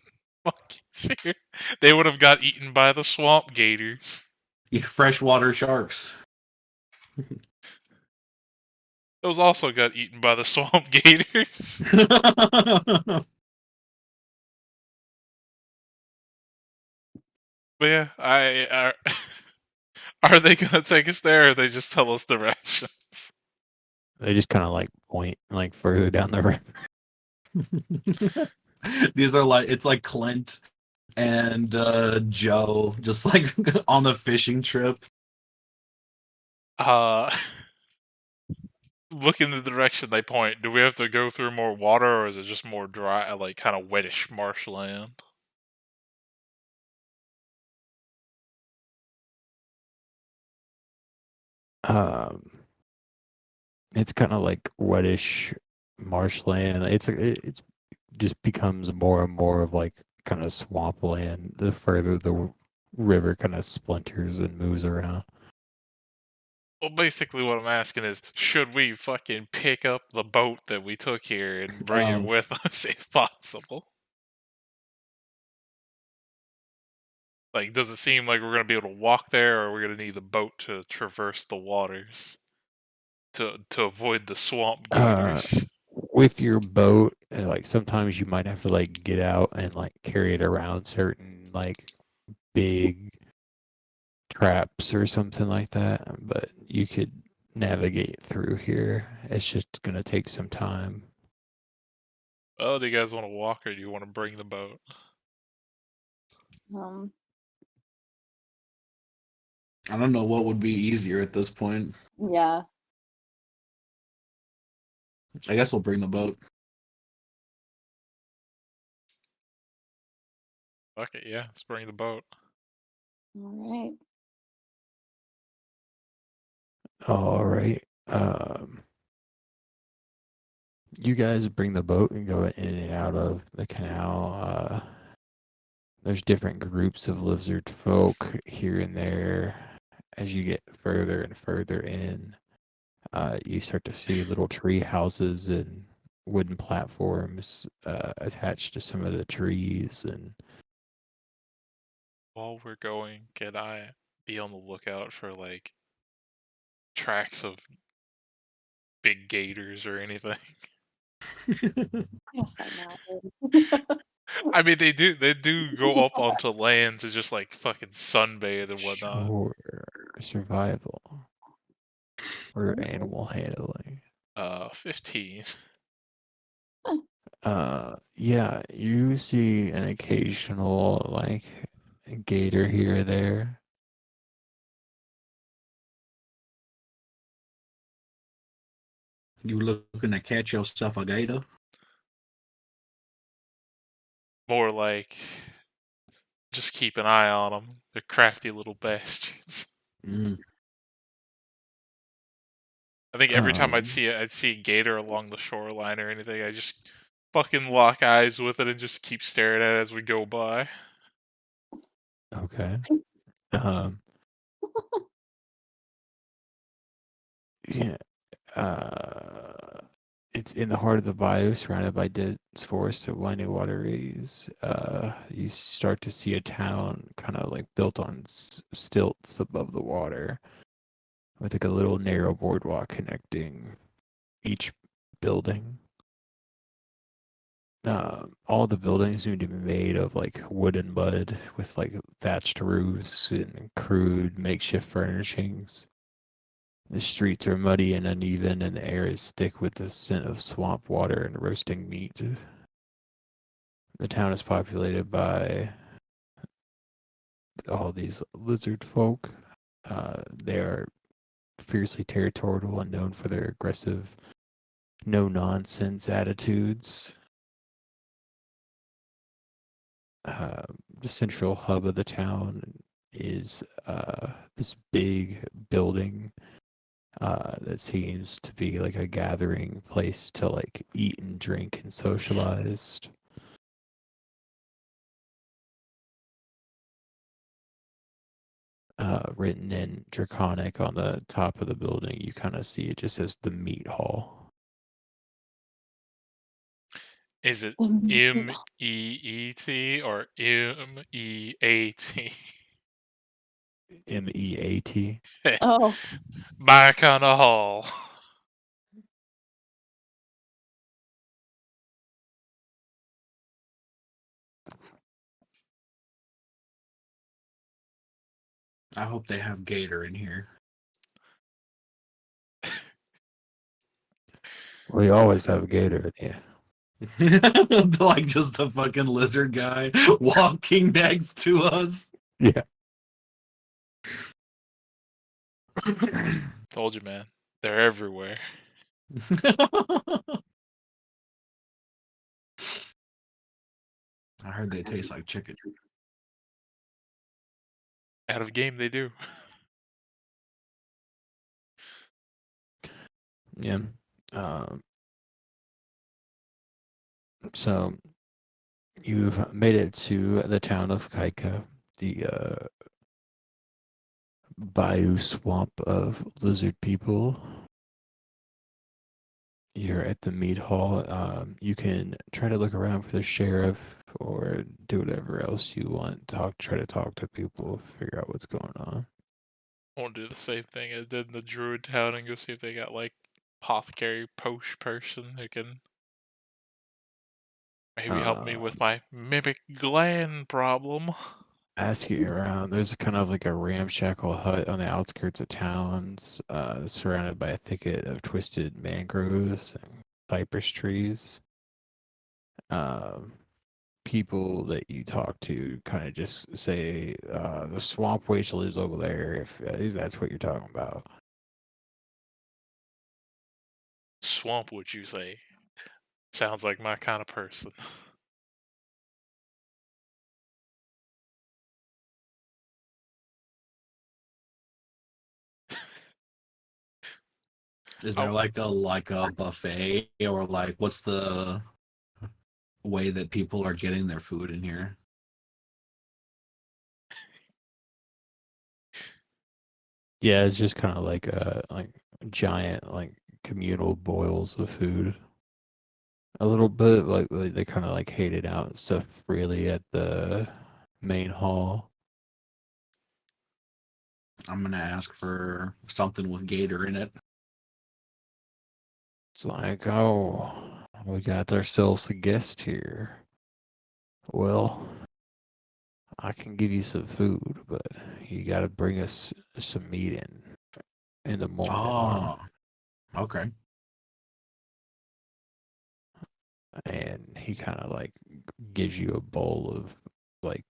Speaker 5: monkeys here. They would have got eaten by the swamp gators.
Speaker 3: Freshwater sharks.
Speaker 5: Those also got eaten by the swamp gators. But yeah, are they gonna take us there, or they just tell us directions?
Speaker 1: They just kind of like point like further down the river.
Speaker 3: These are like it's like Clint and Joe just like on the fishing trip.
Speaker 5: Look in the direction they point. Do we have to go through more water, or is it just more dry, like kind of wettish marshland?
Speaker 1: Um, it's kind of like reddish marshland. It's just becomes more and more of like kind of swampland the further the river kind of splinters and moves around.
Speaker 5: Well, basically, what I'm asking is, should we fucking pick up the boat that we took here and bring it with us if possible? Like, does it seem like we're gonna be able to walk there, or are we gonna need a boat to traverse the waters to avoid the swamp
Speaker 1: Uh,
Speaker 5: gators?
Speaker 1: with your boat, like sometimes you might have to like get out and like carry it around certain like big traps or something like that, but you could navigate through here. It's just gonna take some time.
Speaker 5: Well, do you guys want to walk, or do you want to bring the boat?
Speaker 6: Um,
Speaker 3: I don't know what would be easier at this point.
Speaker 6: yeah.
Speaker 3: I guess we'll bring the boat.
Speaker 5: Okay, yeah, let's bring the boat.
Speaker 6: All right.
Speaker 1: All right. You guys bring the boat and go in and out of the canal. There's different groups of lizard folk here and there. As you get further and further in, you start to see little tree houses and wooden platforms attached to some of the trees. And
Speaker 5: While we're going, can I be on the lookout for like tracks of big gators or anything?
Speaker 6: Yes, I know.
Speaker 5: I mean, they do go up onto land to just like fucking sunbathe and whatnot.
Speaker 1: sure, survival or animal handling.
Speaker 5: 15.
Speaker 1: Yeah, you see an occasional like gator here or there.
Speaker 3: You looking to catch yourself a gator?
Speaker 5: More like just keep an eye on them. They're crafty little bastards.
Speaker 3: Mm.
Speaker 5: I think every time
Speaker 1: Um,
Speaker 5: I'd see a gator along the shoreline or anything, I just fucking lock eyes with it and just keep staring at it as we go by.
Speaker 1: okay. Um, yeah. It's in the heart of the bayou, surrounded by dense forest of winding waterways. You start to see a town kind of like built on stilts above the water, with like a little narrow boardwalk connecting each building. All the buildings seem to be made of like wood and mud, with like thatched roofs and crude makeshift furnishings. The streets are muddy and uneven, and the air is thick with the scent of swamp water and roasting meat. The town is populated by all these lizard folk. They are fiercely territorial and known for their aggressive, no nonsense attitudes. The central hub of the town is this big building that seems to be like a gathering place to like eat and drink and socialize. Written in Draconic on the top of the building, you kind of see it just says the meat hall.
Speaker 5: Is it MEET or MEAT?
Speaker 1: MEAT.
Speaker 6: Oh,
Speaker 5: Back on the hall.
Speaker 3: I hope they have gator in here.
Speaker 1: We always have a gator in here.
Speaker 3: Like just a fucking lizard guy walking next to us.
Speaker 1: Yeah.
Speaker 5: Told you, man. They're everywhere.
Speaker 3: I heard they taste like chicken.
Speaker 5: Out of game, they do.
Speaker 1: Yeah. Um, so you've made it to the town of Kaika, the bayou swamp of lizard people. You're at the meat hall. You can try to look around for the sheriff or do whatever else you want. Try to talk to people, figure out what's going on.
Speaker 5: I want to do the same thing I did in the druid town and go see if they got like apothecary posh person who can maybe help me with my mimic gland problem.
Speaker 1: Asking around, there's kind of like a ramshackle hut on the outskirts of towns, surrounded by a thicket of twisted mangroves and cypress trees. Um, People that you talk to kind of just say the swamp witch lives over there, if that's what you're talking about.
Speaker 5: Swamp, would you say? Sounds like my kind of person.
Speaker 3: Is
Speaker 5: Oh,
Speaker 3: there like a buffet, or like what's the way that people are getting their food in here?
Speaker 1: Yeah, it's just kind of like giant like communal boils of food. A little bit like they kind of like hate it out and stuff freely at the main hall.
Speaker 3: I'm gonna ask for something with gator in it.
Speaker 1: It's like, oh, we got ourselves a guest here. Well, I can give you some food, but you got to bring us some meat in the morning.
Speaker 3: Oh, okay.
Speaker 1: And he kind of like gives you a bowl of like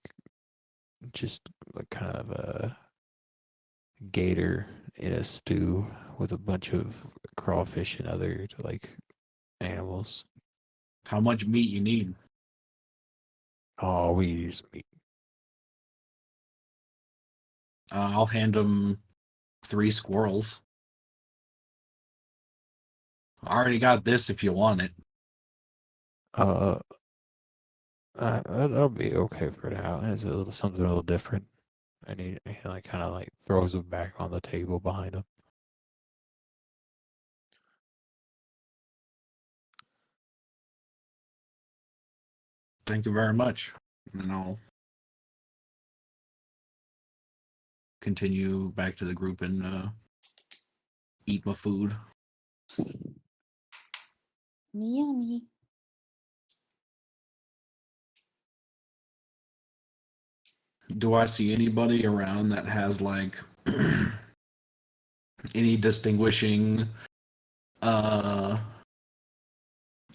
Speaker 1: just like kind of a gator in a stew with a bunch of crawfish and other like animals.
Speaker 3: How much meat you need?
Speaker 1: Oh, we use meat.
Speaker 3: I'll hand him 3 squirrels. I already got this if you want it.
Speaker 1: Uh, that'll be okay for now. It's a little something a little different. And he like kind of like throws it back on the table behind him.
Speaker 3: Thank you very much. And then I'll continue back to the group and eat my food.
Speaker 6: Yummy.
Speaker 3: Do I see anybody around that has like any distinguishing uh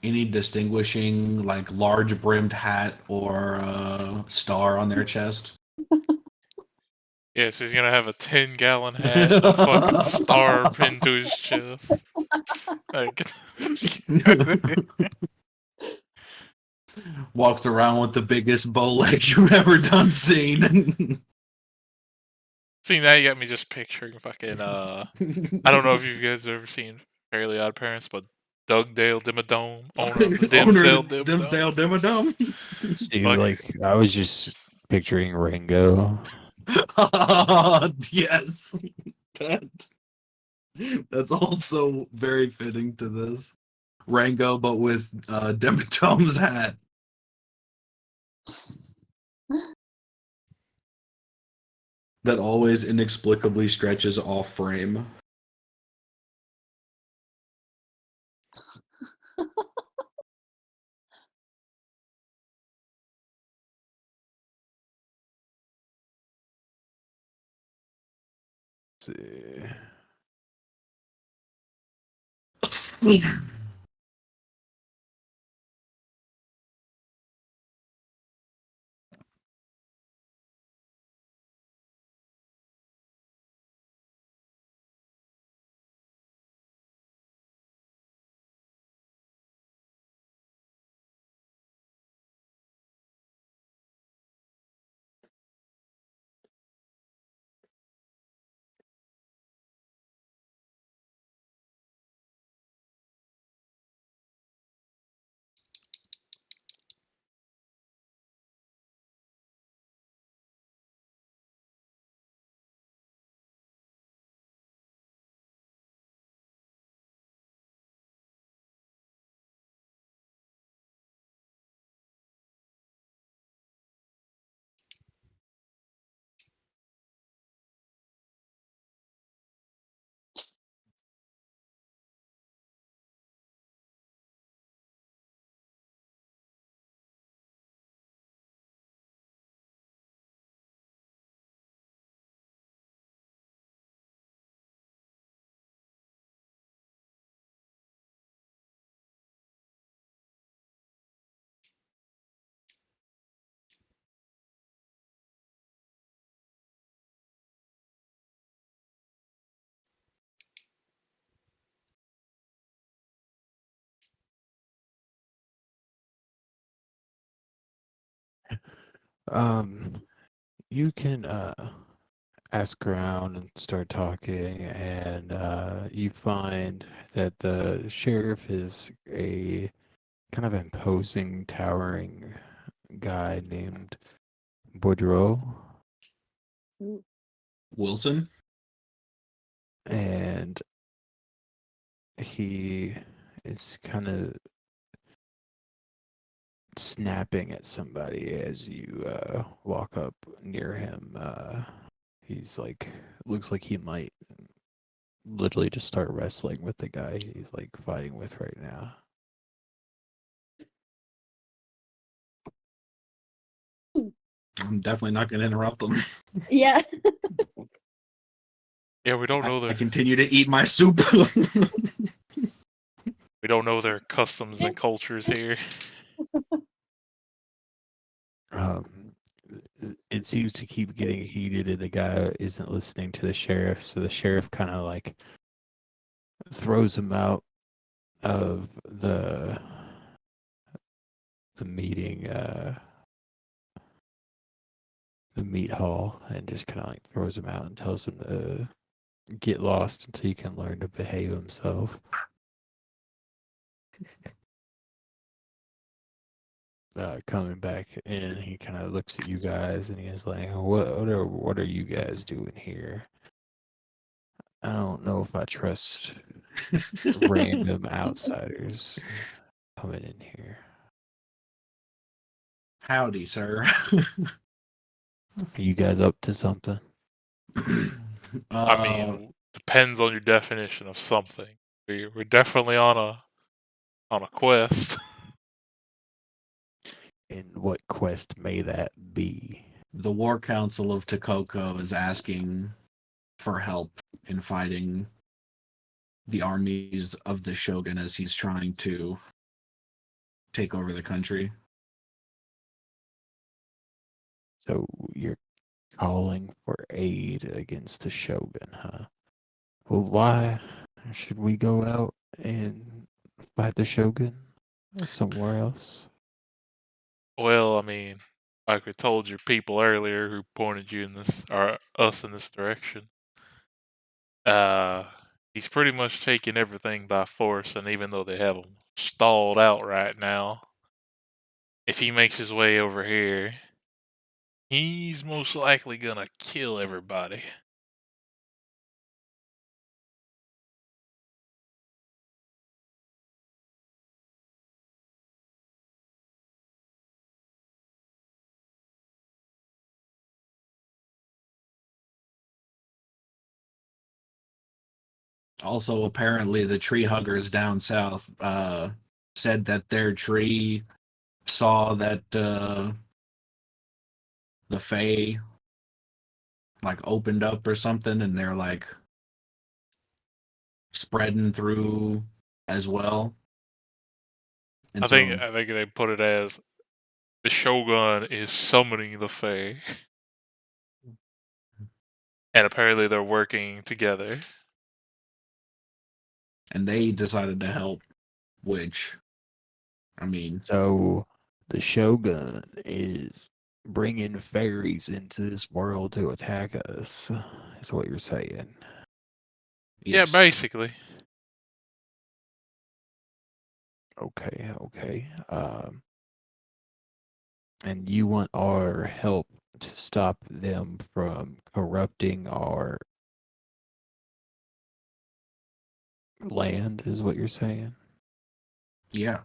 Speaker 3: like large brimmed hat or star on their chest?
Speaker 5: yes, he's gonna have a 10-gallon hat and a fucking star pinned to his chest. Like,
Speaker 3: Walked around with the biggest bow legs you've ever done seen.
Speaker 5: see, now you got me just picturing fucking, I don't know if you guys have ever seen Fairly Odd Parents, but Dugdale Dimmadome, owner of the
Speaker 3: Owner of the
Speaker 5: Dimsdale Dimmadome.
Speaker 3: Dimsdale Dimmadome.
Speaker 1: See,
Speaker 5: Fuck.
Speaker 1: like I was just picturing Ringo.
Speaker 3: Yes. That, that's also very fitting to this. Rango, but with Dimmadome's hat. That always inexplicably stretches off frame.
Speaker 1: See. You can ask around and start talking, and you find that the sheriff is a kind of imposing, towering guy named Boudreaux,
Speaker 3: Wilson?
Speaker 1: and he is kind of snapping at somebody as you walk up near him. He's like, looks like he might literally just start wrestling with the guy he's like fighting with right now.
Speaker 3: I'm definitely not going to interrupt them.
Speaker 6: Yeah.
Speaker 5: Yeah, we don't know
Speaker 3: I
Speaker 5: their
Speaker 3: continue to eat my soup.
Speaker 5: we don't know their customs and cultures here.
Speaker 1: Um, it seems to keep getting heated, and the guy isn't listening to the sheriff. So the sheriff kind of like throws him out of the meeting, the meat hall, and just kind of like throws him out and tells him to get lost until he can learn to behave himself. Coming back in, he kind of looks at you guys and he's like, what are you guys doing here? I don't know if I trust random outsiders coming in here.
Speaker 3: Howdy, sir.
Speaker 1: Are you guys up to something?
Speaker 5: I mean, depends on your definition of something. We're definitely on a quest.
Speaker 1: And what quest may that be?
Speaker 3: the War Council of Takoko is asking for help in fighting the armies of the Shogun as he's trying to take over the country.
Speaker 1: So you're calling for aid against the Shogun, huh? Well, why should we go out and fight the Shogun somewhere else?
Speaker 5: Well, I mean, like we told your people earlier who pointed you in this, or us in this direction, he's pretty much taking everything by force, and even though they have him stalled out right now, if he makes his way over here, he's most likely gonna kill everybody.
Speaker 3: Also, apparently, the tree huggers down south said that their tree saw that the Fae like opened up or something, and they're like spreading through as well. And
Speaker 5: I think they put it as the Shogun is summoning the Fae, and apparently they're working together.
Speaker 3: and they decided to help, which, I mean,
Speaker 1: So the Shogun is bringing fairies into this world to attack us, is what you're saying.
Speaker 3: yes.
Speaker 5: Yeah, basically.
Speaker 1: Okay. And you want our help to stop them from corrupting our land, is what you're saying?
Speaker 3: Yeah.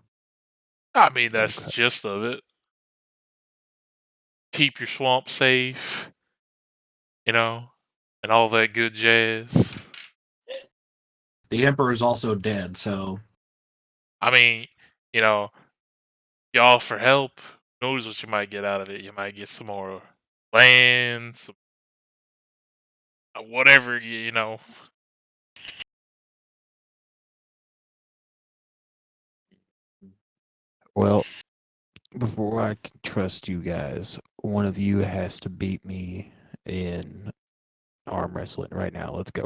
Speaker 5: I mean, that's the
Speaker 1: Okay.
Speaker 5: gist of it. Keep your swamp safe, and all that good jazz.
Speaker 3: The Emperor is also dead, so
Speaker 5: I mean, y'all offer help. Who knows what you might get out of it? You might get some more land, some, whatever, you know.
Speaker 1: Well, before I can trust you guys, one of you has to beat me in arm wrestling right now. Let's go.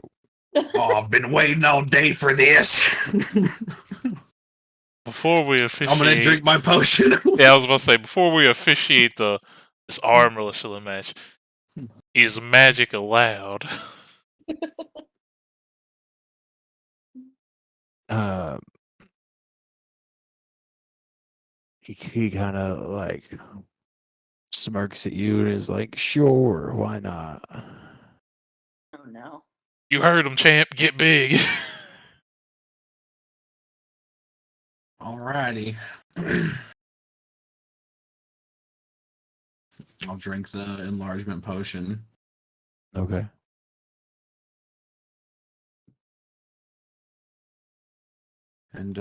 Speaker 3: oh, I've been waiting all day for this.
Speaker 5: Before we officiate,
Speaker 3: I'm gonna drink my potion.
Speaker 5: yeah, I was about to say, before we officiate the This arm relational match. Is magic allowed?
Speaker 1: Um, he kind of like smirks at you and is like, "Sure, why not?"
Speaker 6: Oh no.
Speaker 5: You heard him, champ. Get big.
Speaker 3: Alrighty. I'll drink the enlargement potion.
Speaker 1: Okay.
Speaker 3: And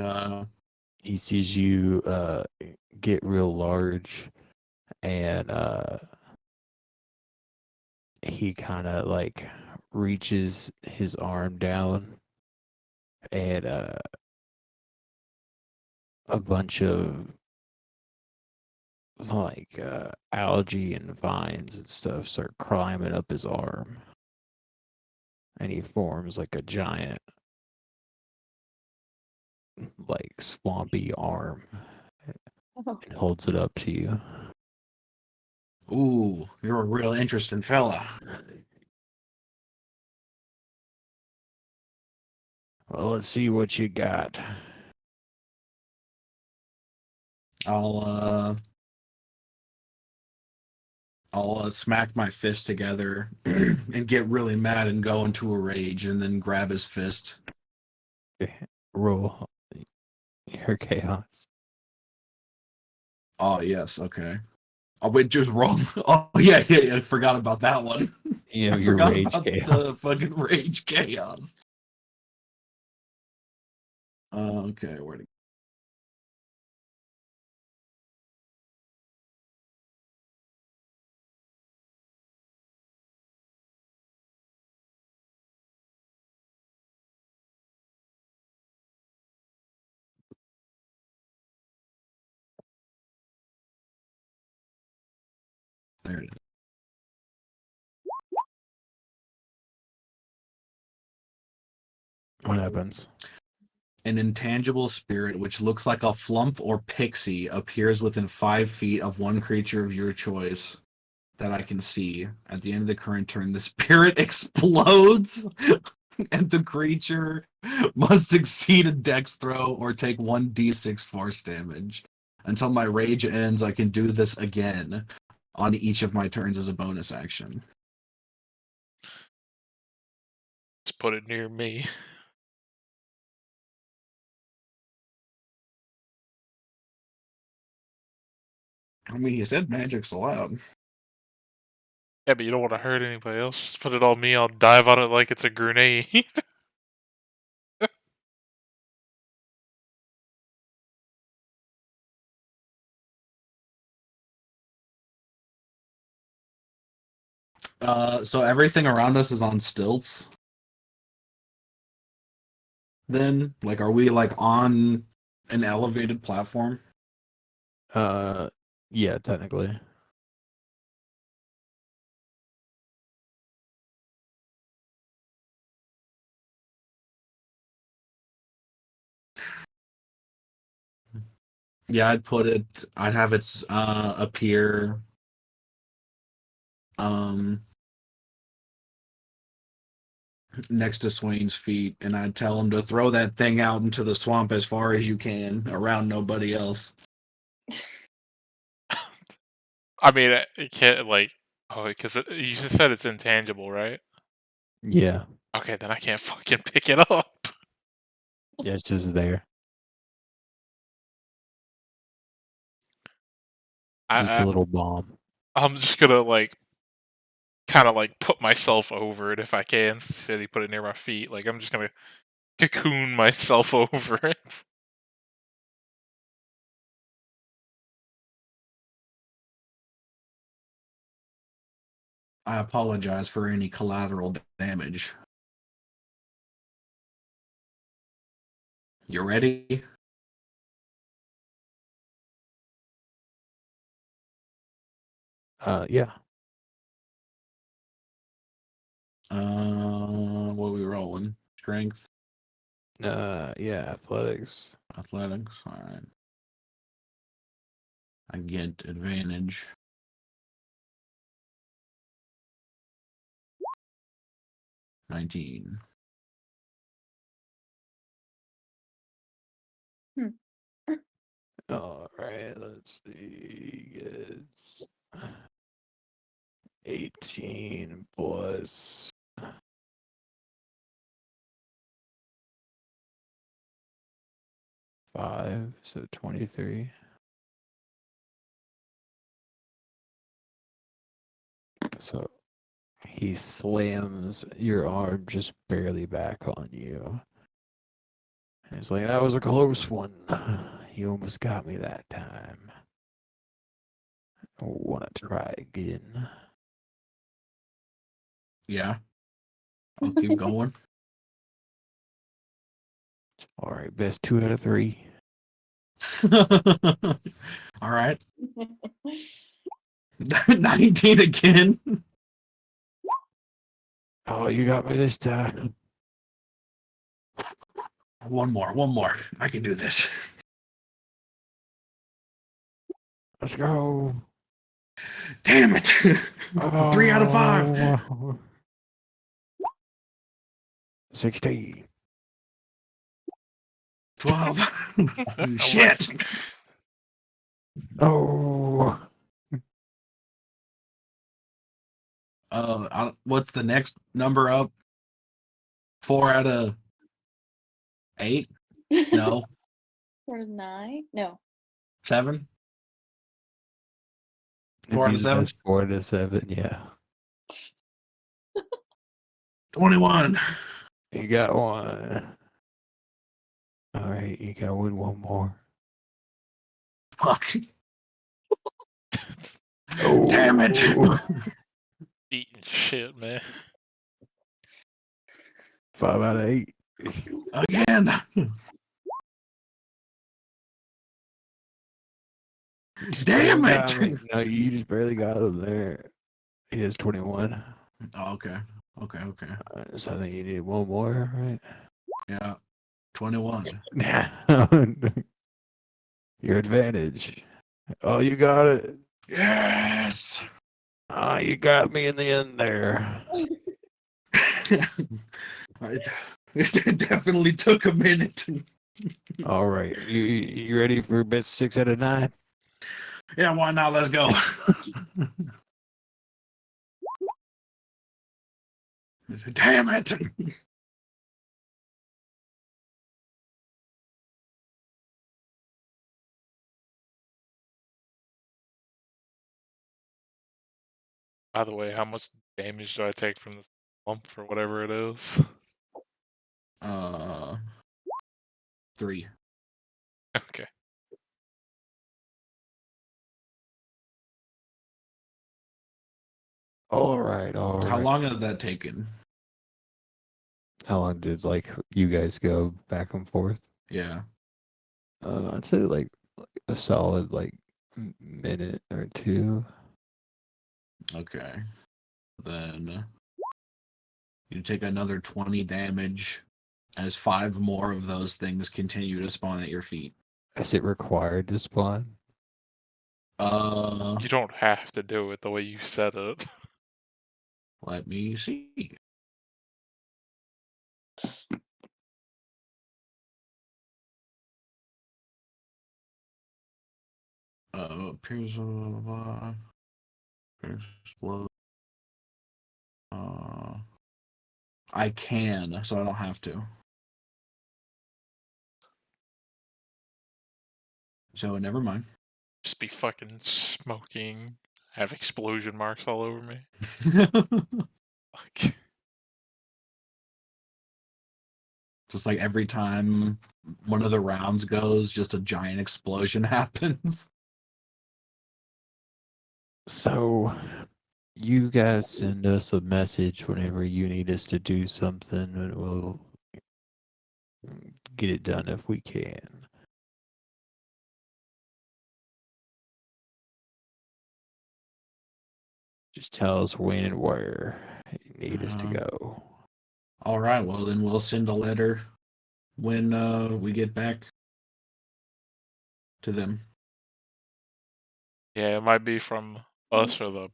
Speaker 1: He sees you get real large, and he kind of like reaches his arm down, and a bunch of like algae and vines and stuff start climbing up his arm, and he forms like a giant like swampy arm
Speaker 6: Oh.
Speaker 1: and holds it up to you.
Speaker 3: ooh, you're a real interesting fella.
Speaker 1: Well, let's see what you got.
Speaker 3: I'll smack my fist together and get really mad and go into a rage and then grab his fist.
Speaker 1: Roll your chaos.
Speaker 3: Oh yes, okay. Oh wait, just roll. Oh yeah, I forgot about that one.
Speaker 1: You know,
Speaker 3: I
Speaker 1: your
Speaker 3: forgot
Speaker 1: rage
Speaker 3: about
Speaker 1: chaos.
Speaker 3: the fucking rage chaos. Okay, where to there it is.
Speaker 1: What happens?
Speaker 3: An intangible spirit which looks like a flump or pixie appears within 5 feet of one creature of your choice that I can see. At the end of the current turn, the spirit explodes and the creature must succeed a dex throw or take 1d6 force damage. Until my rage ends, I can do this again on each of my turns as a bonus action.
Speaker 5: Just put it near me.
Speaker 3: I mean, he said magic's allowed.
Speaker 5: Yeah, but you don't want to hurt anybody else. Just put it on me. I'll dive on it like it's a grenade.
Speaker 3: So everything around us is on stilts. Then, like, are we like on an elevated platform?
Speaker 1: Yeah, technically.
Speaker 3: Yeah, I'd have it appear um next to Swain's feet, and I'd tell him to throw that thing out into the swamp as far as you can, around nobody else.
Speaker 5: I mean, it can't like. Oh, because you just said it's intangible, right?
Speaker 1: Yeah.
Speaker 5: Okay, then I can't fucking pick it up.
Speaker 1: Yeah, it's just there. Just a
Speaker 5: I
Speaker 1: little bomb.
Speaker 5: I'm just gonna like kind of like put myself over it if I can. Since he said he put it near my feet. Like I'm just gonna cocoon myself over it.
Speaker 3: I apologize for any collateral damage. You ready?
Speaker 1: Yeah.
Speaker 3: What are we rolling? Strength,
Speaker 1: Yeah, athletics.
Speaker 3: athletics. All right. I get advantage. 19.
Speaker 1: All right, let's see. It's 18 plus 5, so 23. So he slams your arm just barely back on you. He's like, that was a close one. You almost got me that time. Want to try again?
Speaker 3: Yeah. I'll keep going.
Speaker 1: All right, best 2 out of 3.
Speaker 3: All right. 19 again.
Speaker 1: Oh, you got me this time.
Speaker 3: One more. I can do this.
Speaker 1: Let's go.
Speaker 3: Damn it. 3 out of 5.
Speaker 1: Oh. 16.
Speaker 3: 12.
Speaker 5: Unless-
Speaker 3: Shit.
Speaker 1: Oh.
Speaker 3: What's the next number up? 4 out of 8? No.
Speaker 6: 4 to 9? No.
Speaker 3: 7?
Speaker 1: It'd
Speaker 3: 4 out
Speaker 1: be
Speaker 3: of
Speaker 1: the
Speaker 3: 7?
Speaker 1: best 4 to 7, yeah.
Speaker 3: 21.
Speaker 1: You got one. All right, you got to win one more.
Speaker 3: Fuck.
Speaker 1: Oh.
Speaker 3: Damn it.
Speaker 5: Eating shit, man.
Speaker 1: 5 out of 8.
Speaker 3: Again.
Speaker 1: You just
Speaker 3: Damn
Speaker 1: barely
Speaker 3: it.
Speaker 1: got me. No, you just barely got him there. He has 21.
Speaker 3: Oh, okay.
Speaker 1: So I think you need one more, right?
Speaker 3: Yeah. 21.
Speaker 1: Your advantage. Oh, you got it.
Speaker 3: Yes.
Speaker 1: Ah, you got me in the end there.
Speaker 3: It definitely took a minute.
Speaker 1: All right, you ready for best 6 out of 9?
Speaker 3: Yeah, why not? Let's go. Damn it.
Speaker 5: By the way, how much damage do I take from this lump or whatever it is?
Speaker 3: 3.
Speaker 5: Okay.
Speaker 1: All right.
Speaker 3: How long has that taken?
Speaker 1: How long did you guys go back and forth?
Speaker 3: Yeah.
Speaker 1: I'd say like a solid minute or 2.
Speaker 3: Okay. Then you take another 20 damage as 5 more of those things continue to spawn at your feet.
Speaker 1: Is it required to spawn?
Speaker 5: You don't have to do it the way you said it.
Speaker 3: Let me see. Appears explode. I can, so I don't have to. So never mind.
Speaker 5: Just be fucking smoking, have explosion marks all over me. Fuck.
Speaker 3: Just like every time one of the rounds goes, just a giant explosion happens.
Speaker 1: So, you guys send us a message whenever you need us to do something, and we'll get it done if we can. Just tell us when and where you need us to go.
Speaker 3: All right, well then we'll send a letter when we get back to them.
Speaker 5: Yeah, it might be from us or the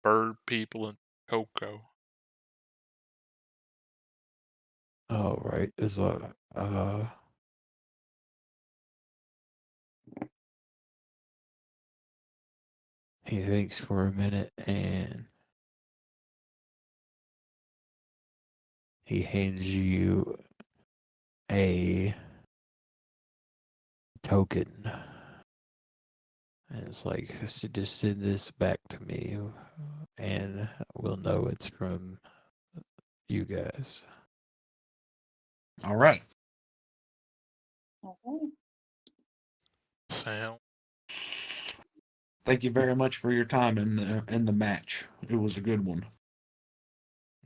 Speaker 5: bird people in Coco.
Speaker 1: Oh, right. Is he thinks for a minute and he hands you a token. And it's like, just send this back to me and we'll know it's from you guys.
Speaker 3: All right.
Speaker 6: Okay.
Speaker 5: Sound.
Speaker 3: Thank you very much for your time in the match. It was a good one.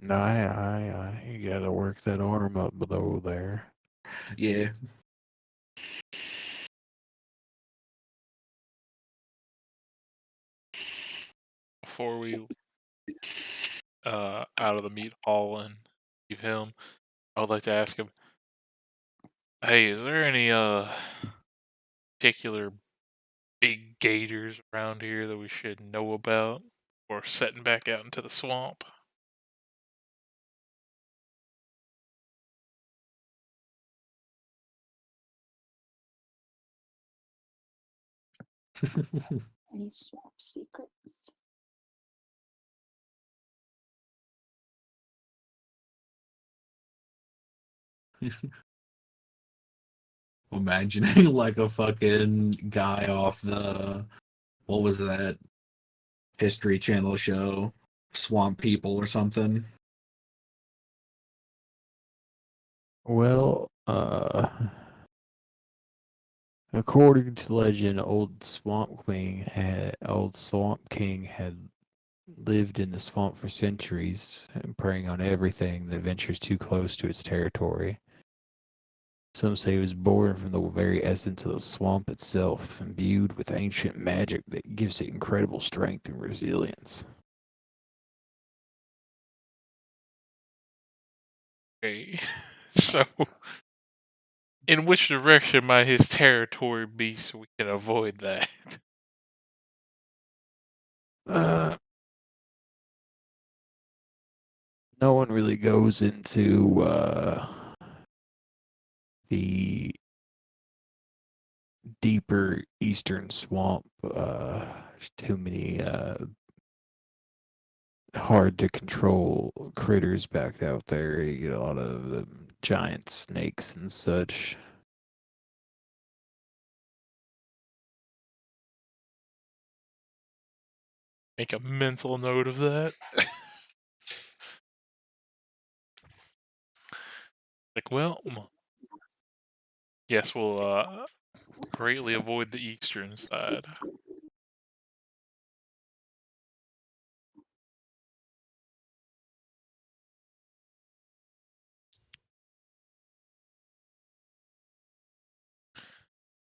Speaker 1: No, you gotta work that arm up below there.
Speaker 3: Yeah.
Speaker 5: Before we out of the meat hall and leave him, I would like to ask him, hey, is there any particular big gators around here that we should know about or setting back out into the swamp?
Speaker 6: Any swamp secrets?
Speaker 3: Imagining like a fucking guy off the what was that History Channel show, Swamp People or something.
Speaker 1: Well, according to legend, old Swamp King had lived in the swamp for centuries, and preying on everything that ventures too close to its territory. Some say he was born from the very essence of the swamp itself, imbued with ancient magic that gives it incredible strength and resilience.
Speaker 5: Okay. So, in which direction might his territory be so we can avoid that?
Speaker 1: Uh, no one really goes into the deeper eastern swamp. There's too many hard to control critters back out there. You get a lot of giant snakes and such.
Speaker 5: Make a mental note of that. Like, well, guess we'll greatly avoid the eastern side.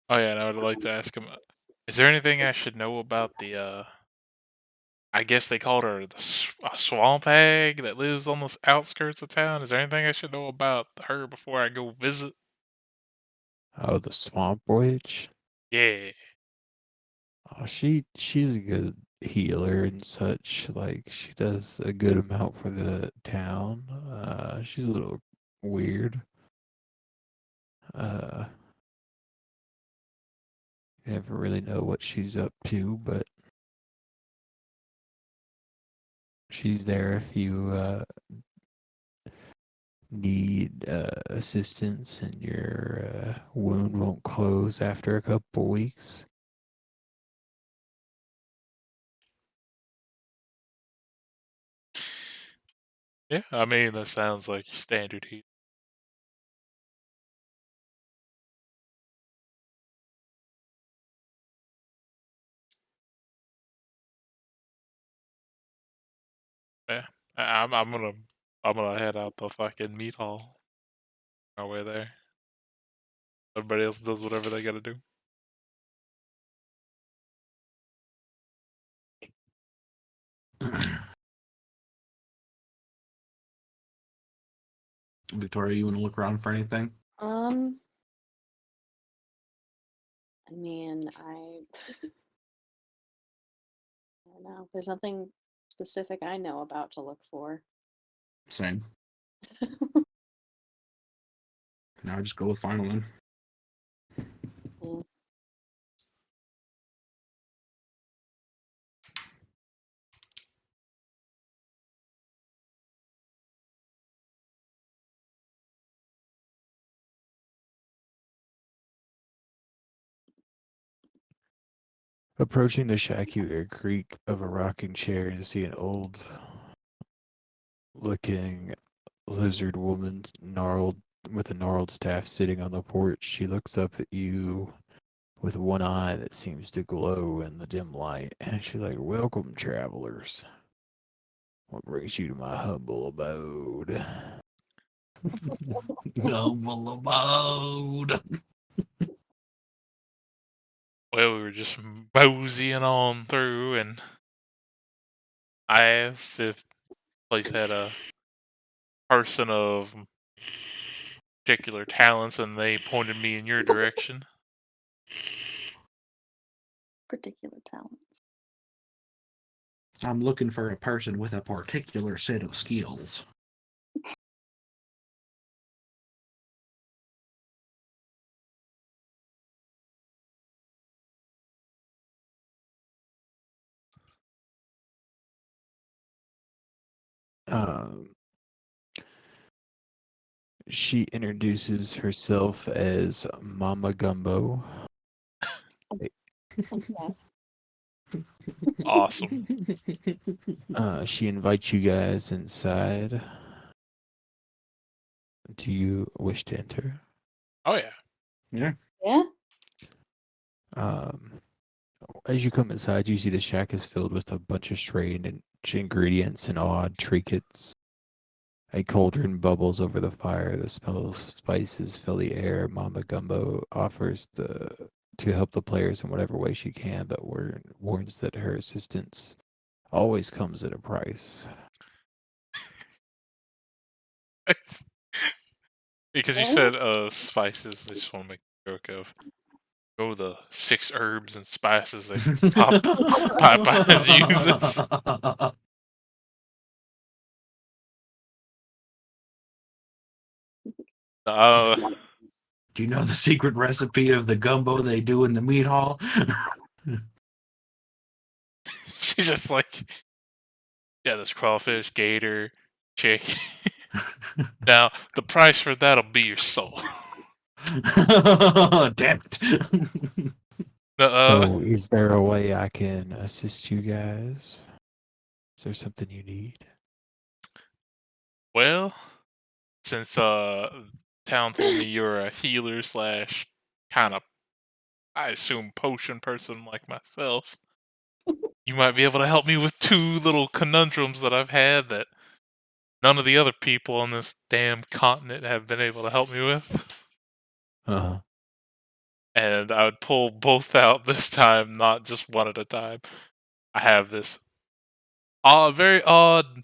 Speaker 5: Oh yeah, and I would like to ask him, is there anything I should know about the I guess they called her the swamp hag that lives on the outskirts of town. Is there anything I should know about her before I go visit?
Speaker 1: Oh, the swamp witch.
Speaker 5: Yeah.
Speaker 1: Oh, she's a good healer and such. Like she does a good amount for the town. She's a little weird. Uh, you never really know what she's up to, but she's there if you need assistance and your wound won't close after a couple weeks.
Speaker 5: Yeah, I mean, that sounds like your standard heat. Yeah. I'm gonna head out the fucking meat hall. My way there. Everybody else does whatever they gotta do.
Speaker 3: Victoria, you want to look around for anything?
Speaker 6: Um, I mean, I don't know. There's nothing specific I know about to look for.
Speaker 3: Same. Now I just go with final then.
Speaker 6: Yeah.
Speaker 1: Approaching the shack, you hear a creak of a rocking chair and see an old-looking lizard woman gnarled with a gnarled staff sitting on the porch. She looks up at you with one eye that seems to glow in the dim light, and she's like, "Welcome, travelers. What brings you to my humble abode?"
Speaker 3: Humble abode.
Speaker 5: Well, we were just moseying on through, and I asked if the place had a person of particular talents, and they pointed me in your direction.
Speaker 6: Particular talents.
Speaker 3: I'm looking for a person with a particular set of skills.
Speaker 1: Um, she introduces herself as Mama Gumbo.
Speaker 2: Yes.
Speaker 5: Awesome.
Speaker 1: She invites you guys inside. Do you wish to enter?
Speaker 5: Oh yeah.
Speaker 3: Yeah.
Speaker 6: Yeah.
Speaker 1: Um, as you come inside, you see the shack is filled with a bunch of strange ingredients and odd trinkets. A cauldron bubbles over the fire. The smell of spices fill the air. Mama Gumbo offers to help the players in whatever way she can, but warns that her assistance always comes at a price.
Speaker 5: Because you said spices, I just want to make a joke of the 6 herbs and spices that Popeyes uses.
Speaker 3: Do you know the secret recipe of the gumbo they do in the meat hall?
Speaker 5: She's just like, yeah, this crawfish, gator, chicken. Now, the price for that'll be your soul.
Speaker 3: Damn it.
Speaker 1: So, is there a way I can assist you guys? Is there something you need?
Speaker 5: Well, since town told me you're a healer slash kind of, I assume, potion person like myself, you might be able to help me with 2 little conundrums that I've had that none of the other people on this damn continent have been able to help me with.
Speaker 1: Uh-huh.
Speaker 5: And I would pull both out this time, not just one at a time. I have this very odd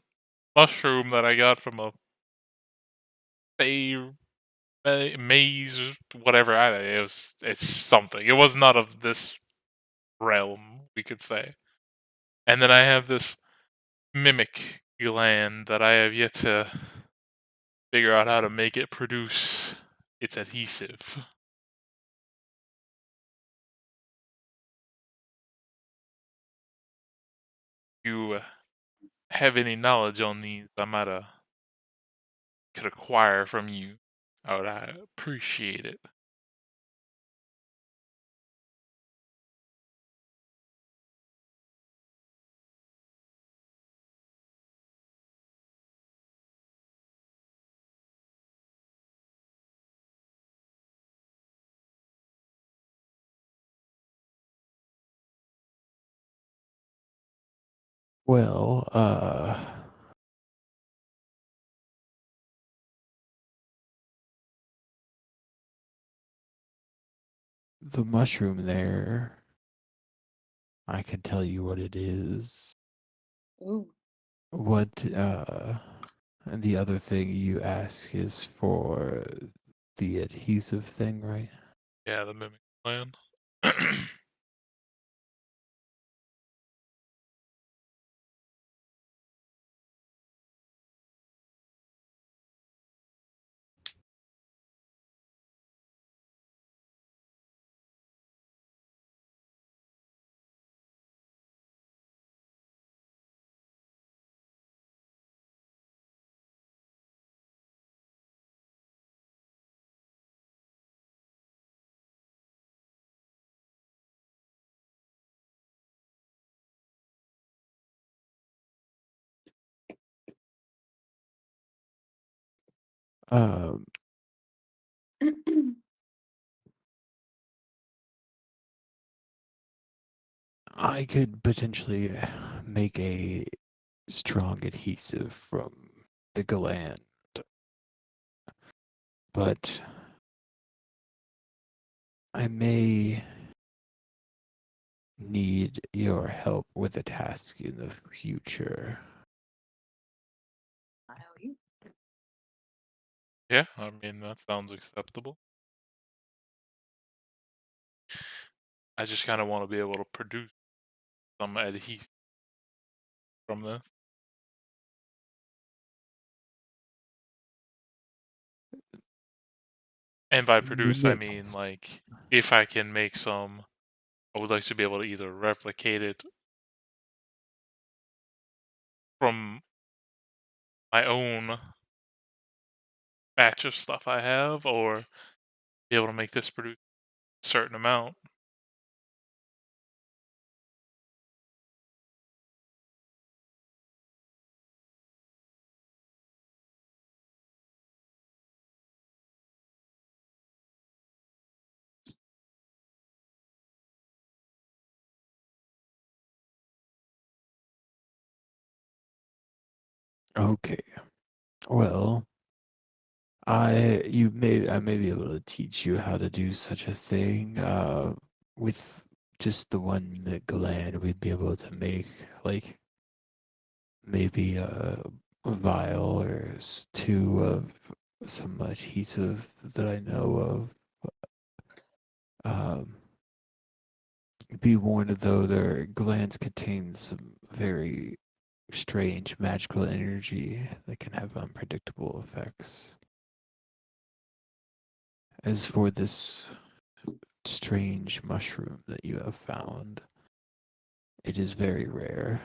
Speaker 5: mushroom that I got from a maze, whatever. It's something. It was not of this realm, we could say. And then I have this mimic gland that I have yet to figure out how to make it produce its adhesive. You have any knowledge on these I might could acquire from you, I appreciate it.
Speaker 1: Well, the mushroom there, I can tell you what it is.
Speaker 6: Ooh.
Speaker 1: What, and the other thing you ask is for the adhesive thing, right?
Speaker 5: Yeah, the mimic gland.
Speaker 1: Um, I could potentially make a strong adhesive from the gland, but I may need your help with a task in the future.
Speaker 6: I owe you.
Speaker 5: Yeah, I mean that sounds acceptable. I just kind of want to be able to produce some adhesive from this. And by produce, I mean
Speaker 1: Minutes.
Speaker 5: like if I can make some, I would like to be able to either replicate it from my own batch of stuff I have, or be able to make this produce a certain amount.
Speaker 1: Okay. Well, I may be able to teach you how to do such a thing. With just the one gland, we'd be able to make like maybe a vial or two of some adhesive that I know of. Be warned though, their glands contain some very strange magical energy that can have unpredictable effects. As for this strange mushroom that you have found, it is very rare.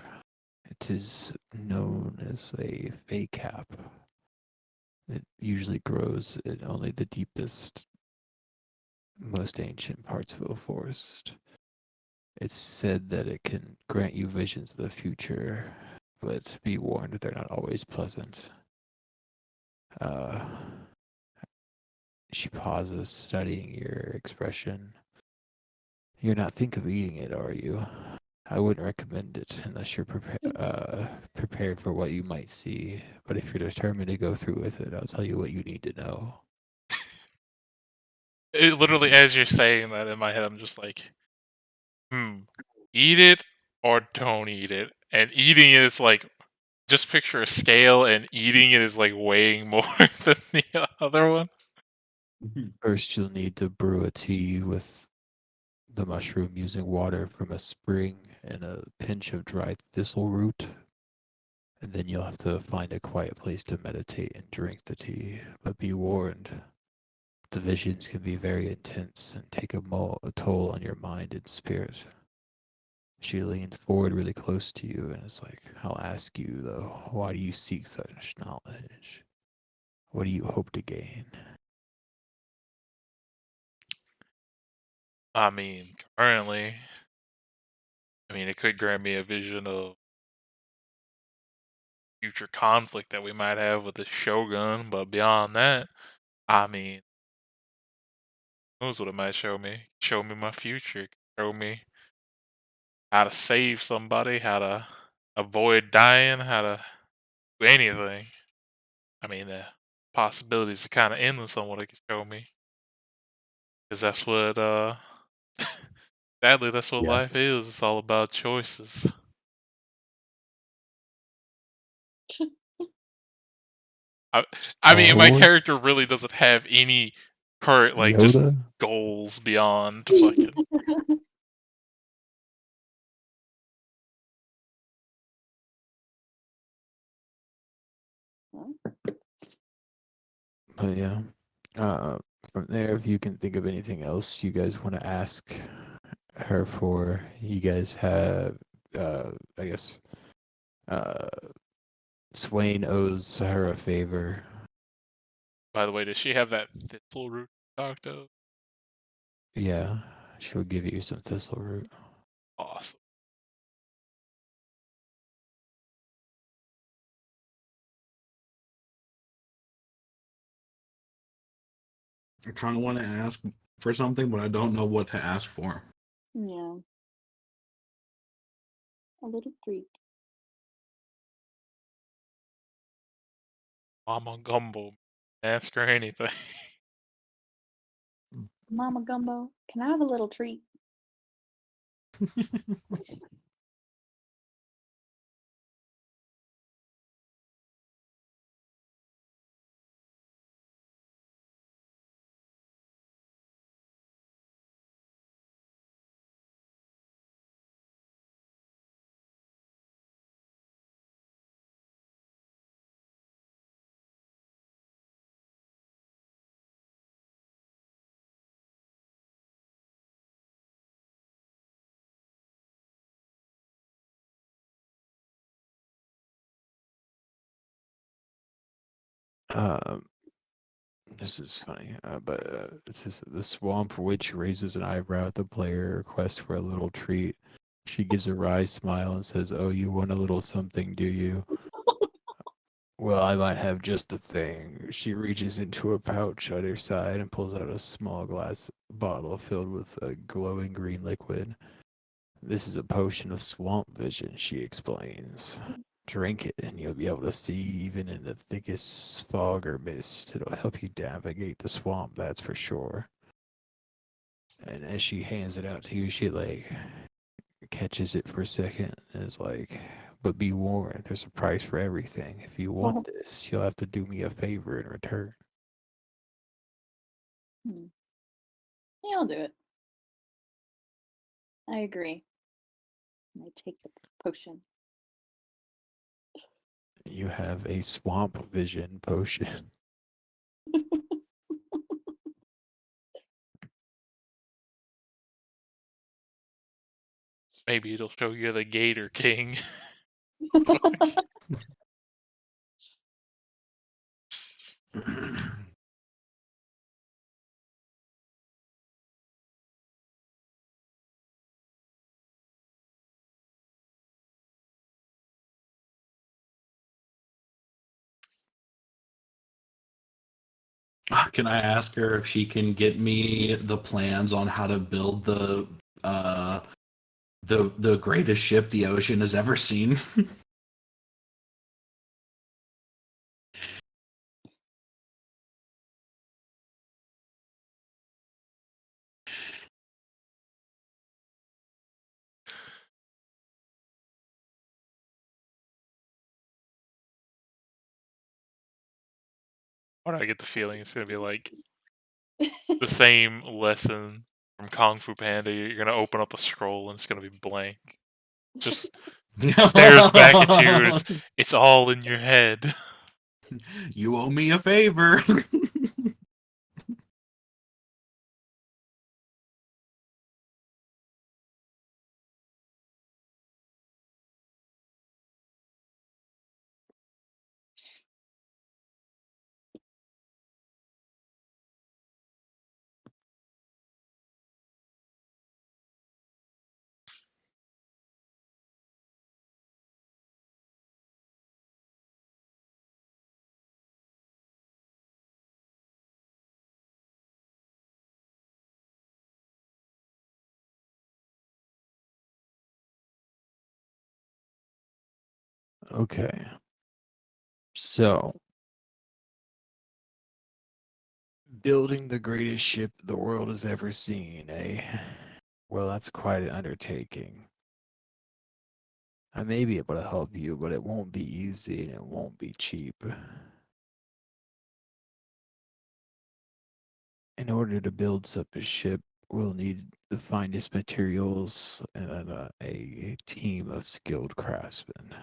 Speaker 1: It is known as a fey cap. It usually grows in only the deepest, most ancient parts of a forest. It's said that it can grant you visions of the future, but be warned, they're not always pleasant. Uh, she pauses, studying your expression. You're not think of eating it, are you? I wouldn't recommend it unless you're prepared for what you might see. But if you're determined to go through with it, I'll tell you what you need to know.
Speaker 5: It literally, as you're saying that in my head, I'm just like, eat it or don't eat it. And eating it is like, just picture a scale, and eating it is like weighing more than the other one.
Speaker 1: First, you'll need to brew a tea with the mushroom using water from a spring and a pinch of dried thistle root. And then you'll have to find a quiet place to meditate and drink the tea. But be warned, the visions can be very intense and take a toll on your mind and spirit. She leans forward really close to you and is like, I'll ask you though, why do you seek such knowledge? What do you hope to gain?
Speaker 5: I mean, currently, it could grant me a vision of future conflict that we might have with the Shogun, but beyond that, I mean, who knows what it might show me? Show me my future. Show me how to save somebody, how to avoid dying, how to do anything. I mean, the possibilities are kind of endless on what it could show me. Because that's what, sadly, that's what
Speaker 1: Yes.
Speaker 5: life is. It's all about choices. I
Speaker 1: Star
Speaker 5: mean, my
Speaker 1: Wars?
Speaker 5: character really doesn't have any current, like, just
Speaker 1: Yoda?
Speaker 5: goals beyond fucking.
Speaker 1: But yeah. Uh, from there, if you can think of anything else you guys want to ask her for, you guys have, I guess, uh, Swain owes her a favor.
Speaker 5: By the way, does she have that thistle root talked of?
Speaker 1: Yeah, she'll give you some thistle root.
Speaker 5: Awesome.
Speaker 3: I kind of want to ask for something, but I don't know what to ask for.
Speaker 6: Yeah. A little treat.
Speaker 5: Mama Gumbo. Ask her anything.
Speaker 6: Mama Gumbo, can I have a little treat?
Speaker 1: Um, this is funny, but it says the swamp witch raises an eyebrow at the player request for a little treat. She gives a wry smile and says, "Oh, you want a little something, do you? Well, I might have just the thing." She reaches into a pouch at her side and pulls out a small glass bottle filled with a glowing green liquid. "This is a potion of swamp vision," she explains. "Drink it and you'll be able to see even in the thickest fog or mist. It'll help you navigate the swamp, that's for sure." And as she hands it out to you, she like catches it for a second and is like, "But be warned, there's a price for everything. If you want this, you'll have to do me a favor in return."
Speaker 6: Hmm. Yeah, I'll do it. I agree. I take the potion.
Speaker 1: You have a swamp vision potion.
Speaker 5: Maybe it'll show you the Gator King.
Speaker 3: Can I ask her if she can get me the plans on how to build uh the greatest ship the ocean has ever seen?
Speaker 5: Why do I get the feeling it's gonna be like the same lesson from Kung Fu Panda? You're gonna open up a scroll and it's gonna be blank. Just stares back at you. And it's all in your head.
Speaker 3: You owe me a favor.
Speaker 1: Okay. So, building the greatest ship the world has ever seen, eh? Well, that's quite an undertaking. I may be able to help you, but it won't be easy and it won't be cheap. In order to build such a ship, we'll need the finest materials and a team of skilled craftsmen.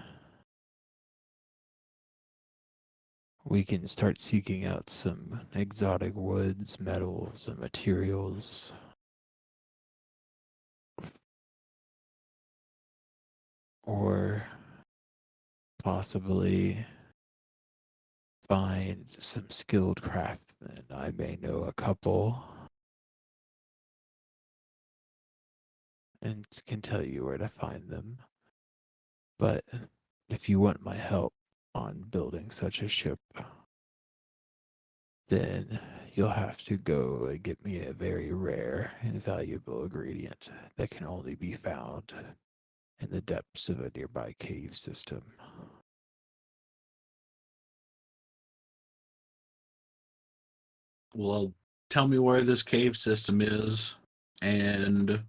Speaker 1: We can start seeking out some exotic woods, metals, and materials. Or possibly find some skilled craftsmen. I may know a couple and can tell you where to find them. But if you want my help on building such a ship, then you'll have to go and get me a very rare and valuable ingredient that can only be found in the depths of a nearby cave system.
Speaker 3: Well, tell me where this cave system is, and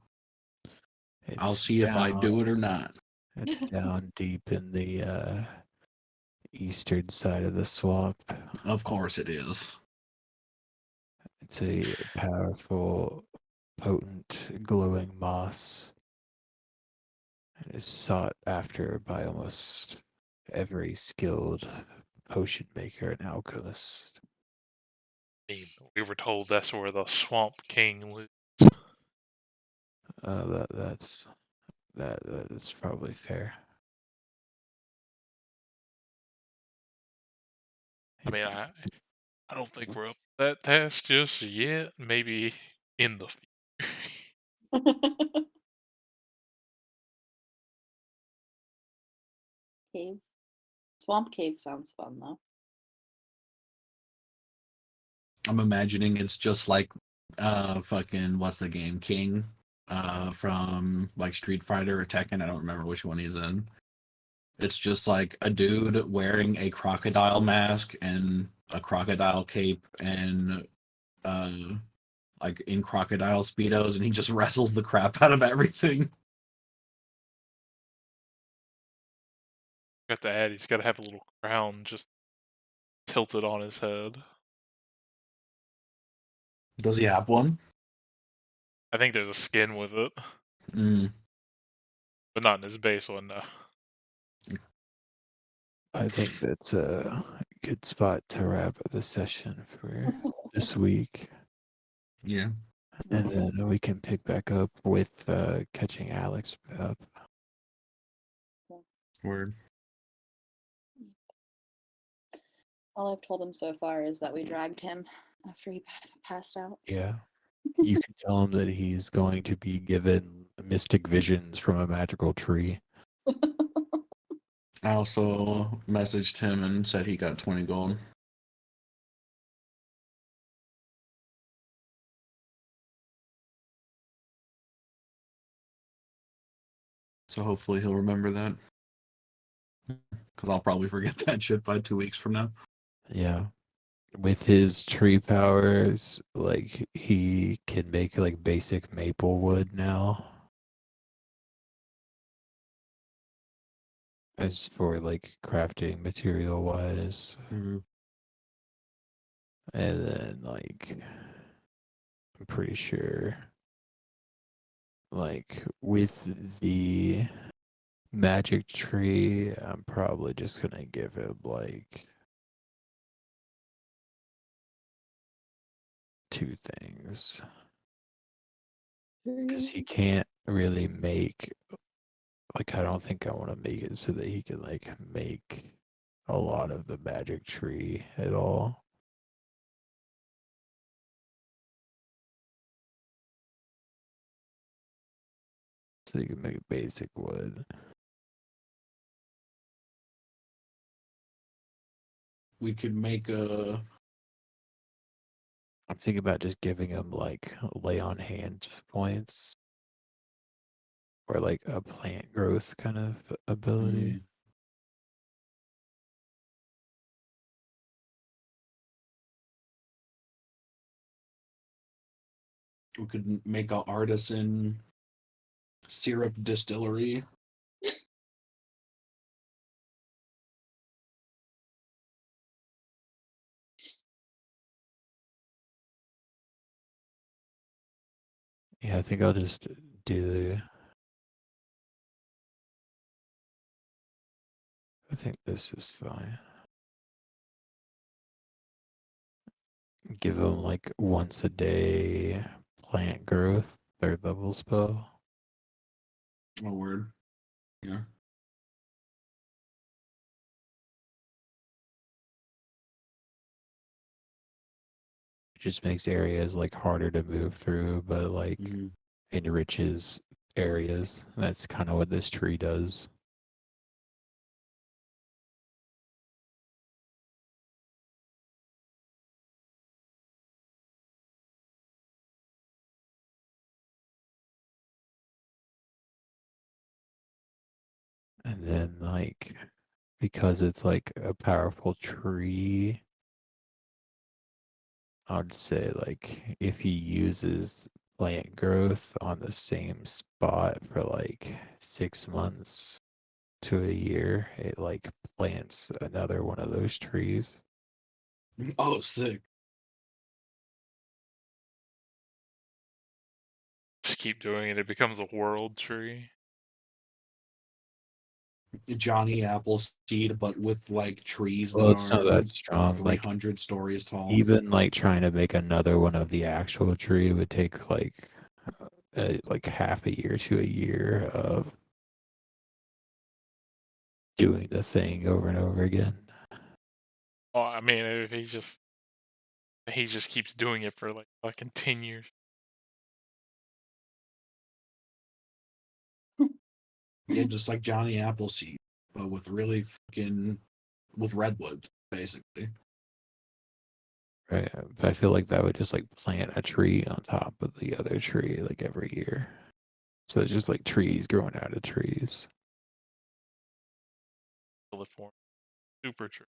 Speaker 3: I'll
Speaker 1: It's
Speaker 3: see if I
Speaker 1: down.
Speaker 3: do it or not.
Speaker 1: It's down deep in the eastern side of the swamp.
Speaker 3: Of course it is.
Speaker 1: It's a powerful, potent, glowing moss. It is sought after by almost every skilled potion maker and alchemist.
Speaker 5: I mean, we were told that's where the Swamp King lives.
Speaker 1: That is probably fair.
Speaker 5: I mean, I don't think we're up to that task just yet. Maybe in the future.
Speaker 6: Cave. Swamp cave sounds fun though.
Speaker 3: I'm imagining it's just like fucking what's the game? King from like Street Fighter or Tekken, I don't remember which one he's in. It's just like a dude wearing a crocodile mask and a crocodile cape and uh like in crocodile speedos, and he just wrestles the crap out of everything.
Speaker 5: Got to add, he's got to have a little crown just tilted on his head.
Speaker 3: Does he have one?
Speaker 5: I think there's a skin with it,
Speaker 3: Mm.
Speaker 5: but not in his base one. No.
Speaker 1: I think that's a good spot to wrap up the session for this week.
Speaker 3: Yeah.
Speaker 1: And
Speaker 6: Nice.
Speaker 1: then we can pick back up with catching Alex up.
Speaker 3: Word.
Speaker 6: All I've told him so far is that we dragged him after he passed out. so-
Speaker 1: Yeah. You can tell him that he's going to be given mystic visions from a magical tree.
Speaker 3: I also messaged him and said he got 20 gold. So hopefully he'll remember that. Because I'll probably forget that shit by 2 weeks from now.
Speaker 1: Yeah. With his tree powers, like he can make like basic maple wood now. As for like crafting material wise. And then like I'm pretty sure like with the magic tree, I'm probably just gonna give him like two things. Because he can't really make like I don't think I want to make it so that he can like make a lot of the magic tree at all. So you can make basic wood.
Speaker 3: We could make a.
Speaker 1: I'm thinking about just giving him like lay on hand points or like a plant growth kind of ability.
Speaker 3: We could make a artisan syrup distillery.
Speaker 1: Yeah, I think I'll just do the. I think this is fine. Give him like once a day plant growth, third level spell.
Speaker 3: A word. Yeah.
Speaker 1: It just makes areas like harder to move through, but like enriches areas. That's kind of what this tree does. And then like because it's like a powerful tree, I'd say like if he uses plant growth on the same spot for like 6 months to a year, it like plants another one of those trees.
Speaker 3: Oh, sick.
Speaker 5: Just keep doing it. It becomes a world tree.
Speaker 3: Johnny Appleseed, but with like trees
Speaker 1: Well,
Speaker 3: that
Speaker 1: it's not
Speaker 3: are
Speaker 1: that strong. Like
Speaker 3: 300 stories tall.
Speaker 1: even like trying to make another one of the actual tree would take like half a year to a year of doing the thing over and over again.
Speaker 5: Oh, I mean, if he just keeps doing it for like fucking 10 years.
Speaker 3: Yeah, just like Johnny Appleseed, but with really fucking with redwood, basically.
Speaker 1: Right. But I feel like that would just like plant a tree on top of the other tree like every year. So it's just like trees growing out of trees.
Speaker 5: Till it forms super tree.